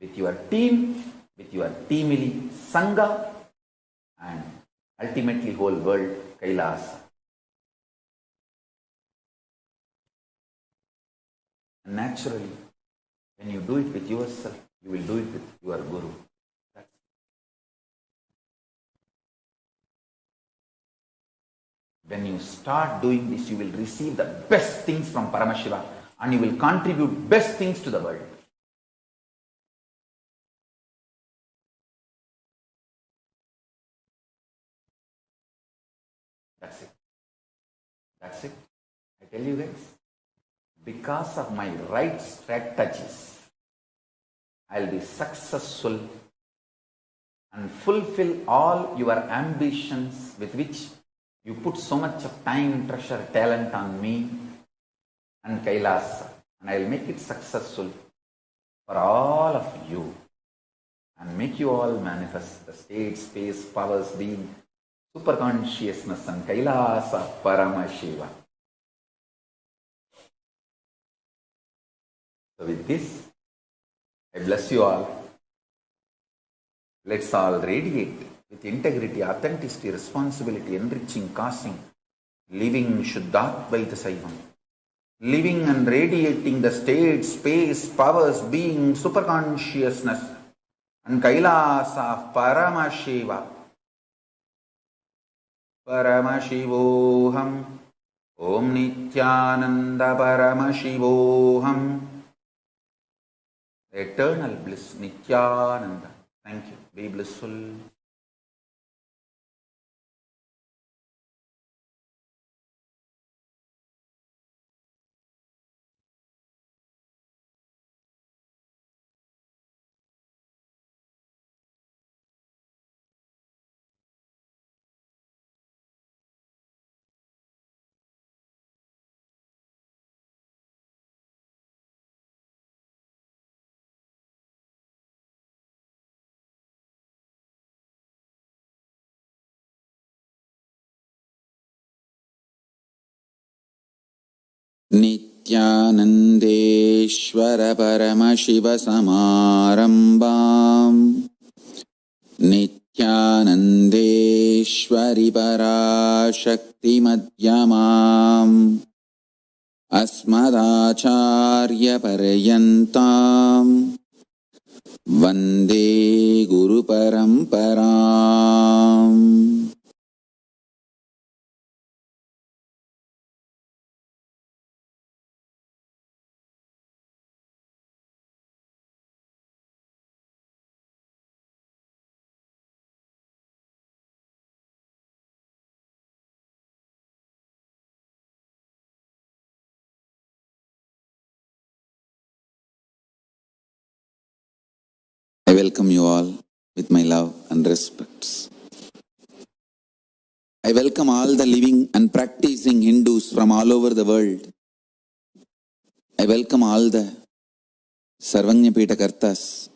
with your team, with your teamily, Sangha, and ultimately whole world, Kailasa. And naturally, when you do it with yourself, you will do it with your Guru. When you start doing this, you will receive the best things from Paramashiva and you will contribute best things to the world. That's it. That's it. I tell you guys, because of my right strategies, I'll be successful and fulfill all your ambitions with which you put so much of time, treasure, talent on me and Kailasa, and I'll make it successful for all of you and make you all manifest the state, space, powers, being, super consciousness and Kailasa Paramashiva. So with this, I bless you all. Let's all radiate with integrity, authenticity, responsibility, enriching, causing, living Shuddhadvaita Saivam, living and radiating the state, space, powers, being, superconsciousness, and Kailasa of Paramashiva. Paramashivoham, Om Nithyananda Paramashivoham. Eternal bliss, Nithyananda. Thank you. Be blissful. नित्यानन्देश्वर परमशिवसमारम्भाम् नित्यानन्देश्वरि पराशक्तिमध्यमाम् अस्मदाचार्यपर्यन्ताम् वन्दे गुरुपरम्पराम्. I welcome you all with my love and respects. I welcome all the living and practicing Hindus from all over the world. I welcome all the Sarvanya Kartas,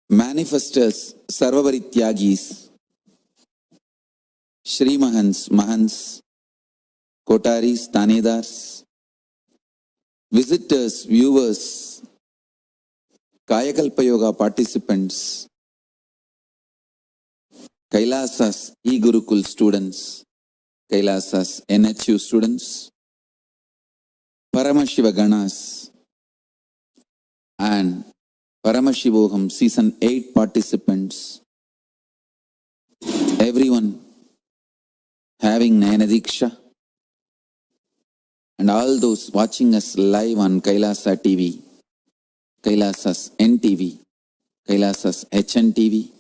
manifestors, Sarvavarityagis, Shri Mahans, Mahans, Kotaris, Tanedars, visitors, viewers, Kayakalpa Yoga participants, Kailasas E-Gurukul students, Kailasas NHU students, Paramashiva Ganas, and Paramashivoham Season 8 participants, everyone having Nayanadiksha, and all those watching us live on Kailasa TV, Kailasas NTV, Kailasas HNTV,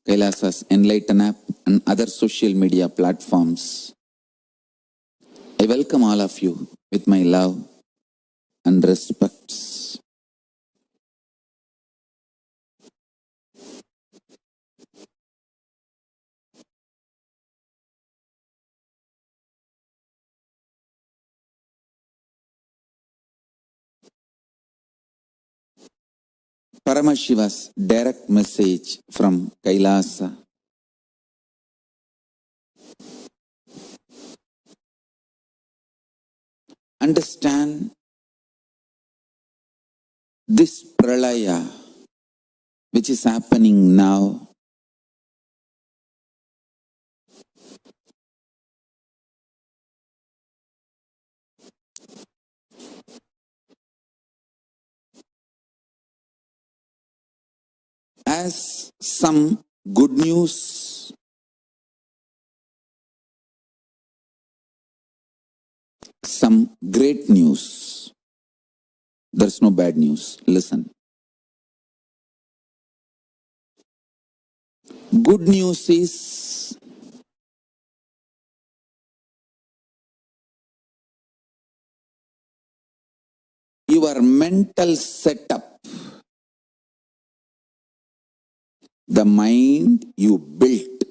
Kailasas Enlighten app, and other social media platforms. I welcome all of you with my love and respects. Paramashiva's direct message from Kailasa. Understand this pralaya which is happening now as some good news some great news. There's no bad news. Listen. Good news is your mental setup, the mind you built,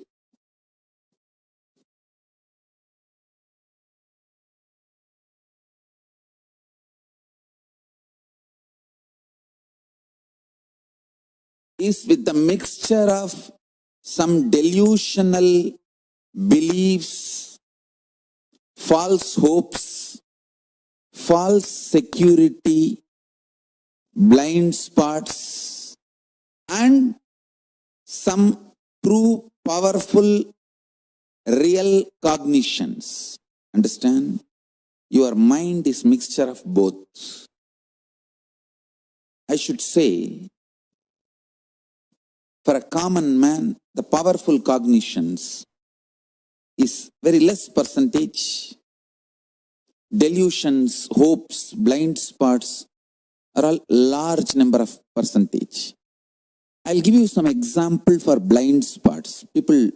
is with the mixture of some delusional beliefs, false hopes, false security, blind spots, and some true, powerful, real cognitions. Understand? Your mind is mixture of both. I should say, for a common man, the powerful cognitions is very less percentage. Delusions, hopes, blind spots are all large number of percentage. I'll give you some example for blind spots. People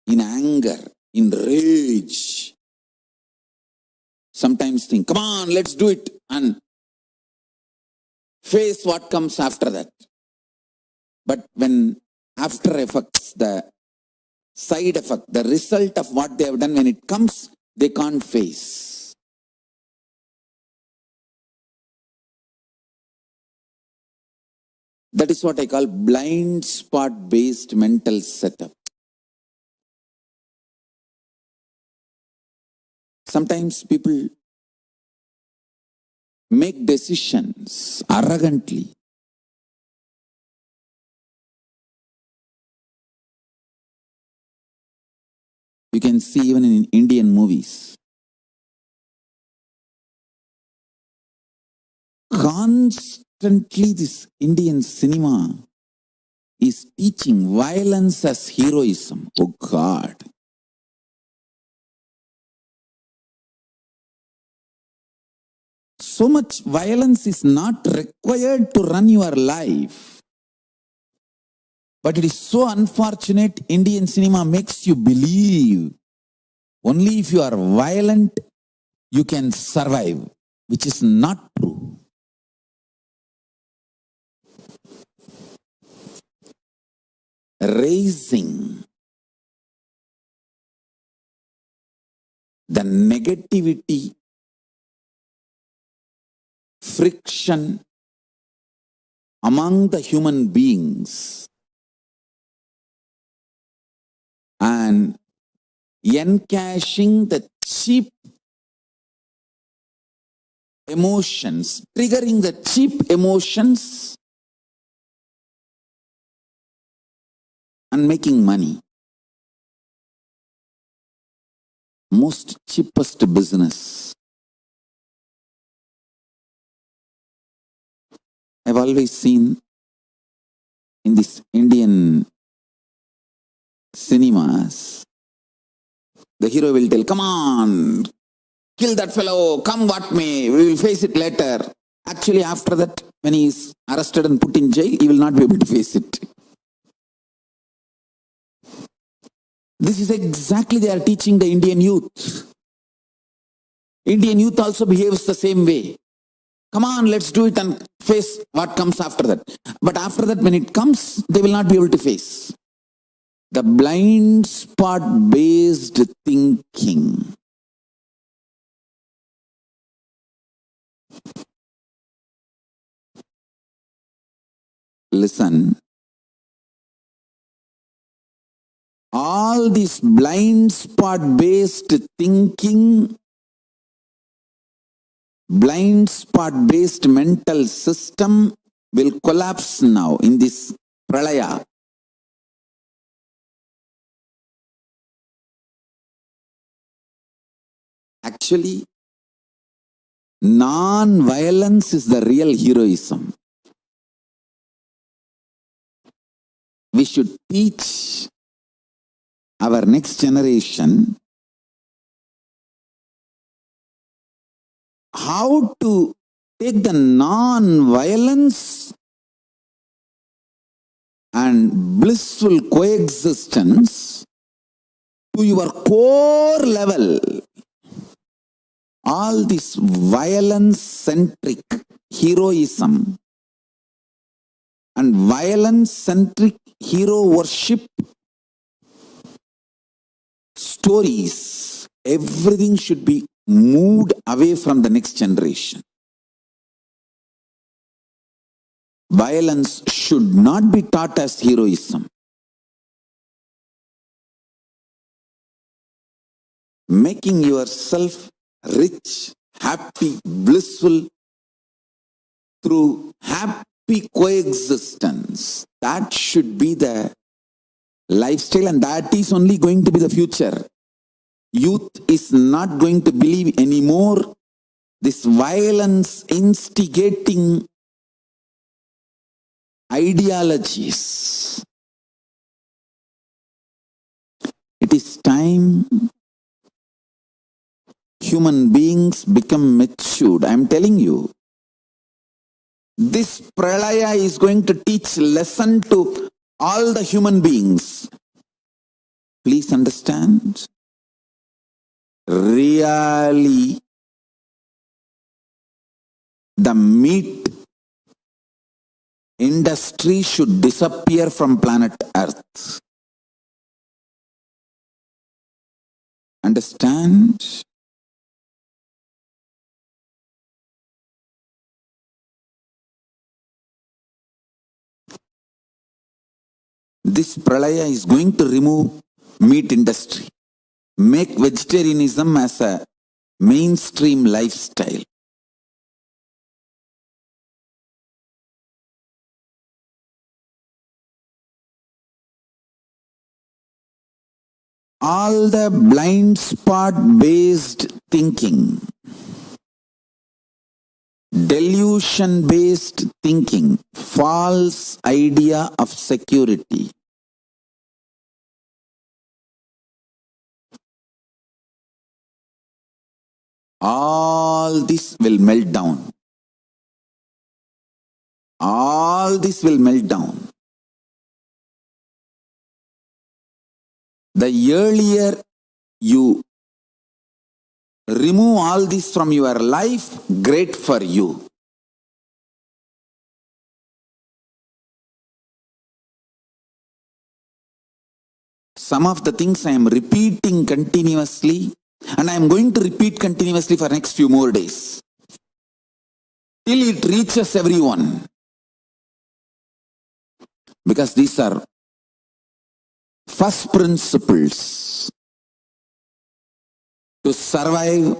in anger, in rage, sometimes think, come on, let's do it, and face what comes after that. But when after effects, the side effect, the result of what they have done, when it comes, they can't face. That is what I call blind spot based mental setup. Sometimes people make decisions arrogantly. You can see even in Indian movies. Constantly this Indian cinema is teaching violence as heroism. Oh God. So much violence is not required to run your life. But it is so unfortunate, Indian cinema makes you believe only if you are violent, you can survive, which is not true. Raising the negativity, friction among the human beings and encashing the cheap emotions, triggering the cheap emotions and making money. Most cheapest business. I've always seen in this Indian cinemas, the hero will tell, come on, kill that fellow, come what may, we will face it later. Actually, after that, when he is arrested and put in jail, he will not be able to face it. This is exactly they are teaching the Indian youth. Indian youth also behaves the same way. Come on, let's do it and face what comes after that. But after that, when it comes, they will not be able to face. The blind spot based thinking. Listen. All this blind spot based thinking, blind spot based mental system will collapse now in this pralaya. Actually, non-violence is the real heroism. We should teach our next generation how to take the non-violence and blissful coexistence to your core level. All this violence-centric heroism and violence-centric hero worship stories, everything should be moved away from the next generation. Violence should not be taught as heroism. Making yourself rich, happy, blissful through happy coexistence, that should be the lifestyle, and that is only going to be the future. Youth is not going to believe anymore this violence instigating ideologies. It is time human beings become matured. I am telling you, this pralaya is going to teach lesson to all the human beings. Please understand. Really, the meat industry should disappear from planet Earth. Understand? This pralaya is going to remove meat industry, make vegetarianism as a mainstream lifestyle. All the blind spot based thinking, delusion based thinking, false idea of security, all this will melt down. All this will melt down. The earlier you remove all this from your life, great for you. Some of the things I am repeating continuously, and I am going to repeat continuously for next few more days, till it reaches everyone. Because these are first principles to survive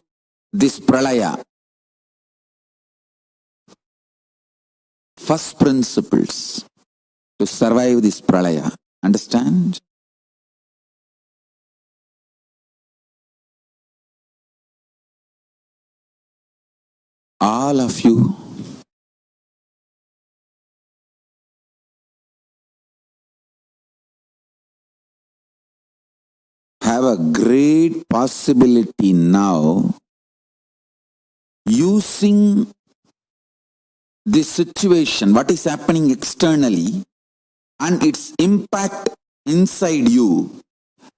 this pralaya. First principles to survive this pralaya. Understand? All of you have a great possibility now using this situation, what is happening externally, and its impact inside you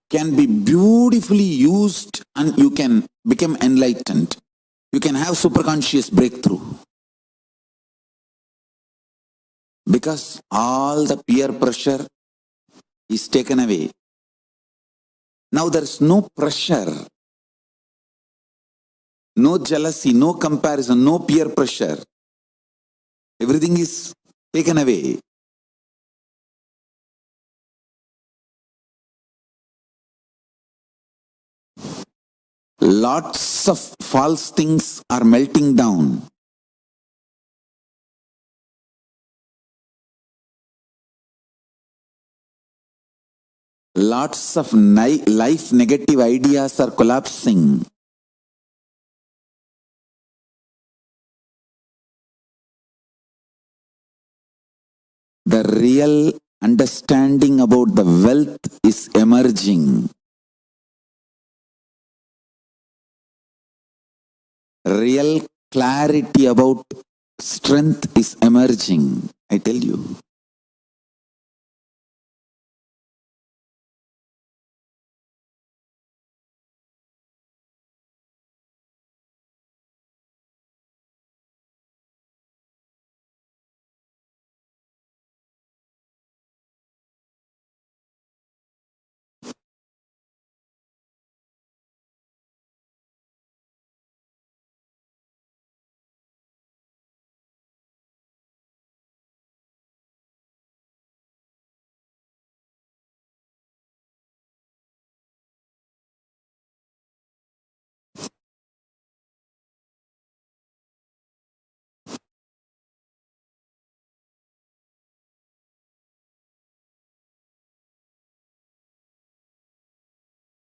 can be beautifully used, and you can become enlightened. You can have superconscious breakthrough. Because all the peer pressure is taken away. Now there is no pressure, no jealousy, no comparison, no peer pressure. Everything is taken away. Lots of false things are melting down. Lots of life negative ideas are collapsing. The real understanding about the wealth is emerging. Real clarity about strength is emerging, I tell you.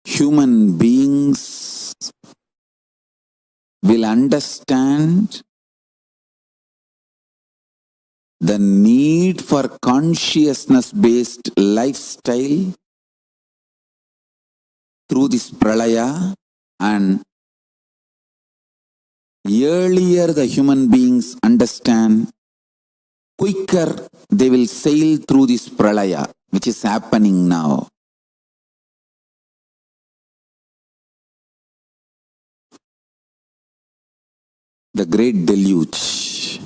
Human beings will understand the need for consciousness-based lifestyle through this pralaya, and earlier the human beings understand, quicker they will sail through this pralaya, which is happening now. The great deluge.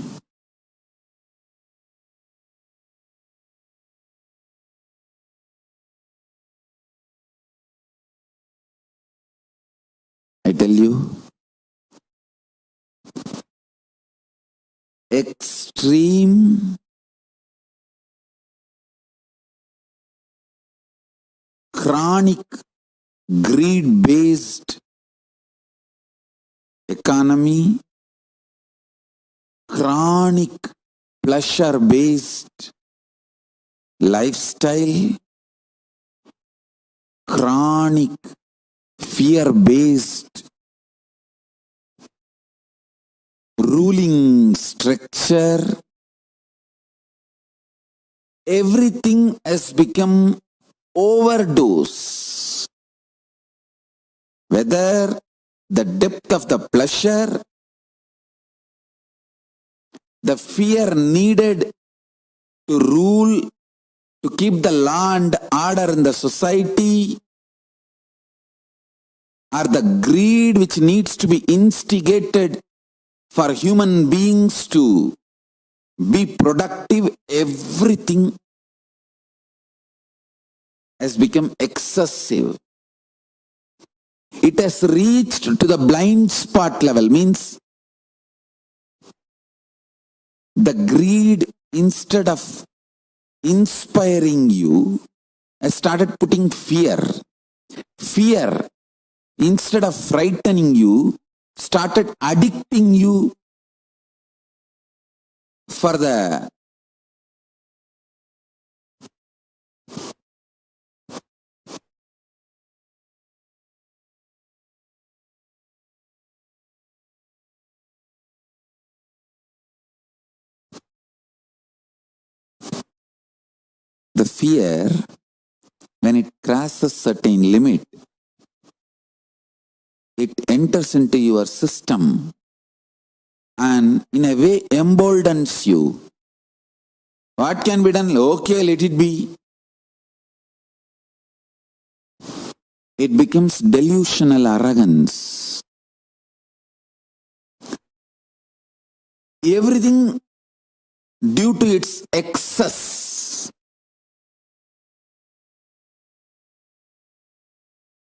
I tell you, extreme chronic greed-based economy, chronic pleasure-based lifestyle, chronic fear-based ruling structure, everything has become overdose. Whether the depth of the pleasure, the fear needed to rule, to keep the law and order in the society, or the greed which needs to be instigated for human beings to be productive, everything has become excessive. It has reached to the blind spot level, means the greed, instead of inspiring you, has started putting fear. Fear, instead of frightening you, started addicting you for the fear. When it crosses certain limit, it enters into your system and in a way emboldens you. What can be done? Okay, let it be. It becomes delusional arrogance. Everything due to its excess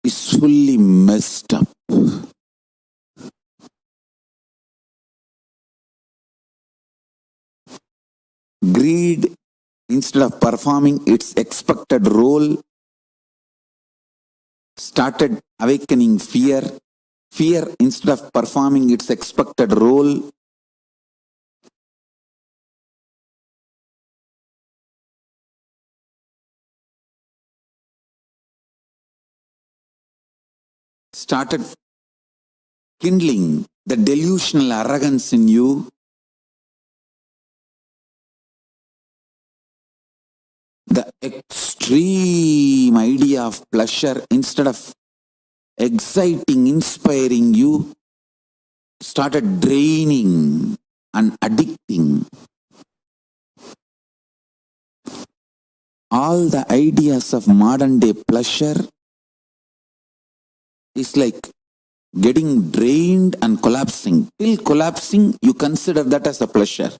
is fully messed up. Greed, instead of performing its expected role, started awakening fear. Fear, instead of performing its expected role, started kindling the delusional arrogance in you. The extreme idea of pleasure, instead of exciting, inspiring you, started draining and addicting. All the ideas of modern day pleasure is like getting drained and collapsing. Till collapsing, you consider that as a pleasure.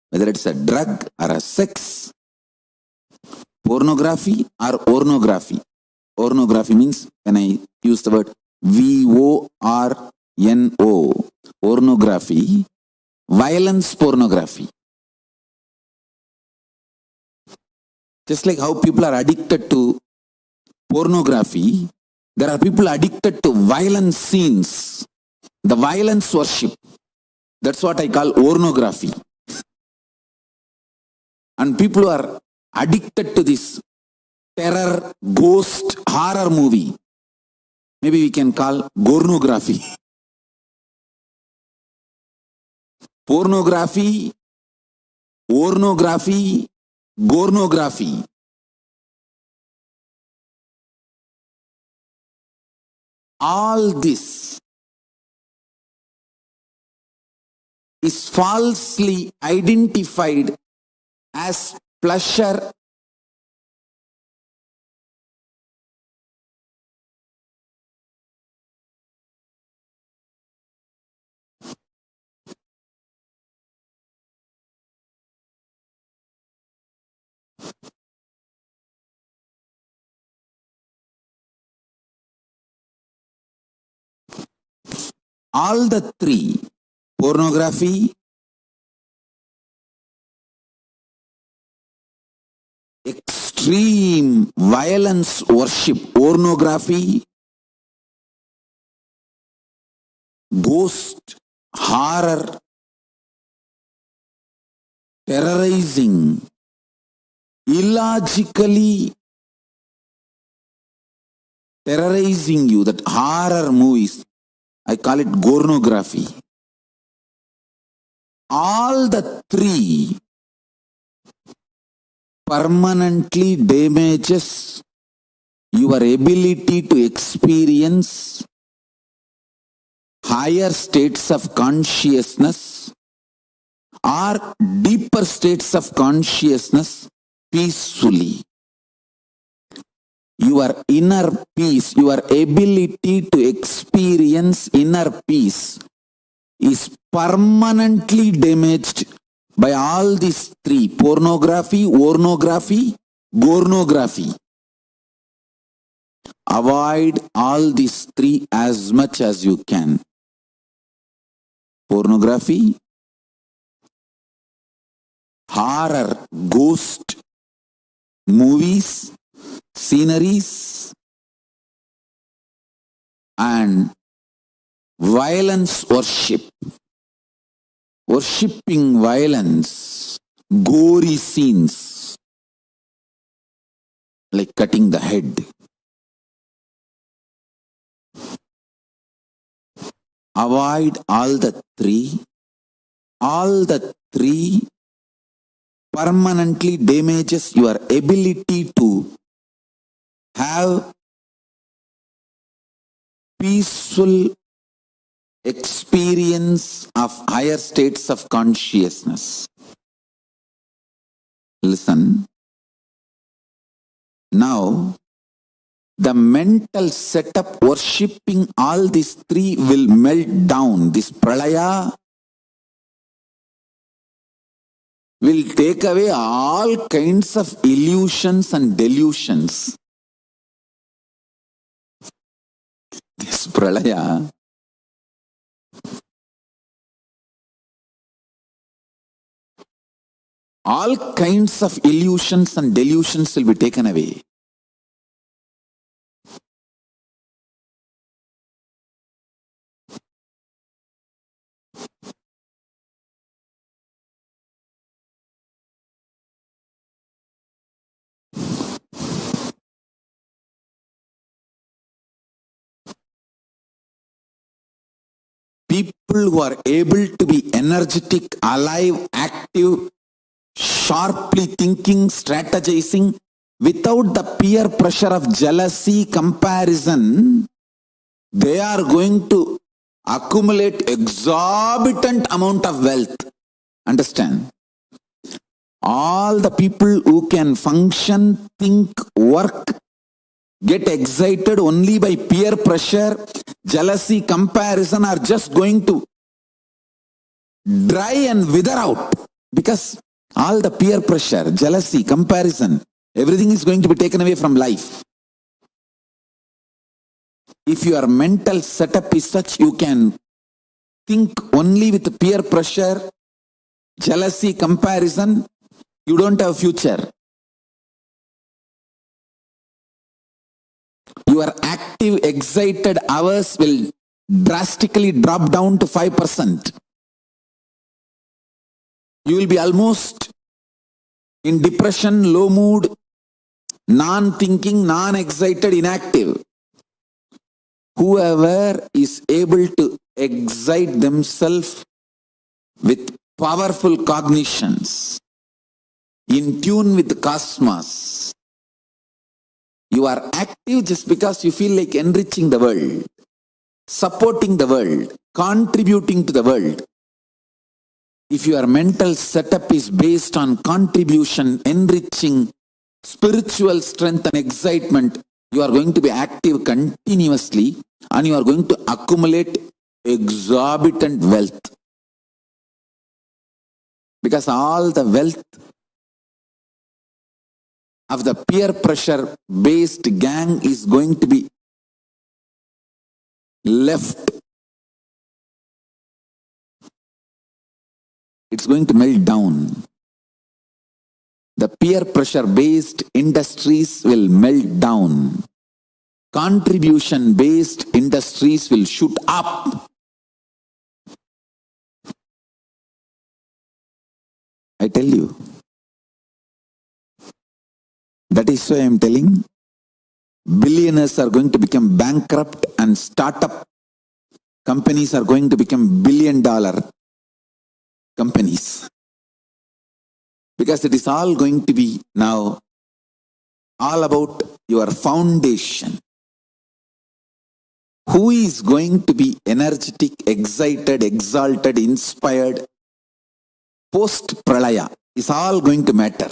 Whether it's a drug or a sex, pornography or ornography. Ornography means, when I use the word VORNO, ornography, violence pornography. Just like how people are addicted to pornography, there are people addicted to violent scenes, the violence worship. That's what I call ornography. And people who are addicted to this terror, ghost, horror movie, maybe we can call gornography. Pornography, ornography, gornography. All this is falsely identified as pleasure all the three, pornography, extreme violence worship, ornography, ghost, horror, terrorizing, illogically terrorizing you, that horror movies, I call it gornography. All the three permanently damages your ability to experience higher states of consciousness or deeper states of consciousness peacefully. Your inner peace, your ability to experience inner peace is permanently damaged by all these three: pornography, ornography, gornography. Avoid all these three as much as you can. Pornography, horror, ghost movies, sceneries, and violence worship. Worshipping violence, gory scenes, like cutting the head. Avoid all the three. All the three permanently damages your ability to have peaceful experience of higher states of consciousness. Listen. Now, the mental setup worshipping all these three will melt down. This pralaya will take away all kinds of illusions and delusions. This pralaya all kinds of illusions and delusions will be taken away. People who are able to be energetic, alive, active, sharply thinking, strategizing, without the peer pressure of jealousy, comparison, they are going to accumulate exorbitant amount of wealth. Understand? All the people who can function, think, work, get excited only by peer pressure, jealousy, comparison are just going to dry and wither out, because all the peer pressure, jealousy, comparison, everything is going to be taken away from life. If your mental setup is such, you can think only with peer pressure, jealousy, comparison, you don't have future. Your active, excited hours will drastically drop down to 5%. You will be almost in depression, low mood, non-thinking, non-excited, inactive. Whoever is able to excite themselves with powerful cognitions, in tune with the cosmos, you are active just because you feel like enriching the world, supporting the world, contributing to the world. If your mental setup is based on contribution, enriching, spiritual strength and excitement, you are going to be active continuously and you are going to accumulate exorbitant wealth. Because all the wealth of the peer pressure based gang is going to be left. It's going to melt down. The peer pressure based industries will melt down. Contribution based industries will shoot up. I tell you. That is why I am telling, billionaires are going to become bankrupt and startup companies are going to become billion-dollar companies. Because it is all going to be now all about your foundation. Who is going to be energetic, excited, exalted, inspired post-pralaya is all going to matter.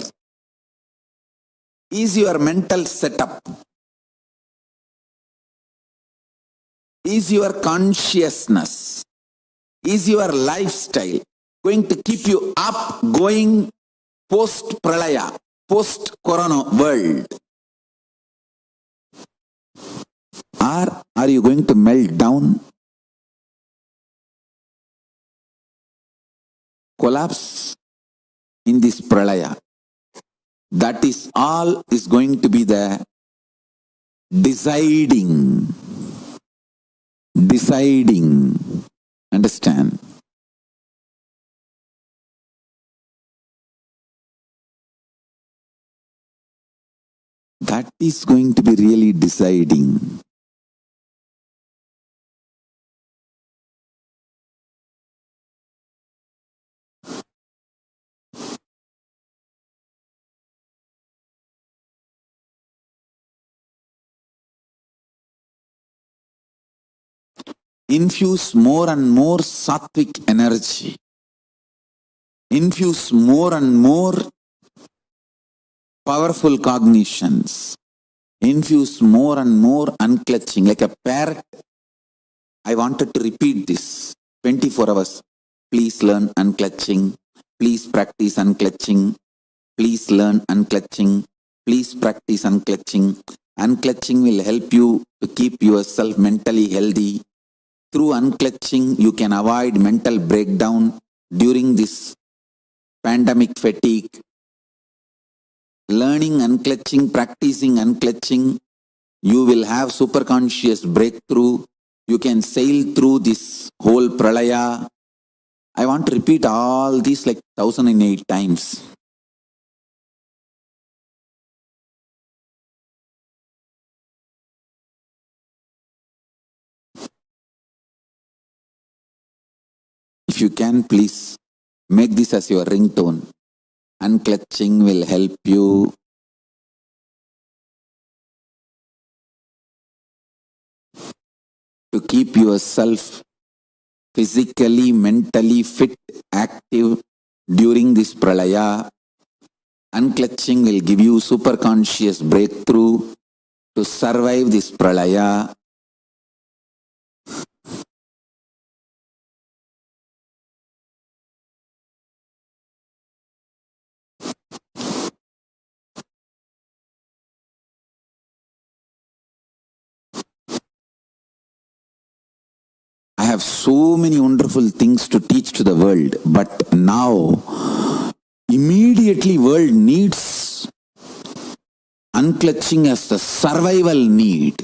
Is your mental setup, is your consciousness, is your lifestyle going to keep you up, going post-pralaya, post-corona world? Or are you going to melt down, collapse in this pralaya? That is all is going to be the deciding. Understand? That is going to be really deciding. Infuse more and more sattvic energy. Infuse more and more powerful cognitions. Infuse more and more unclutching. Like a parrot, I wanted to repeat this 24 hours. Please learn unclutching. Please practice unclutching. Please learn unclutching. Please practice unclutching. Unclutching will help you to keep yourself mentally healthy. Through unclutching, you can avoid mental breakdown during this pandemic fatigue. Learning unclutching, practicing unclutching, you will have superconscious breakthrough. You can sail through this whole pralaya. I want to repeat all these like 1008 times. If you can, please make this as your ringtone. Unclutching will help you to keep yourself physically, mentally fit, active during this pralaya. Unclutching will give you super conscious breakthrough to survive this pralaya. I have so many wonderful things to teach to the world, but now immediately world needs unclutching as the survival need.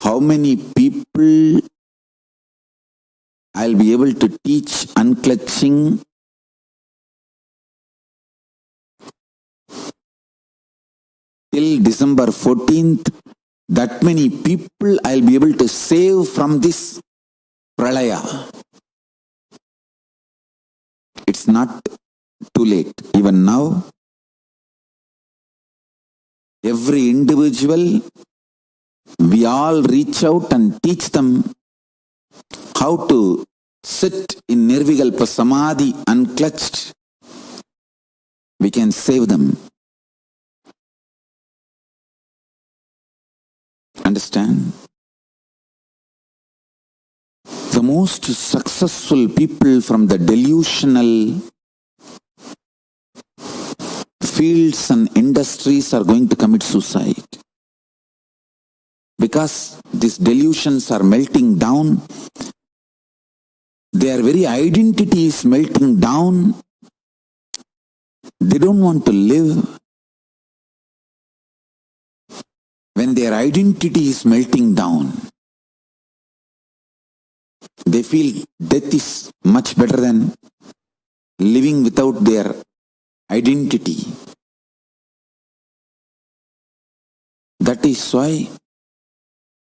How many people I'll be able to teach unclutching? Till December 14th, that many people I'll be able to save from this pralaya. It's not too late. Even now, every individual, we all reach out and teach them how to sit in Nirvikalpa Samadhi unclutched. We can save them. Understand? The most successful people from the delusional fields and industries are going to commit suicide. Because these delusions are melting down, their very identity is melting down. They don't want to live. When their identity is melting down, they feel death is much better than living without their identity. That is why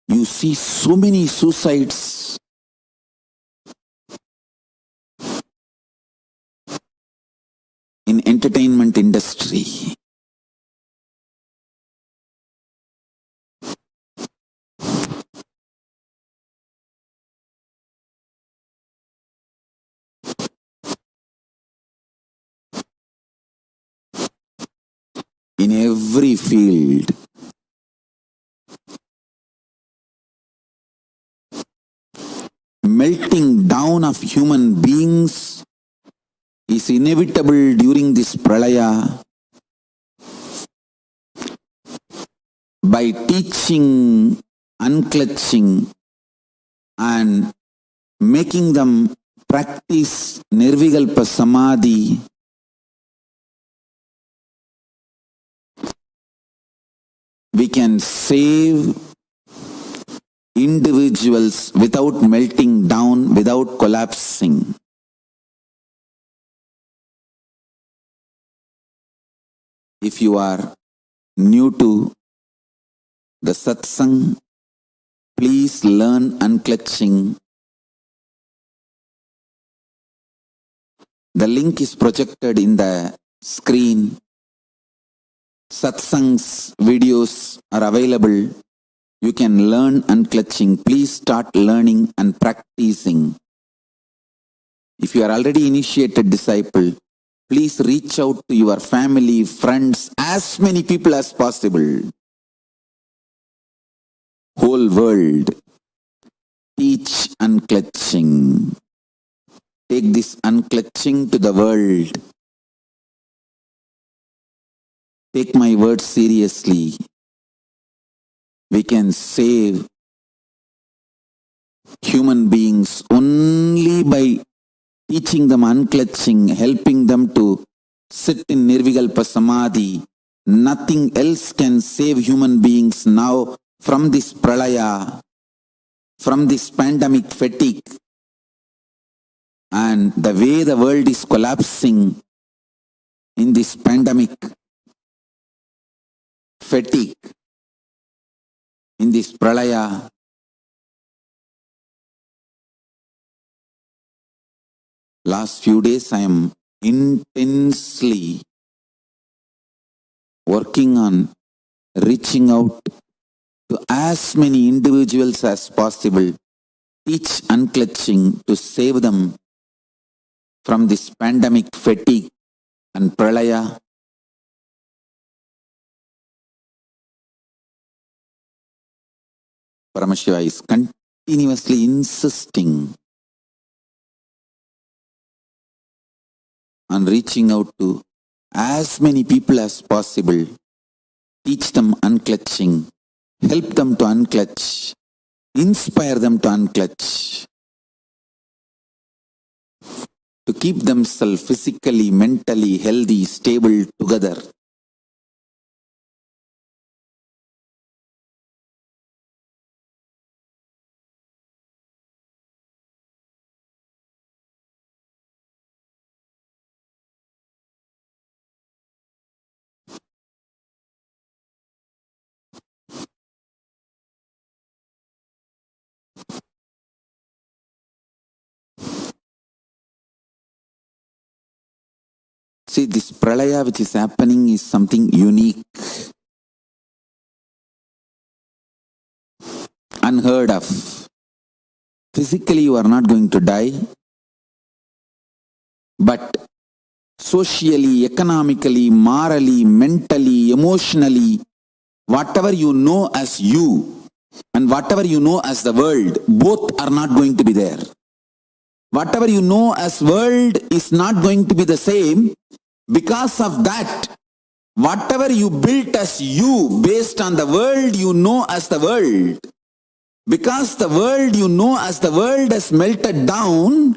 you see so many suicides in entertainment industry. In every field, melting down of human beings is inevitable during this pralaya. By teaching, unclutching and making them practice Nirvikalpa Samadhi, we can save individuals without melting down, without collapsing. If you are new to the satsang, please learn unclutching. The link is projected in the screen. Satsang's videos are available. You can learn unclutching. Please start learning and practicing. If you are already initiated disciple, please reach out to your family, friends, as many people as possible. Whole world, teach unclutching. Take this unclutching to the world. Take my word seriously. We can save human beings only by teaching them unclutching, helping them to sit in Nirvikalpa Samadhi. Nothing else can save human beings now from this pralaya, from this pandemic fatigue. And the way the world is collapsing in this pandemic fatigue, in this pralaya, last few days I am intensely working on reaching out to as many individuals as possible. Teach unclutching to save them from this pandemic fatigue and pralaya. Paramashiva is continuously insisting on reaching out to as many people as possible. Teach them unclutching, help them to unclutch, inspire them to unclutch, to keep themselves physically, mentally healthy, stable together. See, this pralaya which is happening is something unique, unheard of. Physically you are not going to die, but socially, economically, morally, mentally, emotionally, whatever you know as you and whatever you know as the world, both are not going to be there. Whatever you know as world is not going to be the same. Because of that, whatever you built as you based on the world you know as the world, because the world you know as the world has melted down,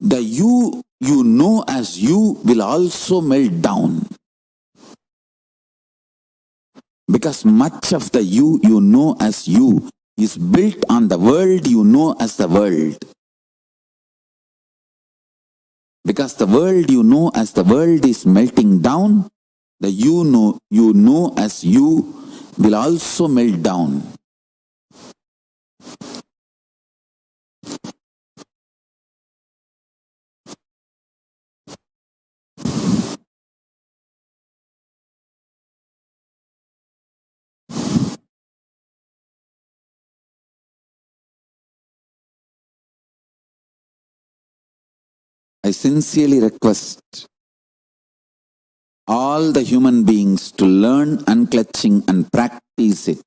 the you know as you will also melt down. Because much of the you know as you is built on the world you know as the world. Because the world you know as the world is melting down, the you know as you will also melt down. I sincerely request all the human beings to learn unclutching and practice it.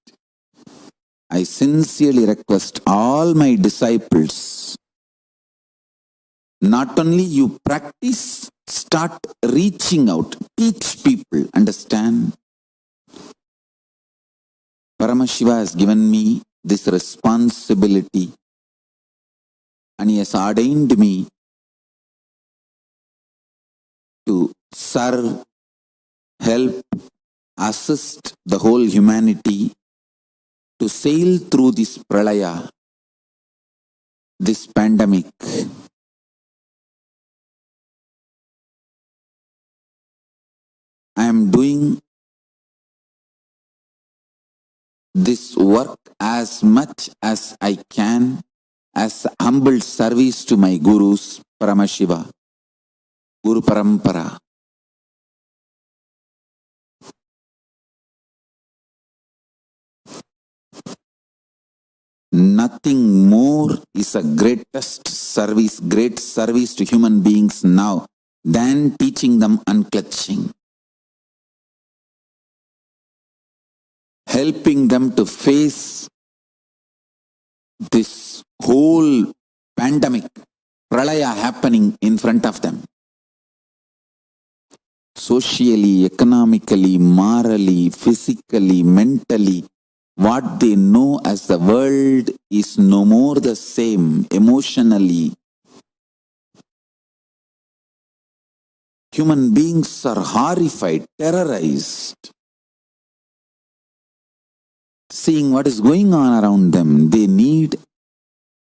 I sincerely request all my disciples, not only you practice, start reaching out, teach people, understand? Paramashiva has given me this responsibility and he has ordained me to serve, help, assist the whole humanity to sail through this pralaya, this pandemic. I am doing this work as much as I can as humble service to my gurus, Paramashiva, Guru Parampara. Nothing more is a great service to human beings now than teaching them unclutching. Helping them to face this whole pandemic, pralaya happening in front of them. Socially, economically, morally, physically, mentally, what they know as the world is no more the same. Emotionally, human beings are horrified, terrorized, seeing what is going on around them. They need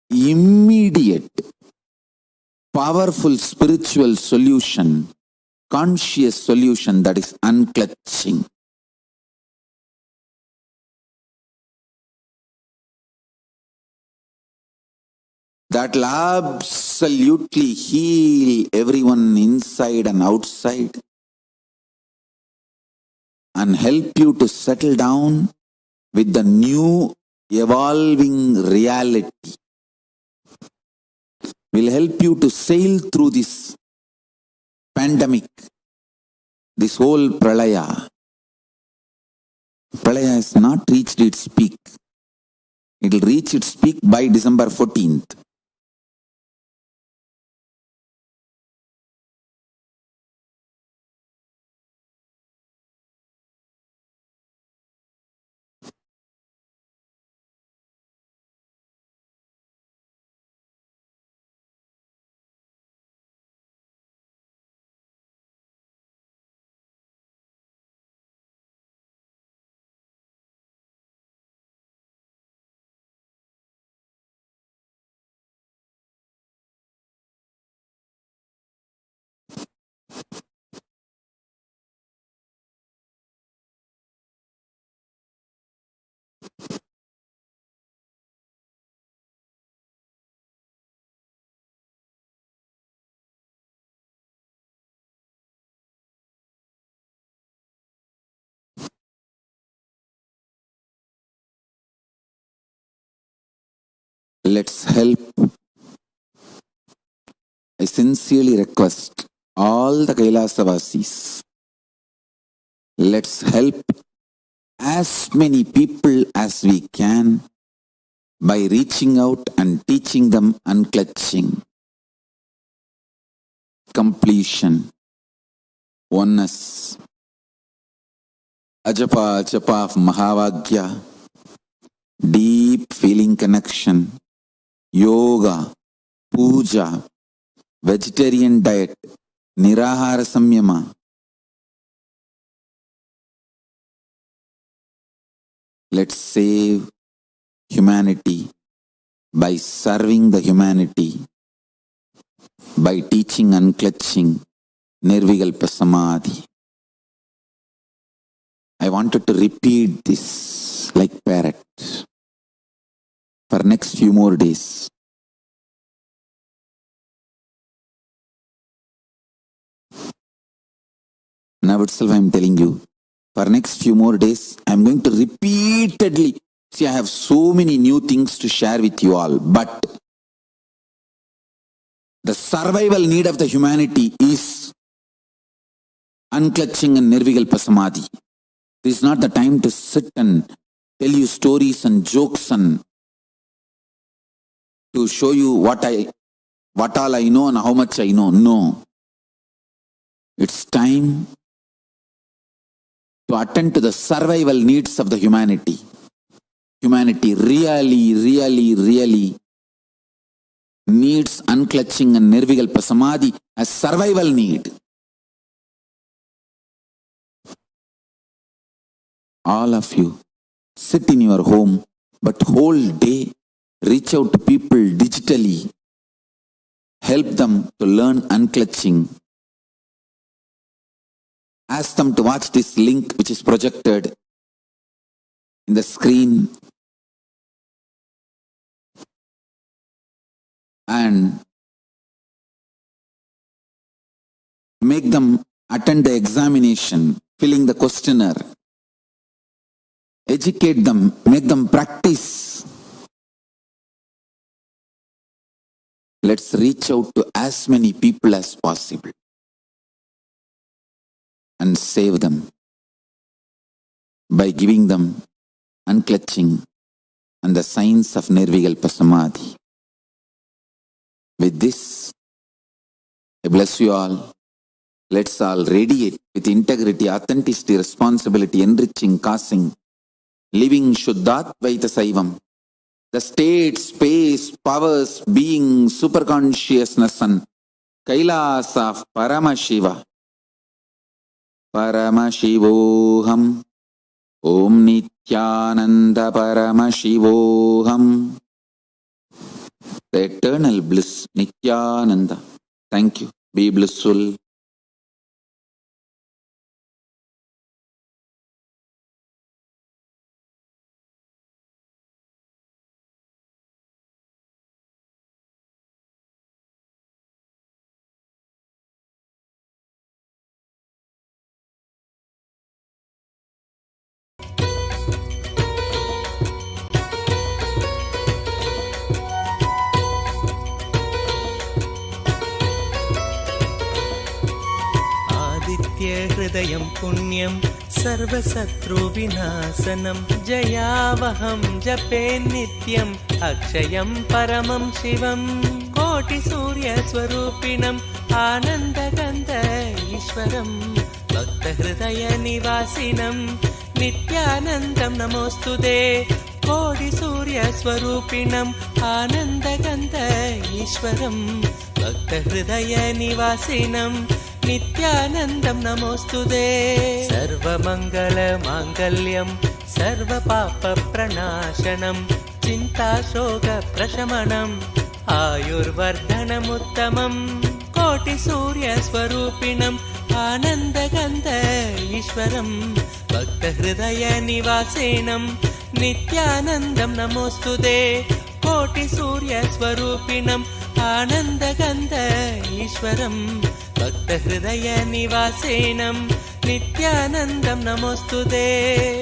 immediate, powerful spiritual solution, conscious solution, that is unclutching. That will absolutely heal everyone inside and outside and help you to settle down with the new evolving reality will help you to sail through this pandemic, this whole pralaya. Pralaya has not reached its peak. It will reach its peak by December 14th. Let's help. I sincerely request all the Kailasavasis, let's help as many people as we can by reaching out and teaching them unclutching, completion, oneness, ajapa japa of Mahavagya, deep feeling connection, yoga, puja, vegetarian diet, nirahara samyama. Let's save humanity by serving the humanity, by teaching unclutching, nirvikalpa samadhi. I wanted to repeat this like parrot for next few more days. Now itself I am telling you, for next few more days, I am going to repeatedly, see I have so many new things to share with you all, but the survival need of the humanity is unclutching and nirvikalpa samadhi. This is not the time to sit and tell you stories and jokes and to show you what all I know and how much I know. No. It's time to attend to the survival needs of the humanity. Humanity really, really, really needs unclutching and nirvikalpa samadhi as survival need. All of you, sit in your home, but whole day reach out to people digitally. Help them to learn unclutching. Ask them to watch this link which is projected in the screen and make them attend the examination, filling the questionnaire. Educate them, make them practice. Let's reach out to as many people as possible and save them by giving them unclutching and the signs of nirvikalpa samadhi. With this, I bless you all. Let's all radiate with integrity, authenticity, responsibility, enriching, causing, living Shuddhatvaita Saivam. The state, space, powers, being, superconsciousness and Kailasa of Paramashiva. Paramashivoham. Om Nithyananda Paramashivoham. The eternal bliss, Nithyananda. Thank you. Be blissful. हृदयं पुण्यं सर्वशत्रुविनाशनं जयावहं जपे नित्यम् अक्षयं परमं शिवं कोटिसूर्यस्वरूपिणम् आनन्दगन्ध ईश्वरं भक्तहृदयनिवासिनं नित्यानन्दं नमोऽस्तुते कोटिसूर्यस्वरूपिणम् आनन्दगन्ध ईश्वरं भक्तहृदयनिवासिनं नित्यानन्दं नमोऽस्तुते सर्वमङ्गलमाङ्गल्यं सर्वपापप्रणाशनं चिन्ताशोकप्रशमनम् आयुर्वर्धनमुत्तमम् कोटिसूर्यस्वरूपिणम् आनन्दगन्ध ईश्वरं भक्तहृदयनिवासिनं नित्यानन्दं नमोऽस्तुते कोटिसूर्यस्वरूपिणम् आनन्दगन्ध ईश्वरं भक्तहृदयनिवासिनं नित्यानन्दं नमोऽस्तुते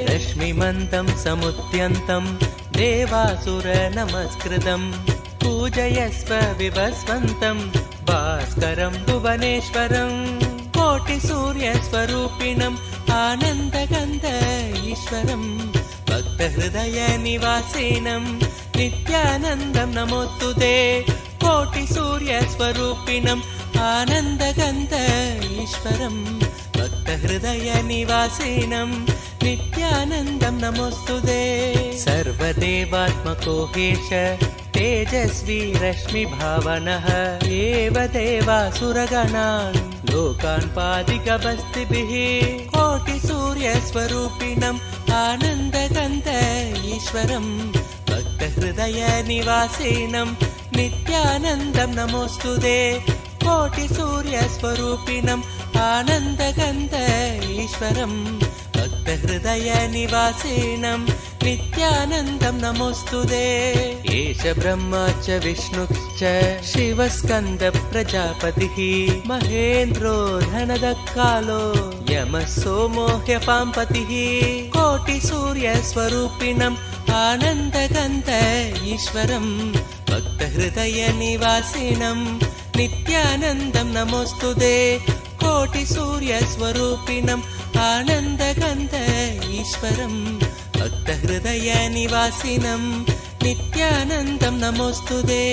रश्मिमन्तं समुद्यन्तं देवासुरनमस्कृतं पूजयस्व विभस्वन्तं भास्करं भुवनेश्वरं कोटिसूर्यस्वरूपिणम् आनन्दगन्ध ईश्वरं भक्तहृदयनिवासिनं नित्यानन्दं नमोऽस्तुते कोटिसूर्यस्वरूपिणम् आनन्दगन्ध ईश्वरं भक्तहृदयनिवासिनं नित्यानन्दं नमोऽस्तुते सर्वदेवात्मको हेश तेजस्वी रश्मिभावनः एव देवासुरगणान् लोकान् पादिकवस्तिभिः कोटिसूर्यस्वरूपिणम् आनन्दगन्ध ईश्वरं भक्तहृदयनिवासिनं नित्यानन्दं नमोऽस्तुते कोटिसूर्यस्वरूपिणम् आनन्दगन्ध ईश्वरं भक्तहृदयनिवासिनं नित्यानन्दं नमोऽस्तुते एष ब्रह्मा च विष्णुश्च शिवस्कन्द प्रजापतिः महेन्द्रो धनदकालो यमः सोमो ह्यपाम्पतिः कोटिसूर्यस्वरूपिणम् आनन्दगन्ध ईश्वरं भक्तहृदयनिवासिनं नित्यानन्दं नमोऽस्तुते कोटिसूर्यस्वरूपिणम् आनन्दगन्ध ईश्वरं भक्तहृदयनिवासिनं नित्यानन्दं नमोऽस्तुते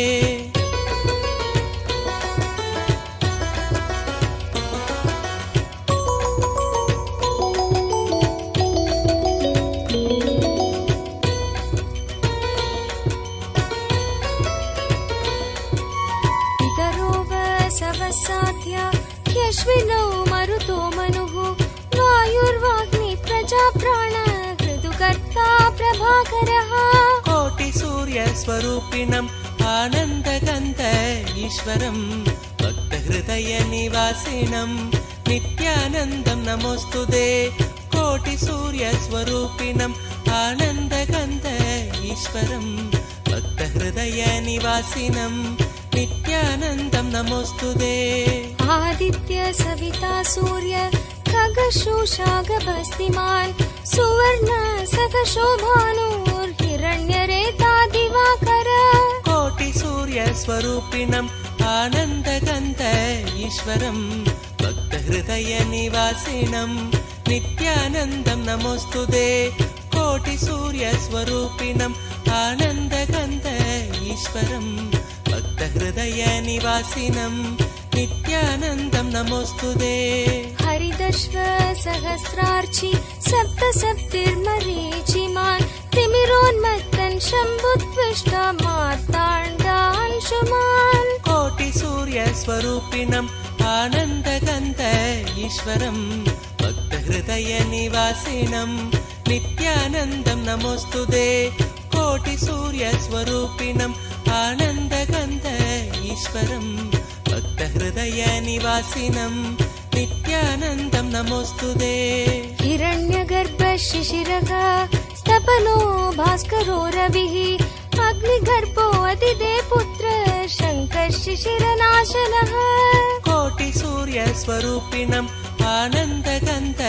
यश्विनौ मरुतो मनुः वायुर्वाग्नि प्रजाप्राण ऋतुकर्ता प्रभाकरः कोटिसूर्यस्वरूपिणम् आनन्दगन्ध ईश्वरं भक्तहृदयनिवासिनं नित्यानन्दं नमोऽस्तुते कोटिसूर्यस्वरूपिणम् आनन्दगन्ध ईश्वरं भक्तहृदयनिवासिनं नित्यानन्दं नमोऽस्तुते आदित्य सविता सूर्य खगशोषा गभस्तिमान् सुवर्ण सखशोभानुर्हिरण्यरेता दिवाकर कोटिसूर्यस्वरूपिणम् आनन्दगन्ध ईश्वरं भक्तहृदयनिवासिनं नित्यानन्दं नमोऽस्तुते कोटिसूर्यस्वरूपिणम् आनन्दगन्ध ईश्वरं भक्तहृदयनिवासिनं नित्यानन्दं नमोऽस्तुते हरिदश्व सहस्रार्चि सप्तसप्तिर्मरीचिमान् तिमिरोन्मत्तन् शम्भुत्विष्टा मार्ताण्डांशुमान् कोटिसूर्यस्वरूपिणम् आनन्दगन्ध ईश्वरं भक्तहृदयनिवासिनं नित्यानन्दं नमोऽस्तुते कोटिसूर्यस्वरूपिणम् आनन्दगन्ध ईश्वरं भक्तहृदयनिवासिनं नित्यानन्दं नमोऽस्तुते हिरण्यगर्भ शिशिरः स्तपनो भास्करो रविः अग्निगर्भो अदिदे पुत्र शङ्कर शिशिरनाशनः कोटिसूर्यस्वरूपिणम् आनन्दगन्ध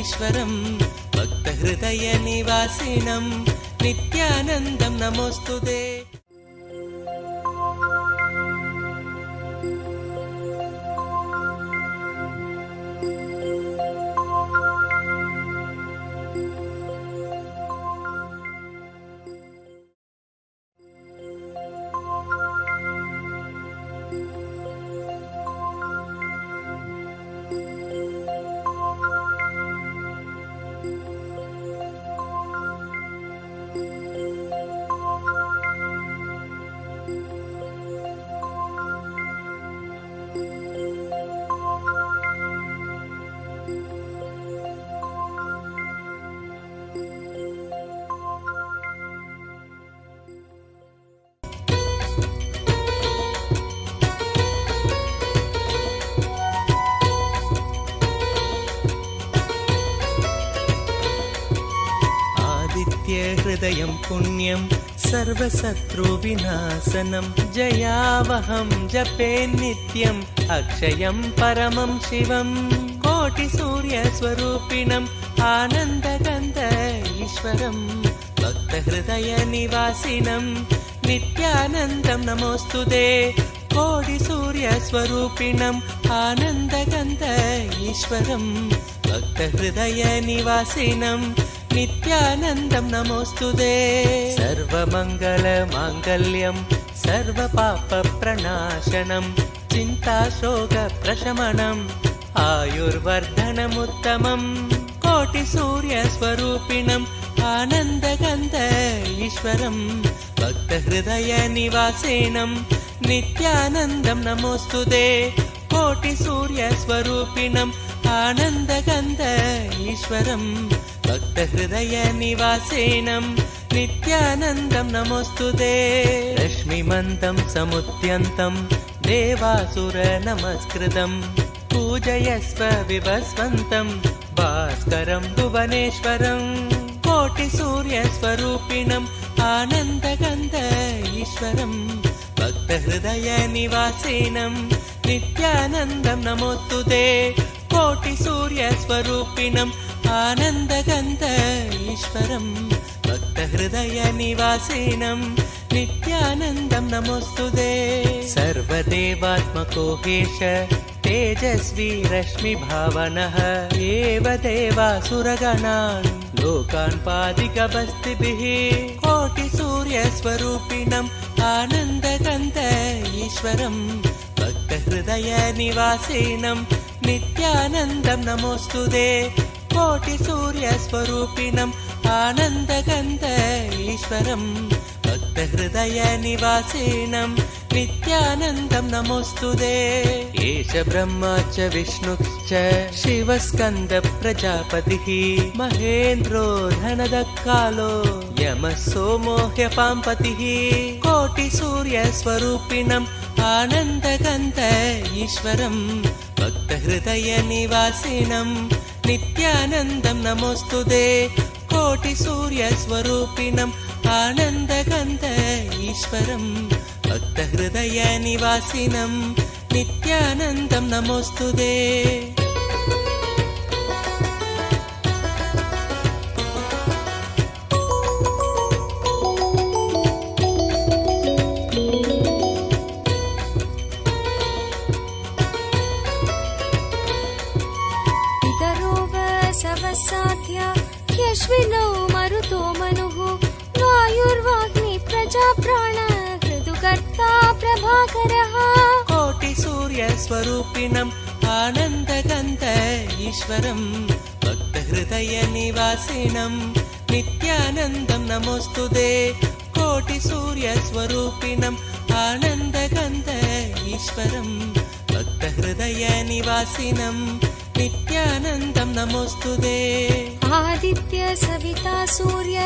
ईश्वरं भक्तहृदयनिवासिनं नित्यानन्दं नमोऽस्तुते हृदयं पुण्यं सर्वशत्रुविनाशनं जयावहं जपे नित्यम् अक्षयं परमं शिवं कोटिसूर्यस्वरूपिणम् आनन्दगन्ध ईश्वरं भक्तहृदयनिवासिनं नित्यानन्दं नमोऽस्तुते कोटिसूर्यस्वरूपिणम् आनन्दगन्ध ईश्वरं भक्तहृदयनिवासिनं नित्यानन्दं नमोऽस्तुते सर्वमङ्गलमाङ्गल्यं सर्वपापप्रणाशनं चिन्ताशोकप्रशमनम् आयुर्वर्धनमुत्तमम् कोटिसूर्यस्वरूपिणम् आनन्दगन्ध ईश्वरं भक्तहृदयनिवासिनं नित्यानन्दं नमोऽस्तुते कोटिसूर्यस्वरूपिणम् आनन्दगन्ध ईश्वरं भक्तहृदयनिवासिनं नित्यानन्दं नमोऽस्तुते रश्मिमन्तं समुद्यन्तं देवासुरनमस्कृतं पूजयस्व विवस्वन्तं भास्करं भुवनेश्वरं कोटिसूर्यस्वरूपिणम् आनन्दगन्ध ईश्वरं भक्तहृदयनिवासिनं नित्यानन्दं नमोऽस्तुते कोटिसूर्यस्वरूपिणम् आनन्दगन्ध ईश्वरं भक्तहृदयनिवासिनं नित्यानन्दं नमोऽस्तुते सर्वदेवात्मको हेश तेजस्वी रश्मिभावनः एव देवासुरगणान् लोकान् पादिकबस्तिभिः कोटिसूर्यस्वरूपिणम् आनन्दगन्ध ईश्वरं भक्तहृदयनिवासिनं नित्यानन्दं नमोऽस्तुते कोटिसूर्यस्वरूपिणम् आनन्दगन्ध ईश्वरं भक्तहृदयनिवासिनं नित्यानन्दं नमोऽस्तुते एष ब्रह्मा च विष्णुश्च शिवस्कन्दप्रजापतिः महेन्द्रो धनदक्कालो यमः सोमो ह्यपाम्पतिः कोटिसूर्यस्वरूपिणम् आनन्दगन्ध ईश्वरं भक्तहृदयनिवासिनं नित्यानन्दं नमोऽस्तुते कोटिसूर्यस्वरूपिणम् आनन्दगन्ध ईश्वरं भक्तहृदयनिवासिनं नित्यानन्दं नमोऽस्तुते साध्या ह्यश्विनौ मरुतो मनुः वायुर्वाग्नि प्रजाप्राण ऋतुकर्ता प्रभाकरः कोटिसूर्यस्वरूपिणम् आनन्दगन्ध ईश्वरं भक्तहृदयनिवासिनं नित्यानन्दं नमोऽस्तुते कोटिसूर्यस्वरूपिणम् आनन्दगन्ध ईश्वरं भक्तहृदयनिवासिनं नित्यानन्दं नमोऽस्तुते आदित्य सविता सूर्य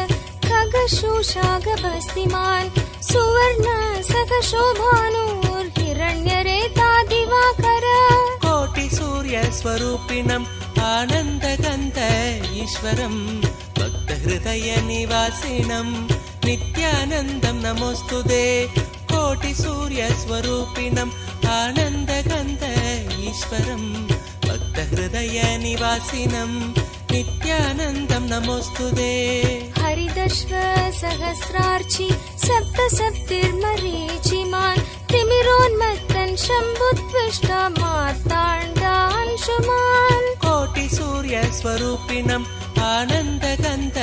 खगशोषागभस्तिमान् सुवर्ण सखशोभानुर्हिरण्यरेता दिवाकर कोटिसूर्यस्वरूपिणम् आनन्दगन्ध ईश्वरं भक्तहृदयनिवासिनं नित्यानन्दं नमोऽस्तुते कोटिसूर्यस्वरूपिणम् आनन्दगन्ध ईश्वरं भक्तहृदयनिवासिनं नित्यानन्दं नमोऽस्तुते हरिदश्व सहस्रार्चि सप्तसप्तिर्मरीचिमान् तिमिरोन्मत्तन् शम्भुत्विष्टा मार्ताण्डांशुमान् कोटिसूर्यस्वरूपिणम् आनन्दगन्ध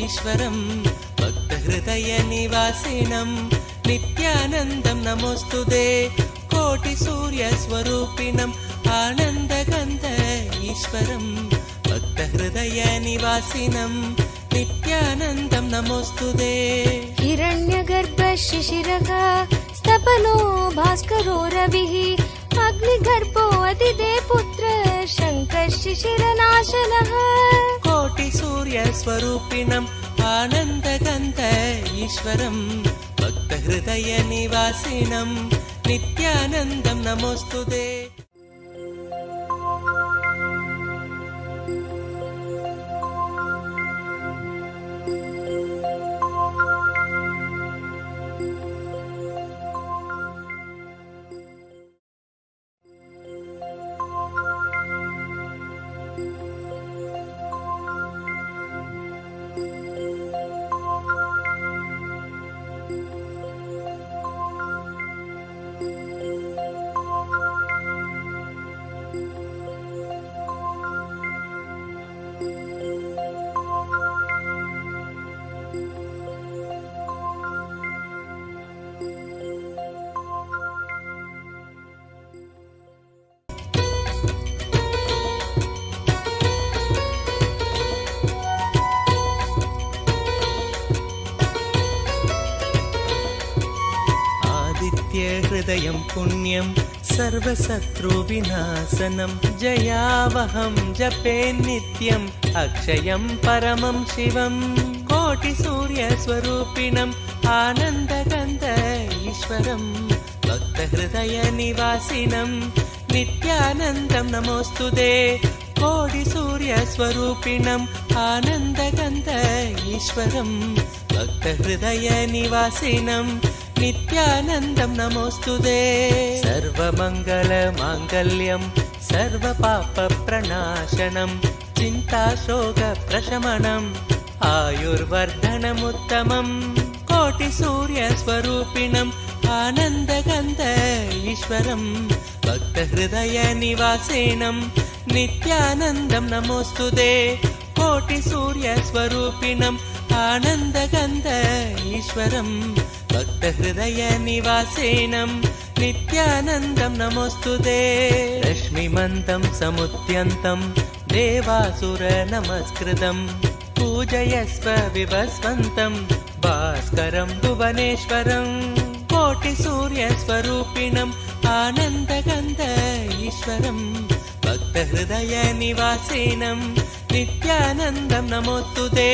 ईश्वरं भक्तहृदयनिवासिनं नित्यानन्दं नमोऽस्तुते कोटिसूर्यस्वरूपिणम् आनन्दगन्ध ईश्वरं भक्तहृदयनिवासिनं नित्यानन्दं नमोऽस्तुते हिरण्यगर्भ शिशिरः स्तपनो भास्करो रविः अग्निगर्भो अतिदे पुत्र शङ्कः शिशिरनाशनः कोटिसूर्यस्वरूपिणम् आनन्दगन्ध ईश्वरं भक्तहृदयनिवासिनं नित्यानन्दं नमोऽस्तुते हृदयं पुण्यं सर्वशत्रुविनाशनं जयावहं जपे नित्यम् अक्षयं परमं शिवं कोटिसूर्यस्वरूपिणम् आनन्दगन्ध ईश्वरं भक्तहृदयनिवासिनं नित्यानन्दं नमोऽस्तुते कोटिसूर्यस्वरूपिणम् आनन्दगन्ध ईश्वरं भक्तहृदयनिवासिनं नित्यानन्दं नमोऽस्तुते सर्वमङ्गलमाङ्गल्यं सर्वपापप्रणाशनं चिन्ताशोकप्रशमनम् आयुर्वर्धनमुत्तमम् कोटिसूर्यस्वरूपिणम् आनन्दगन्ध ईश्वरं भक्तहृदयनिवासिनं नित्यानन्दं नमोऽस्तुते कोटिसूर्यस्वरूपिणम् आनन्दगन्ध ईश्वरं भक्तहृदयनिवासिनं नित्यानन्दं नमोऽस्तुते रश्मिमन्तं समुद्यन्तं देवासुरनमस्कृतं पूजयस्व विवस्वन्तं भास्करं भुवनेश्वरं कोटिसूर्यस्वरूपिणम् आनन्दगन्ध ईश्वरं भक्तहृदयनिवासिनं नित्यानन्दं नमोऽस्तुते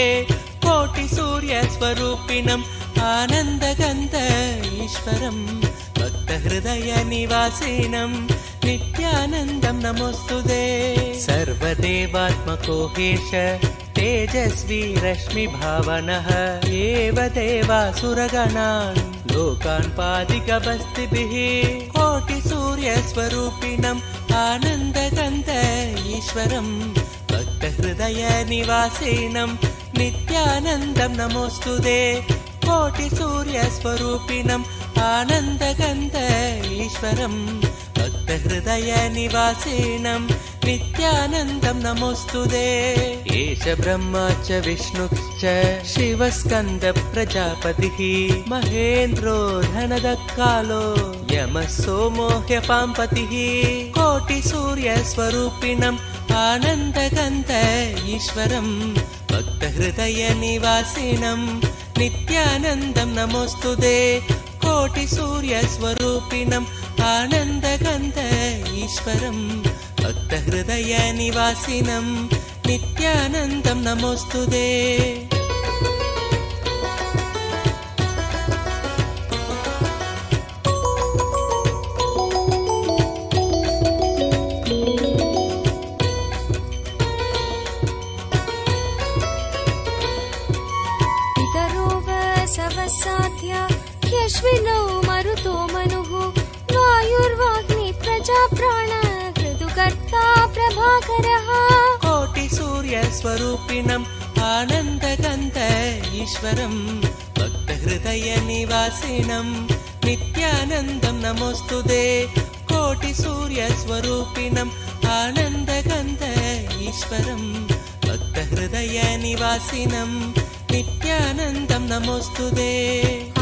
कोटिसूर्यस्वरूपिणम् आनन्दगन्ध ईश्वरं भक्तहृदयनिवासिनं नित्यानन्दं नमोऽस्तुते सर्वदेवात्मको हेश तेजस्वी रश्मिभावनः एव देवासुरगणान् लोकान् पादिकबस्तिभिः कोटिसूर्यस्वरूपिणम् आनन्दगन्ध ईश्वरं भक्तहृदयनिवासिनं नित्यानन्दं नमोऽस्तुते कोटिसूर्यस्वरूपिणम् आनन्दगन्ध ईश्वरं भक्तहृदयनिवासिनं नित्यानन्दं नमोऽस्तुते एष ब्रह्मा च विष्णुश्च शिवस्कन्दप्रजापतिः महेन्द्रो धनदक्कालो यमः सोमो ह्यपाम्पतिः कोटिसूर्यस्वरूपिणम् आनन्दगन्ध ईश्वरं भक्तहृदयनिवासिनं नित्यानन्दं नमोऽस्तुते कोटिसूर्यस्वरूपिणम् आनन्दगन्ध ईश्वरं भक्तहृदयनिवासिनं नित्यानन्दं नमोऽस्तुते यश्विनौ मरुतो मनुः वायुर्वाग्नि प्रजाप्राण ऋतुकर्ता प्रभाकरः कोटिसूर्यस्वरूपिणम् आनन्दगन्ध ईश्वरं भक्तहृदयनिवासिनं नित्यानन्दं नमोऽस्तुते कोटिसूर्यस्वरूपिणम् आनन्दगन्ध ईश्वरं भक्तहृदयनिवासिनं नित्यानन्दं नमोऽस्तुते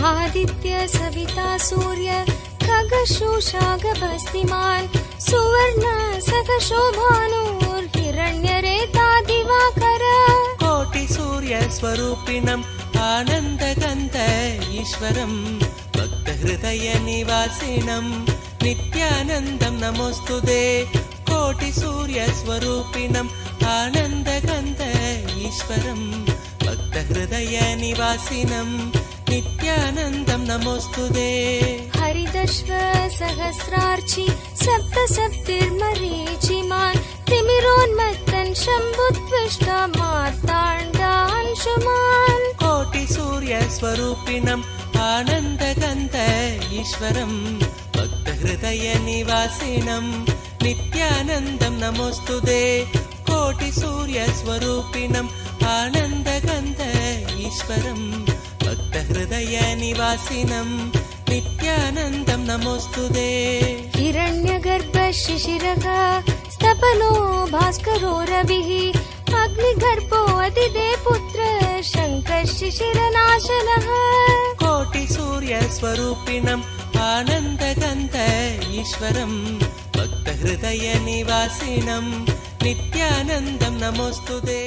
आदित्य सविता सूर्य खगशोषागभस्तिमान् सुवर्ण सखशोभानुर्हिरण्यरेता दिवाकर कोटिसूर्यस्वरूपिणम् आनन्दगन्ध ईश्वरं भक्तहृदयनिवासिनं नित्यानन्दं नमोऽस्तुते कोटिसूर्यस्वरूपिणम् आनन्दगन्ध ईश्वरं भक्तहृदयनिवासिनं नित्यानन्दं नमोऽस्तुते हरिदश्व सहस्रार्चि सप्तसप्तिर्मरीचिमान् तिमिरोन्मत्तन् शम्भुत्विष्टा मार्ताण्डांशुमान् कोटिसूर्यस्वरूपिणम् आनन्दगन्ध ईश्वरं भक्तहृदयनिवासिनं नित्यानन्दं नमोऽस्तुते कोटिसूर्यस्वरूपिणम् आनन्दगन्ध ईश्वरं भक्तहृदयनिवासिनं नित्यानन्दं नमोऽस्तुते हिरण्यगर्भ शिशिरः स्तपनो भास्करो रविः अग्निगर्भो अतिदे पुत्र शङ्कः शिशिरनाशनः कोटिसूर्यस्वरूपिणम् आनन्दगन्ध ईश्वरं भक्तहृदयनिवासिनं नित्यानन्दं नमोऽस्तुते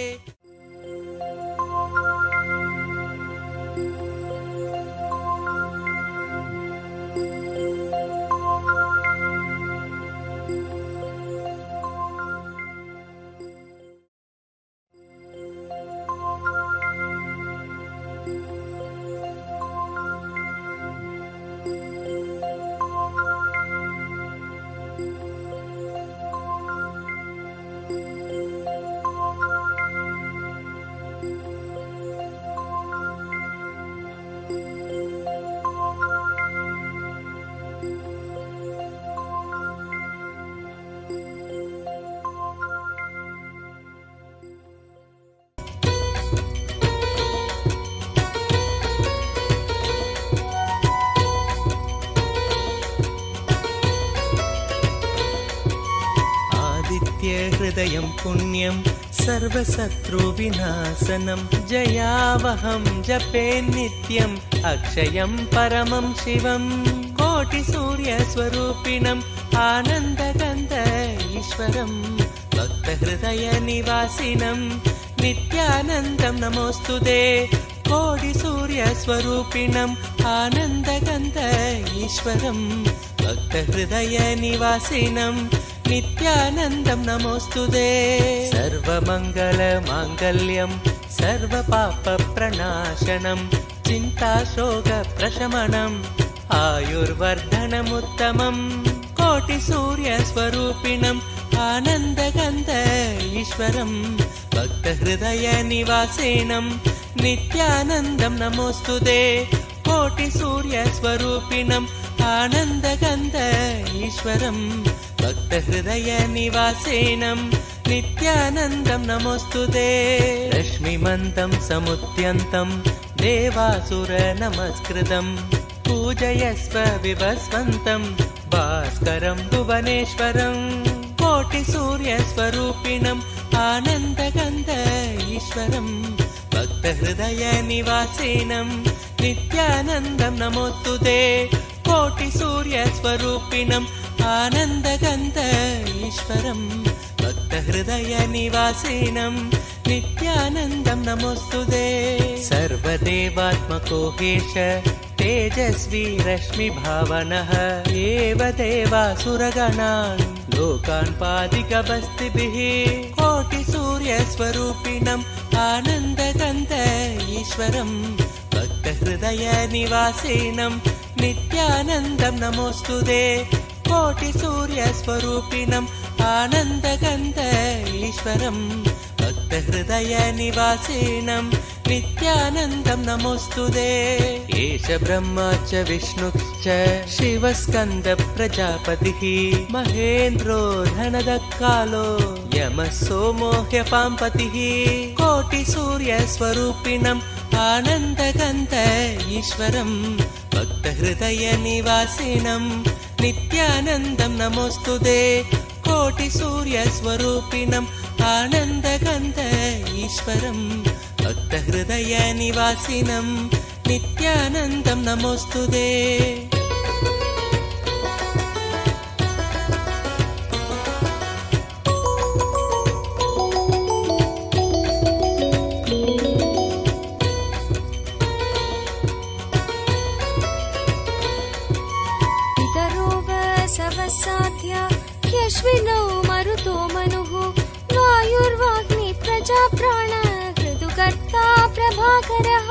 हृदयं पुण्यं सर्वशत्रुविनाशनं जयावहं जपे नित्यम् अक्षयं परमं शिवं कोटिसूर्यस्वरूपिणम् आनन्दगन्ध ईश्वरं भक्तहृदयनिवासिनं नित्यानन्दं नमोऽस्तुते कोटिसूर्यस्वरूपिणम् आनन्दगन्ध ईश्वरं भक्तहृदयनिवासिनं नित्यानन्दं नमोऽस्तुते सर्वमङ्गलमाङ्गल्यं सर्वपापप्रणाशनं चिन्ताशोकप्रशमनम् आयुर्वर्धनमुत्तमम् कोटिसूर्यस्वरूपिणम् आनन्दगन्ध ईश्वरं भक्तहृदयनिवासिनं नित्यानन्दं नमोऽस्तुते कोटिसूर्यस्वरूपिणम् आनन्दगन्ध ईश्वरं भक्तहृदयनिवासिनं नित्यानन्दं नमोऽस्तुते रश्मिमन्तं समुद्यन्तं देवासुरनमस्कृतं पूजयस्व विभस्वन्तं भास्करं भुवनेश्वरं कोटिसूर्यस्वरूपिणम् आनन्दगन्ध ईश्वरं भक्तहृदयनिवासिनं नित्यानन्दं नमोऽस्तुते कोटिसूर्यस्वरूपिणम् आनन्दगन्ध ईश्वरं भक्तहृदयनिवासिनं नित्यानन्दं नमोऽस्तुते सर्वदेवात्मको हेश तेजस्वी रश्मिभावनः एव देवासुरगणान् लोकान् पादिकबस्तिभिः कोटिसूर्यस्वरूपिणम् आनन्दगन्ध ईश्वरं भक्तहृदयनिवासिनं नित्यानन्दं नमोऽस्तुते कोटिसूर्यस्वरूपिणम् आनन्दगन्ध ईश्वरं भक्तहृदयनिवासिनं नित्यानन्दं नमोऽस्तुते एष ब्रह्मा च विष्णुश्च शिवस्कन्द प्रजापतिः महेन्द्रो धनदकालो यमः सोमो ह्यपाम्पतिः कोटिसूर्यस्वरूपिणम् आनन्दगन्ध ईश्वरं भक्तहृदयनिवासिनं नित्यानन्दं नमोऽस्तुते कोटिसूर्यस्वरूपिणम् आनन्दगन्ध ईश्वरं भक्तहृदयनिवासिनं नित्यानन्दं नमोऽस्तुते साध्या ह्यश्विनौ मरुतो मनुः वायुर्वाग्नि प्रजाप्राण ऋतुकर्ता प्रभाकरः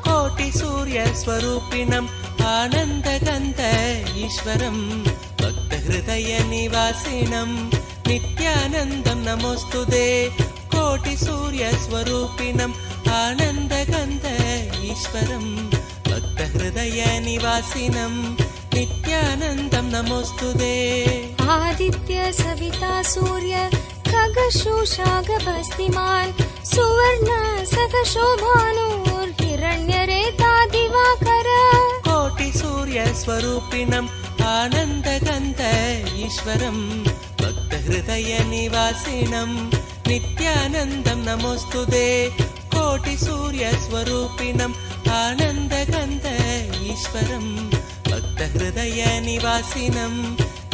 कोटिसूर्यस्वरूपिणम् आनन्दगन्ध ईश्वरं भक्तहृदयनिवासिनं नित्यानन्दं नमोऽस्तुते कोटिसूर्यस्वरूपिणम् आनन्दगन्ध ईश्वरं भक्तहृदयनिवासिनं नित्यानन्दं नमोऽस्तुते आदित्य सविता सूर्य खगशोषागभस्तिमान् सुवर्ण सखशोभानुर्हिरण्यरेता दिवाकर कोटिसूर्यस्वरूपिणम् आनन्दगन्ध ईश्वरं भक्तहृदयनिवासिनं नित्यानन्दं नमोऽस्तुते कोटिसूर्यस्वरूपिणम् आनन्दगन्ध ईश्वरं भक्तहृदयनिवासिनं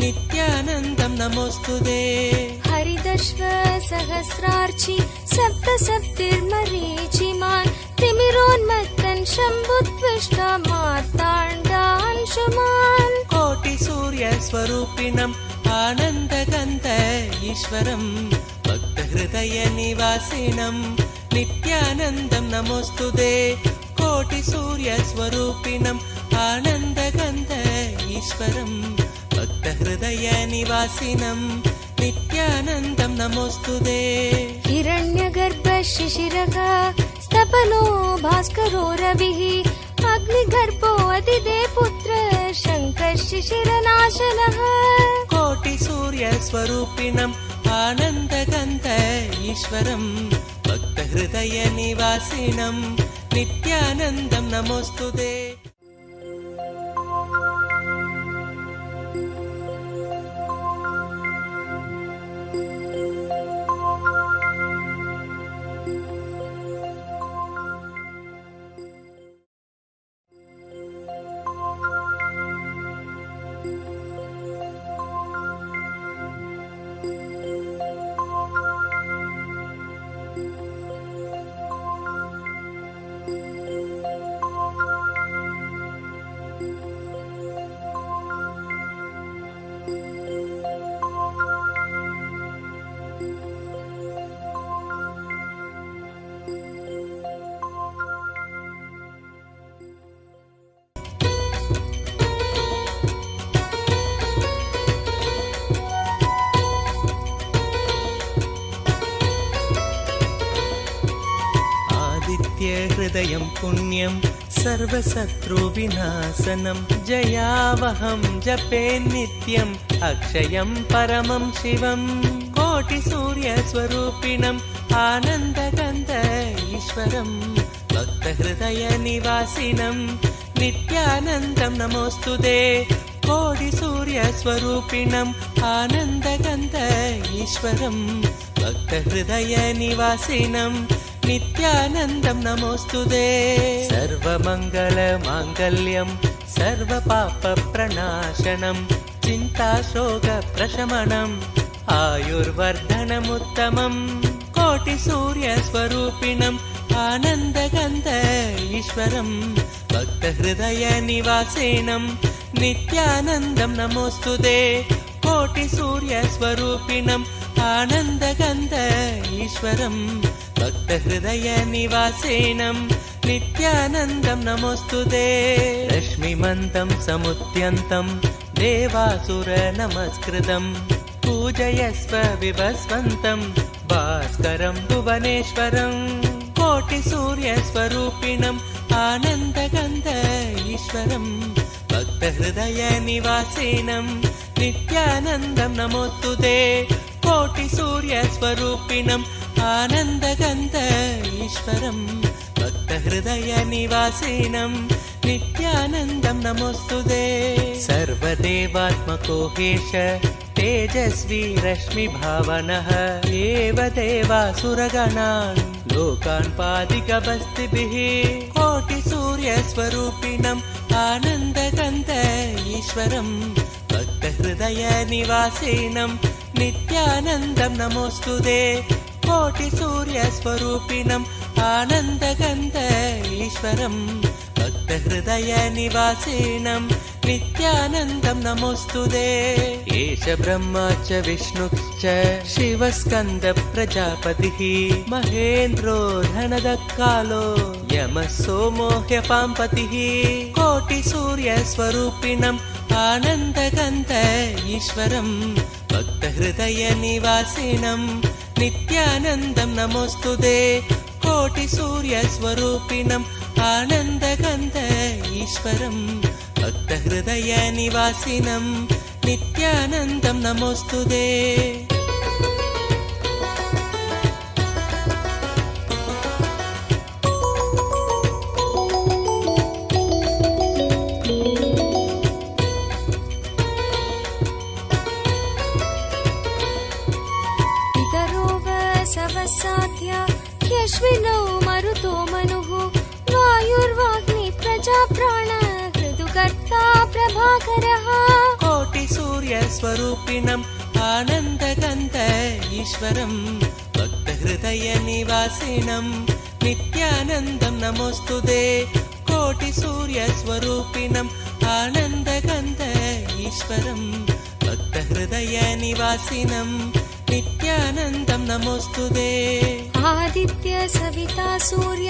नित्यानन्दं नमोऽस्तुते हरिदश्व सहस्रार्चि सप्तसप्तिर्मरीचिमान् तिमिरोन्मत्तन् शम्भुत्विष्टा मार्ताण्डांशुमान् कोटिसूर्यस्वरूपिणम् आनन्दगन्ध ईश्वरं भक्तहृदयनिवासिनं नित्यानन्दं नमोऽस्तुते कोटिसूर्यस्वरूपिणम् आनन्दगन्ध ईश्वरं भक्तहृदयनिवासिनं नित्यानन्दं नमोऽस्तुते हिरण्यगर्भ शिशिरः स्तपनो भास्करो रविः अग्निगर्भो अदिदे पुत्र शङ्कर शिशिरनाशनः कोटिसूर्यस्वरूपिणम् आनन्दगन्ध ईश्वरं भक्तहृदयनिवासिनं नित्यानन्दं नमोऽस्तुते आदित्य हृदयं पुण्यं सर्वशत्रुविनाशनं जयावहं जपे नित्यम् अक्षयं परमं शिवं कोटिसूर्यस्वरूपिणम् आनन्दगन्ध ईश्वरं भक्तहृदयनिवासिनं नित्यानन्दं नमोऽस्तुते कोटिसूर्यस्वरूपिणम् आनन्दगन्ध ईश्वरं भक्तहृदयनिवासिनं नित्यानन्दं नमोऽस्तुते सर्वमङ्गलमाङ्गल्यं सर्वपापप्रणाशनं चिन्ताशोकप्रशमनम् आयुर्वर्धनमुत्तमम् कोटिसूर्यस्वरूपिणम् आनन्दगन्ध ईश्वरं भक्तहृदयनिवासिनं नित्यानन्दं नमोऽस्तुते कोटिसूर्यस्वरूपिणम् आनन्दगन्ध ईश्वरं भक्तहृदयनिवासिनं नित्यानन्दं नमोऽस्तुते रश्मिमन्तं समुद्यन्तं देवासुरनमस्कृतं पूजयस्व विभस्वन्तं भास्करं भुवनेश्वरं कोटिसूर्यस्वरूपिणम् आनन्दगन्ध ईश्वरं भक्तहृदयनिवासिनं नित्यानन्दं नमोऽस्तुते कोटिसूर्यस्वरूपिणम् आनन्दगन्ध ईश्वरं भक्तहृदयनिवासिनं नित्यानन्दं नमोऽस्तुते सर्वदेवात्मको हेश तेजस्वी रश्मिभावनः एव देवासुरगणान् लोकान् पादिकबस्तिभिः कोटिसूर्यस्वरूपिणम् आनन्दगन्ध ईश्वरं भक्तहृदयनिवासिनं नित्यानन्दं नमोऽस्तुते कोटिसूर्यस्वरूपिणम् आनन्दगन्ध ईश्वरं भक्तहृदयनिवासिनं नित्यानन्दं नमोऽस्तुते एष ब्रह्मा च विष्णुश्च शिवस्कन्द प्रजापतिः महेन्द्रो धनदकालो यमः सोमो ह्यपाम्पतिः कोटिसूर्यस्वरूपिणम् आनन्दगन्ध ईश्वरं भक्तहृदयनिवासिनं नित्यानन्दं नमोऽस्तुते कोटिसूर्यस्वरूपिणम् आनन्दगन्ध ईश्वरं भक्तहृदयनिवासिनं नित्यानन्दं नमोऽस्तुते यश्विनौ मरुतो मनुः वायुर्वाग्नि प्रजाप्राण ऋतुकर्ता प्रभाकरः कोटिसूर्यस्वरूपिणम् आनन्दगन्ध ईश्वरं भक्तहृदयनिवासिनं नित्यानन्दं नमोऽस्तुते कोटिसूर्यस्वरूपिणम् आनन्दगन्ध ईश्वरं भक्तहृदयनिवासिनं नित्यानन्दं नमोऽस्तुते आदित्य सविता सूर्य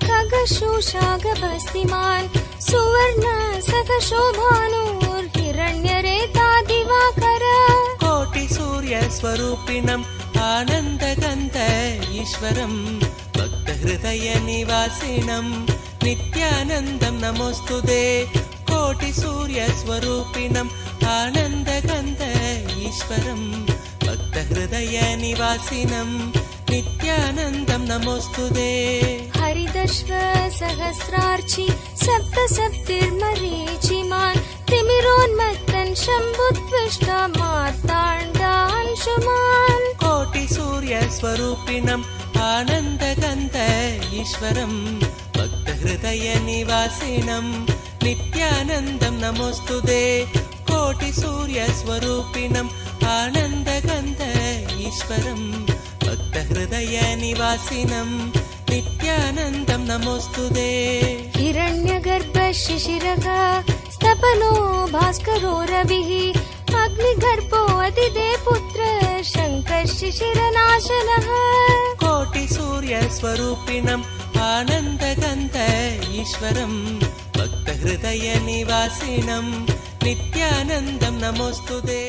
खगशोषागभस्तिमान् सुवर्ण सखशोभानुर्हिरण्यरेता दिवाकर कोटिसूर्यस्वरूपिणम् आनन्दगन्ध ईश्वरं भक्तहृदयनिवासिनं नित्यानन्दं नमोऽस्तुते कोटिसूर्यस्वरूपिणम् आनन्दगन्ध ईश्वरं भक्तहृदयनिवासिनं नित्यानन्दं नमोऽस्तुते हरिदश्व सहस्रार्चि सप्तसप्तिर्मरीचिमान् तिमिरोन्मत्तन् शम्भुत्विष्टा मार्ताण्डांशुमान् कोटिसूर्यस्वरूपिणम् आनन्दगन्ध ईश्वरं भक्तहृदयनिवासिनं नित्यानन्दं नमोऽस्तुते कोटिसूर्यस्वरूपिणम् आनन्दगन्ध ईश्वरं भक्तहृदयनिवासिनं नित्यानन्दं नमोऽस्तुते हिरण्यगर्भ शिशिरः स्तपनो भास्करो रविः अग्निगर्भो अदिते पुत्र शङ्कर शिशिरनाशनः कोटिसूर्यस्वरूपिणम् आनन्दगन्ध ईश्वरं भक्तहृदयनिवासिनं नित्यानन्दं नमोऽस्तुते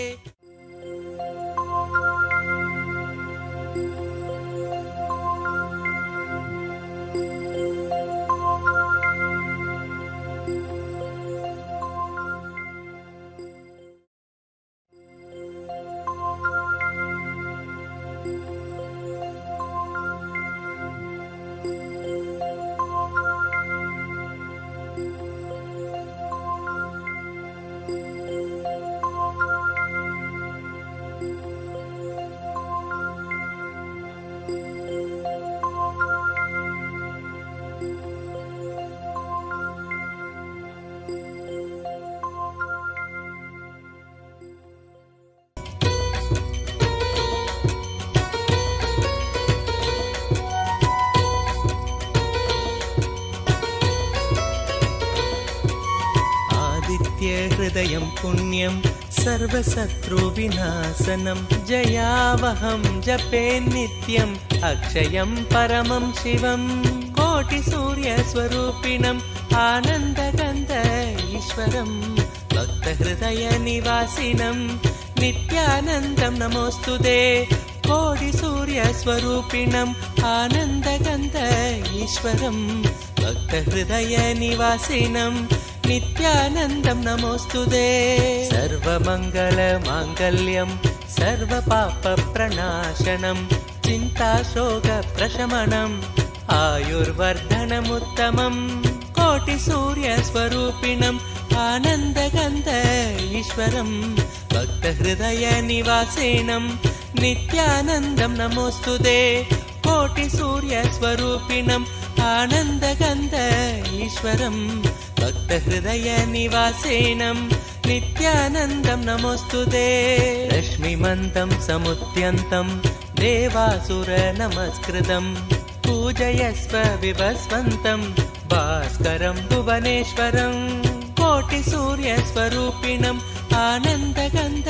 हृदयं पुण्यं सर्वशत्रुविनाशनं जयावहं जपे नित्यम् अक्षयं परमं शिवं कोटिसूर्यस्वरूपिणम् आनन्दगन्ध ईश्वरं भक्तहृदयनिवासिनं नित्यानन्दं नमोऽस्तुते कोटिसूर्यस्वरूपिणम् आनन्दगन्ध ईश्वरं भक्तहृदयनिवासिनं नित्यानन्दं नमोऽस्तुते सर्वमङ्गलमाङ्गल्यं सर्वपापप्रणाशनं चिन्ताशोकप्रशमनम् आयुर्वर्धनमुत्तमम् कोटिसूर्यस्वरूपिणम् आनन्दगन्ध ईश्वरं भक्तहृदयनिवासिनं नित्यानन्दं नमोऽस्तुते कोटिसूर्यस्वरूपिणम् आनन्दगन्ध ईश्वरं भक्तहृदयनिवासिनं नित्यानन्दं नमोऽस्तुते रश्मिमन्तं समुद्यन्तं देवासुरनमस्कृतं पूजयस्व विभस्वन्तं भास्करं भुवनेश्वरं कोटिसूर्यस्वरूपिणम् आनन्दगन्ध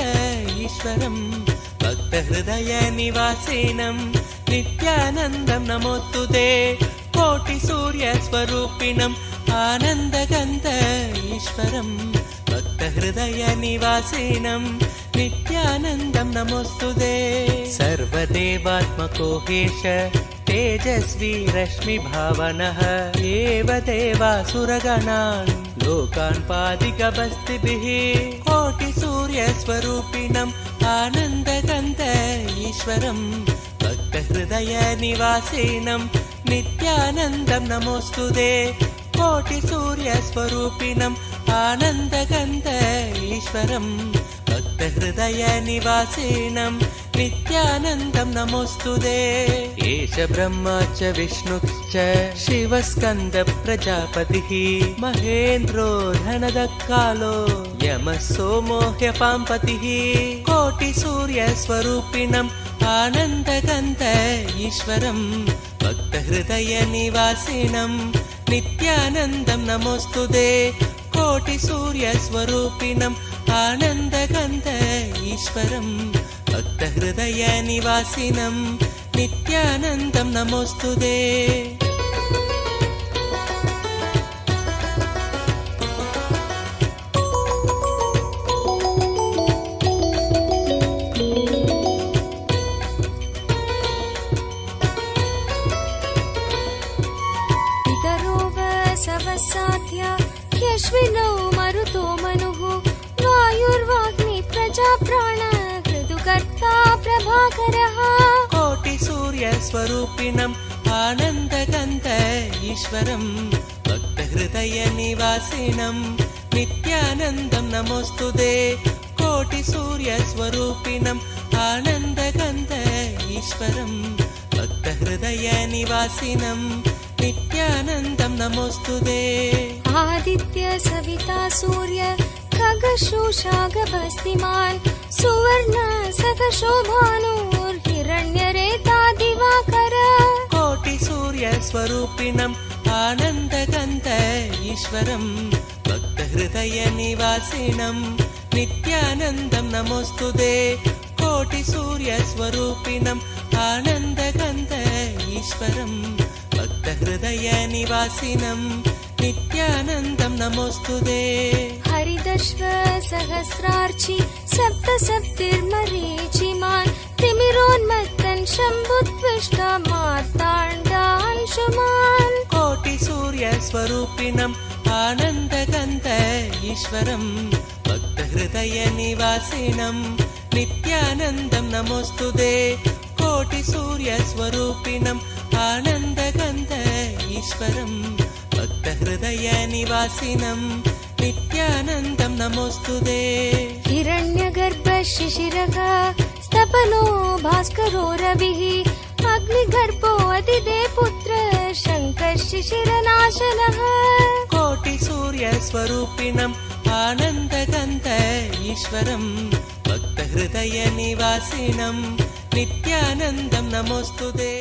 ईश्वरं भक्तहृदयनिवासिनं नित्यानन्दं नमोऽस्तुते कोटिसूर्यस्वरूपिणम् आनन्दगन्ध ईश्वरं भक्तहृदयनिवासिनं नित्यानन्दं नमोऽस्तुते सर्वदेवात्मको हेश तेजस्वी रश्मिभावनः एव देवासुरगणान् लोकान् पादिकबस्तिभिः कोटिसूर्यस्वरूपिणम् आनन्दगन्ध ईश्वरं भक्तहृदयनिवासिनं नित्यानन्दं नमोऽस्तुते कोटिसूर्यस्वरूपिणम् आनन्दगन्ध ईश्वरं भक्तहृदयनिवासिनं नित्यानन्दं नमोऽस्तुते एष ब्रह्मा च विष्णुश्च शिवस्कन्दप्रजापतिः महेन्द्रो धनदकालो यमः सोमो ह्यपाम्पतिः कोटिसूर्यस्वरूपिणम् आनन्दगन्ध ईश्वरं भक्तहृदयनिवासिनं नित्यानन्दं नमोऽस्तुते कोटिसूर्यस्वरूपिणम् आनन्दगन्ध ईश्वरं भक्तहृदयनिवासिनं नित्यानन्दं नमोऽस्तुते यश्विनौ मरुतो मनुः वायुर्वाग्नि प्रजाप्राण ऋतुकर्ता प्रभाकरः कोटिसूर्यस्वरूपिणम् आनन्दगन्ध ईश्वरं भक्तहृदयनिवासिनं नित्यानन्दं नमोऽस्तुते कोटिसूर्यस्वरूपिणम् आनन्दगन्ध ईश्वरं भक्तहृदयनिवासिनं नित्यानन्दं नमोऽस्तुते आदित्य सविता सूर्य खगशोषागभस्तिमान् सुवर्ण सखशोभानुर्हिरण्यरेता दिवाकर कोटिसूर्यस्वरूपिणम् आनन्दगन्ध ईश्वरं भक्तहृदयनिवासिनं नित्यानन्दं नमोऽस्तुते कोटिसूर्यस्वरूपिणम् आनन्दगन्ध ईश्वरं भक्तहृदयनिवासिनं नित्यानन्दं नमोऽस्तुते हरिदश्व सहस्रार्चि सप्तसप्तिर्मरीचिमान् तिमिरोन्मत्तन् शम्भुत्विष्टा मार्ताण्डांशुमान् कोटिसूर्यस्वरूपिणम् आनन्दगन्ध ईश्वरं भक्तहृदयनिवासिनं नित्यानन्दं नमोऽस्तुते कोटिसूर्यस्वरूपिणम् आनन्दगन्ध ईश्वरं भक्तहृदयनिवासिनं नित्यानन्दं नमोऽस्तुते हिरण्यगर्भ शिशिरः स्तपनो भास्करो रविः अग्निगर्भो अतिदे पुत्र शङ्कर शिशिरनाशनः कोटिसूर्यस्वरूपिणम् आनन्दगन्ध ईश्वरं भक्तहृदयनिवासिनं नित्यानन्दं नमोऽस्तुते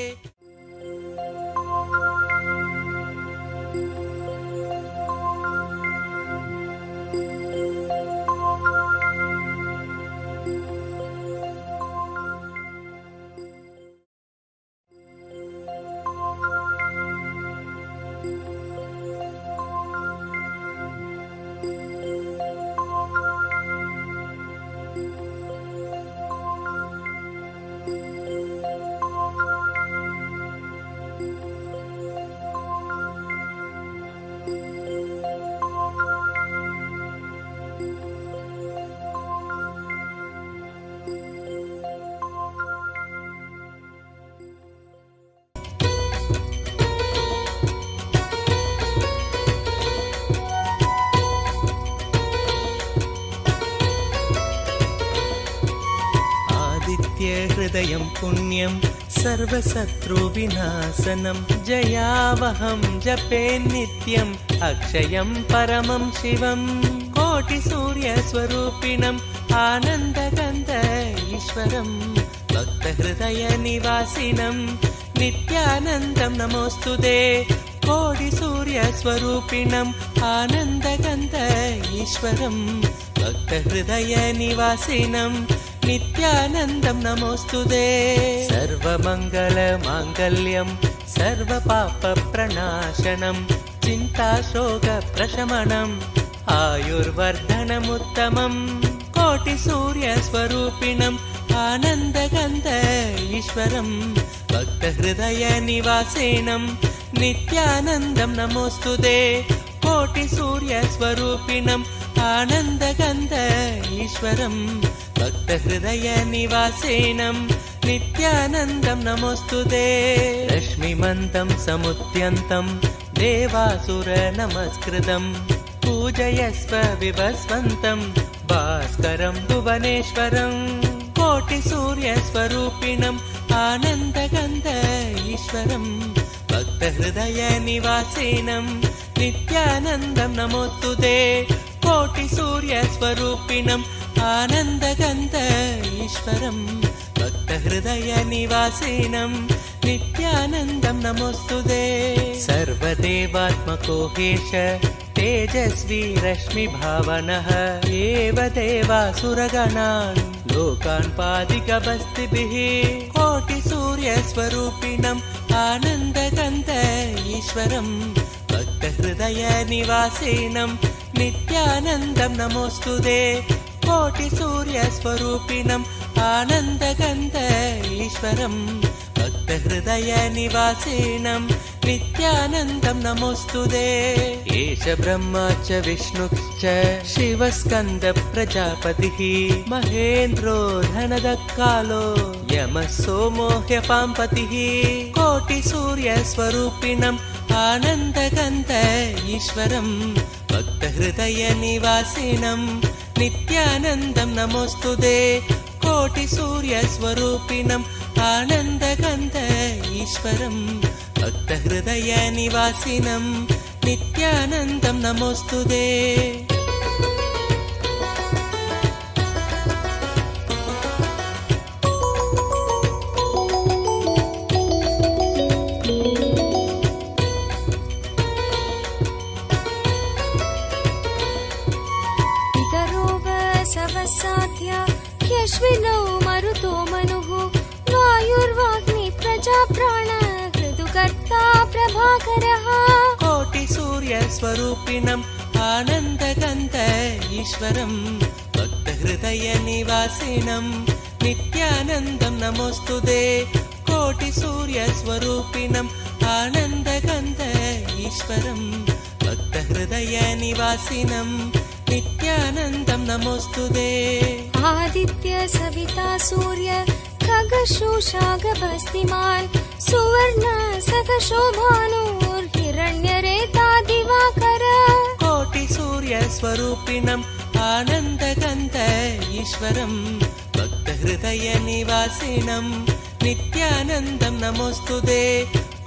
अक्षयं पुण्यं सर्वशत्रुविनाशनं जयावहं जपे नित्यम् अक्षयं परमं शिवं कोटिसूर्यस्वरूपिणम् आनन्दगन्ध ईश्वरं भक्तहृदयनिवासिनं नित्यानन्दं नमोऽस्तुते कोटिसूर्यस्वरूपिणम् आनन्दगन्ध ईश्वरं भक्तहृदयनिवासिनं नित्यानन्दं नमोऽस्तुते सर्वमङ्गलमाङ्गल्यं सर्वपापप्रणाशनं चिन्ताशोकप्रशमनम् आयुर्वर्धनमुत्तमम् कोटिसूर्यस्वरूपिणम् आनन्दगन्ध ईश्वरं भक्तहृदयनिवासिनं नित्यानन्दं नमोऽस्तुते कोटिसूर्यस्वरूपिणम् आनन्दगन्ध ईश्वरं भक्तहृदयनिवासिनं नित्यानन्दं नमोऽस्तुते रश्मिमन्तं समुद्यन्तं देवासुरनमस्कृतं पूजयस्व विभस्वन्तं भास्करं भुवनेश्वरं कोटिसूर्यस्वरूपिणम् आनन्दगन्ध ईश्वरं भक्तहृदयनिवासिनं नित्यानन्दं नमोऽस्तुते कोटिसूर्यस्वरूपिणम् आनन्दगन्ध ईश्वरं भक्तहृदयनिवासिनं नित्यानन्दं नमोऽस्तुते सर्वदेवात्मको हेश तेजस्वी रश्मिभावनः एव देवासुरगणान् लोकान् पादिकवस्तिभिः कोटिसूर्यस्वरूपिणम् आनन्दगन्ध ईश्वरं भक्तहृदयनिवासिनं नित्यानन्दं नमोऽस्तुते कोटिसूर्यस्वरूपिणम् आनन्दगन्ध ईश्वरं भक्तहृदयनिवासिनं नित्यानन्दं नमोऽस्तुते एष ब्रह्मा च विष्णुश्च शिवस्कन्दप्रजापतिः महेन्द्रो धनदक्कालो यमः सोमो ह्यपाम्पतिः कोटिसूर्यस्वरूपिणम् आनन्दगन्ध ईश्वरं भक्तहृदयनिवासिनं नित्यानन्दं नमोऽस्तुते कोटिसूर्यस्वरूपिणम् आनन्दगन्ध ईश्वरं भक्तहृदयनिवासिनं नित्यानन्दं नमोऽस्तुते यश्विनौ मरुतो मनुः वायुर्वाग्नि प्रजाप्राण ऋतुकर्ता प्रभाकरः कोटिसूर्यस्वरूपिणम् आनन्दगन्ध ईश्वरं भक्तहृदयनिवासिनं नित्यानन्दं नमोऽस्तुते कोटिसूर्यस्वरूपिणम् आनन्दगन्ध ईश्वरं भक्तहृदयनिवासिनं नित्यानन्दं नमोऽस्तुते आदित्य सविता सूर्य खगशोषागभस्तिमान् सुवर्ण सखशोभानुर्हिरण्यरेता दिवाकर कोटिसूर्यस्वरूपिणम् आनन्दगन्ध ईश्वरं भक्तहृदयनिवासिनं नित्यानन्दं नमोऽस्तुते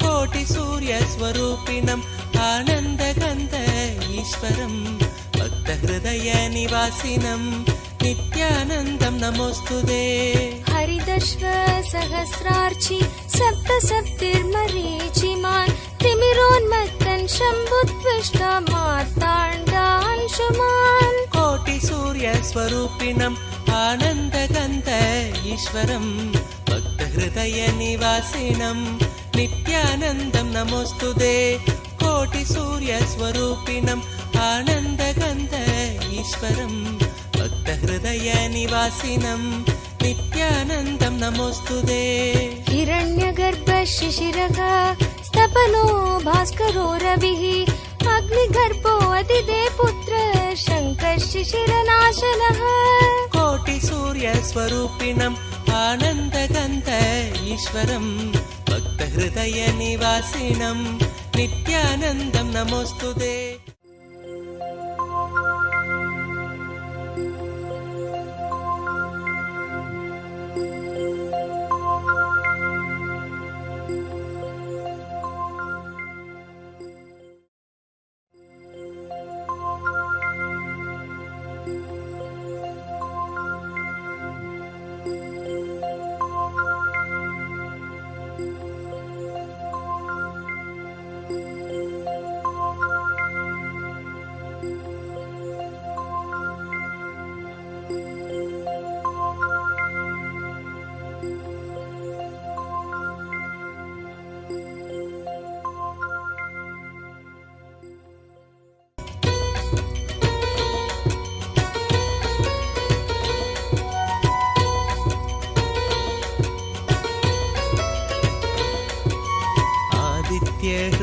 कोटिसूर्यस्वरूपिणम् आनन्दगन्ध ईश्वरं भक्तहृदयनिवासिनं नित्यानन्दं नमोऽस्तुते हरिदश्व सहस्रार्चि सप्तसप्तिर्मरीचिमान् तिमिरोन्मत्तन् शम्भुत्विष्टा मार्ताण्डांशुमान् कोटिसूर्यस्वरूपिणम् आनन्दगन्ध ईश्वरं भक्तहृदयनिवासिनं नित्यानन्दं नमोऽस्तुते कोटिसूर्यस्वरूपिणम् आनन्दगन्ध ईश्वरं भक्तहृदयनिवासिनं नित्यानन्दं नमोऽस्तुते हिरण्यगर्भ शिशिरः स्तपनो भास्करो रविः अग्निगर्भो अतिदे पुत्र शङ्कः शिशिरनाशनः कोटिसूर्यस्वरूपिणम् आनन्दगन्ध ईश्वरं भक्तहृदयनिवासिनं नित्यानन्दं नमोऽस्तुते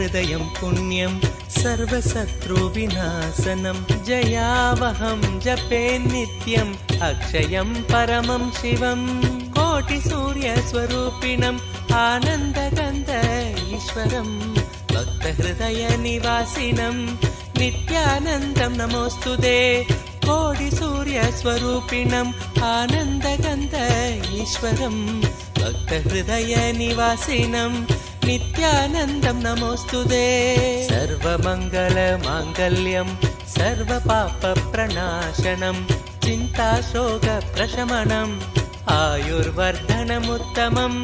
भक्तहृदयं पुण्यं सर्वशत्रुविनाशनं जयावहं जपे नित्यम् अक्षयं परमं शिवं कोटिसूर्यस्वरूपिणम् आनन्दगन्ध ईश्वरं भक्तहृदयनिवासिनं नित्यानन्दं नमोऽस्तुते कोटिसूर्यस्वरूपिणम् आनन्दगन्ध ईश्वरं भक्तहृदयनिवासिनं नित्यानन्दं नमोऽस्तुते सर्वमङ्गलमाङ्गल्यं सर्वपापप्रणाशनं चिन्ताशोकप्रशमनम् आयुर्वर्धनमुत्तमम्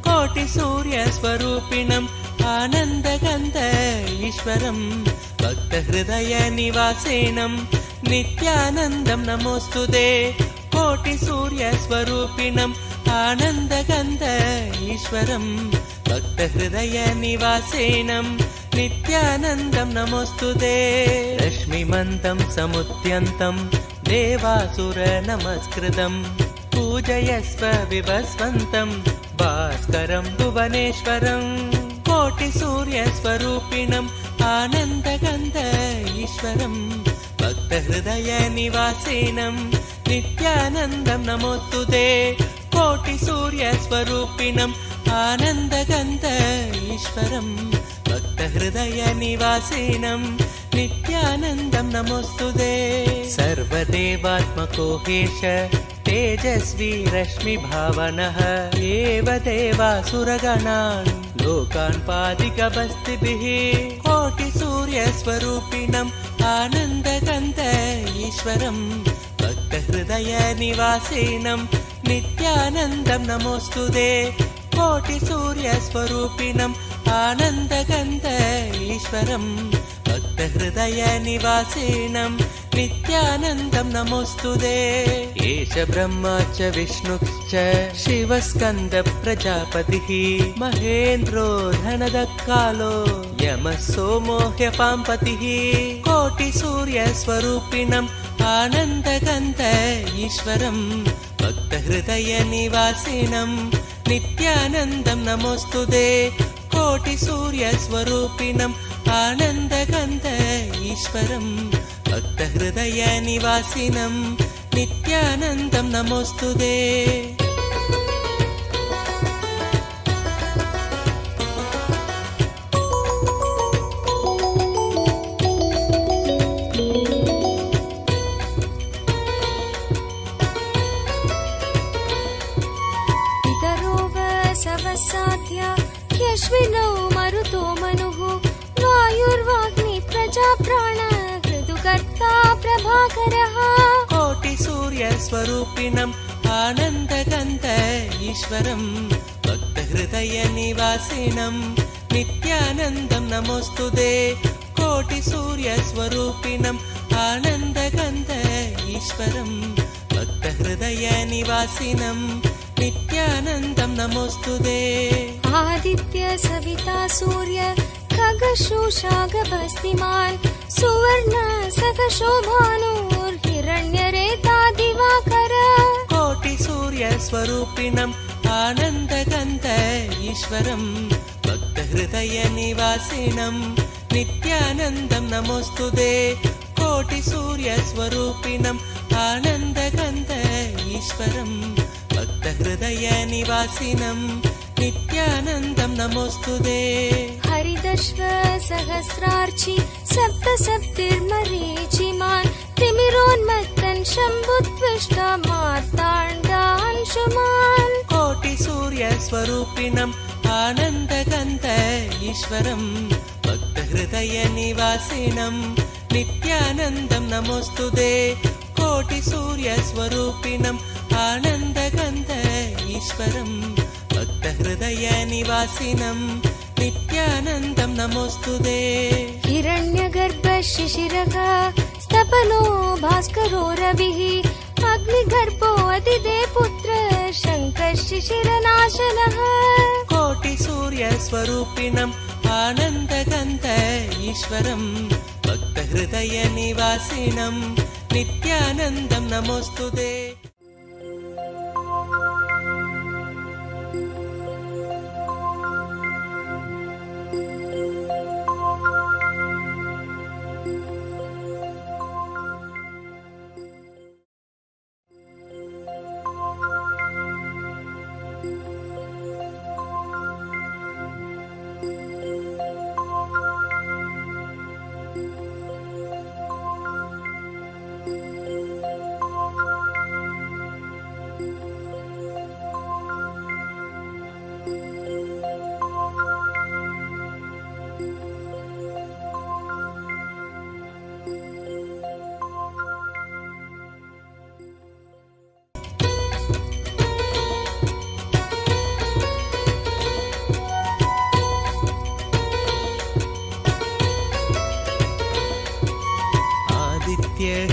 कोटिसूर्यस्वरूपिणम् आनन्दगन्ध ईश्वरं भक्तहृदयनिवासिनं नित्यानन्दं नमोऽस्तुते कोटिसूर्यस्वरूपिणम् आनन्दगन्ध ईश्वरं भक्तहृदयनिवासिनं नित्यानन्दं नमोऽस्तुते रश्मिमन्तं समुद्यन्तं देवासुरनमस्कृतं पूजयस्व विभस्वन्तं भास्करं भुवनेश्वरं कोटिसूर्यस्वरूपिणम् आनन्दगन्ध ईश्वरं भक्तहृदयनिवासिनं नित्यानन्दं नमोऽस्तुते कोटिसूर्यस्वरूपिणम् आनन्दगन्ध ईश्वरं भक्तहृदयनिवासिनं नित्यानन्दं नमोऽस्तुते सर्वदेवात्मको हेश तेजस्वी रश्मिभावनः एव देवासुरगणान् लोकान् पादिकबस्तिभिः कोटिसूर्यस्वरूपिणम् आनन्दगन्ध ईश्वरं भक्तहृदयनिवासिनं नित्यानन्दं नमोऽस्तुते कोटिसूर्यस्वरूपिणम् आनन्दगन्ध ईश्वरं भक्तहृदयनिवासिनं नित्यानन्दं नमोऽस्तुते एष ब्रह्मा च विष्णुश्च शिवस्कन्दप्रजापतिः महेन्द्रो धनदक्कालो यमः सोमो ह्यपाम्पतिः कोटिसूर्यस्वरूपिणम् आनन्दगन्ध ईश्वरं भक्तहृदयनिवासिनं नित्यानन्दं नमोऽस्तुते कोटिसूर्यस्वरूपिणम् आनन्दगन्ध ईश्वरं भक्तहृदयनिवासिनं नित्यानन्दं नमोऽस्तुते यश्विनौ मरुतो मनुः वायुर्वाग्नि प्रजाप्राण ऋतुकर्ता प्रभाकरः कोटिसूर्यस्वरूपिणम् आनन्दगन्ध ईश्वरं भक्तहृदयनिवासिनं नित्यानन्दं नमोऽस्तुते कोटिसूर्यस्वरूपिणम् आनन्दगन्ध ईश्वरं भक्तहृदयनिवासिनं नित्यानन्दं नमोऽस्तुते आदित्य सविता सूर्य खगशोषागभस्तिमान् सुवर्ण सकशोभानुर्हिरण्यरेता दिवाकर कोटिसूर्यस्वरूपिणम् आनन्दगन्ध ईश्वरं भक्तहृदयनिवासिनं नित्यानन्दं नमोऽस्तुते कोटिसूर्यस्वरूपिणम् आनन्दगन्ध ईश्वरं भक्तहृदयनिवासिनं नित्यानन्दं नमोऽस्तुते हरिदश्व सहस्रार्चि सप्तसप्तिर्मरीचिमान् तिमिरोन्मत्तन् शम्भुत्विष्टा मार्ताण्डांशुमान् कोटिसूर्यस्वरूपिणम् आनन्दगन्ध ईश्वरं भक्तहृदयनिवासिनं नित्यानन्दं नमोऽस्तुते कोटिसूर्यस्वरूपिणम् आनन्दगन्ध ईश्वरं भक्तहृदयनिवासिनं नित्यानन्दं नमोऽस्तुते हिरण्यगर्भ शिशिरः स्तपनो भास्करो रविः अग्निगर्भो अदिदे पुत्र शङ्कः शिशिरनाशनः कोटिसूर्यस्वरूपिणम् आनन्दगन्ध ईश्वरं भक्तहृदयनिवासिनं नित्यानन्दं नमोऽस्तुते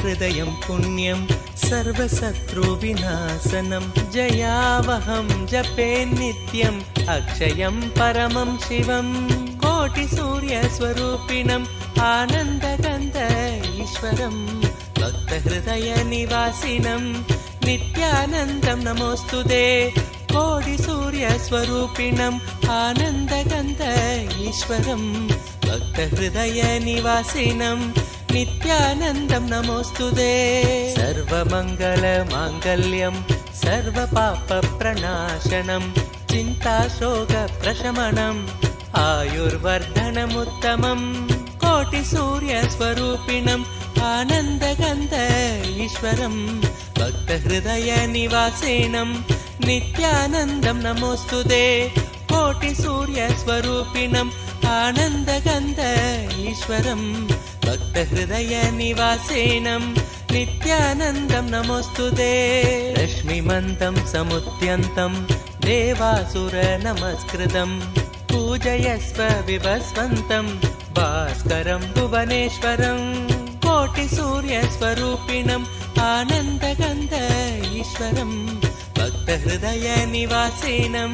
हृदयं पुण्यं सर्वशत्रुविनाशनं जयावहं जपे नित्यम् अक्षयं परमं शिवं कोटिसूर्यस्वरूपिणम् आनन्दगन्ध ईश्वरं भक्तहृदयनिवासिनं नित्यानन्दं नमोऽस्तुते कोटिसूर्यस्वरूपिणम् आनन्दगन्ध ईश्वरं भक्तहृदयनिवासिनं नित्यानन्दं नमोऽस्तुते सर्वमङ्गलमाङ्गल्यं सर्वपापप्रणाशनं चिन्ताशोकप्रशमनम् आयुर्वर्धनमुत्तमम् कोटिसूर्यस्वरूपिणम् आनन्दगन्ध ईश्वरं भक्तहृदयनिवासिनं नित्यानन्दं नमोऽस्तुते कोटिसूर्यस्वरूपिणम् आनन्दगन्ध ईश्वरं भक्तहृदयनिवासिनं नित्यानन्दं नमोऽस्तुते रश्मिमन्तं समुद्यन्तं देवासुरनमस्कृतं पूजयस्व विभस्वन्तं भास्करं भुवनेश्वरं कोटिसूर्यस्वरूपिणम् आनन्दगन्ध ईश्वरं भक्तहृदयनिवासिनं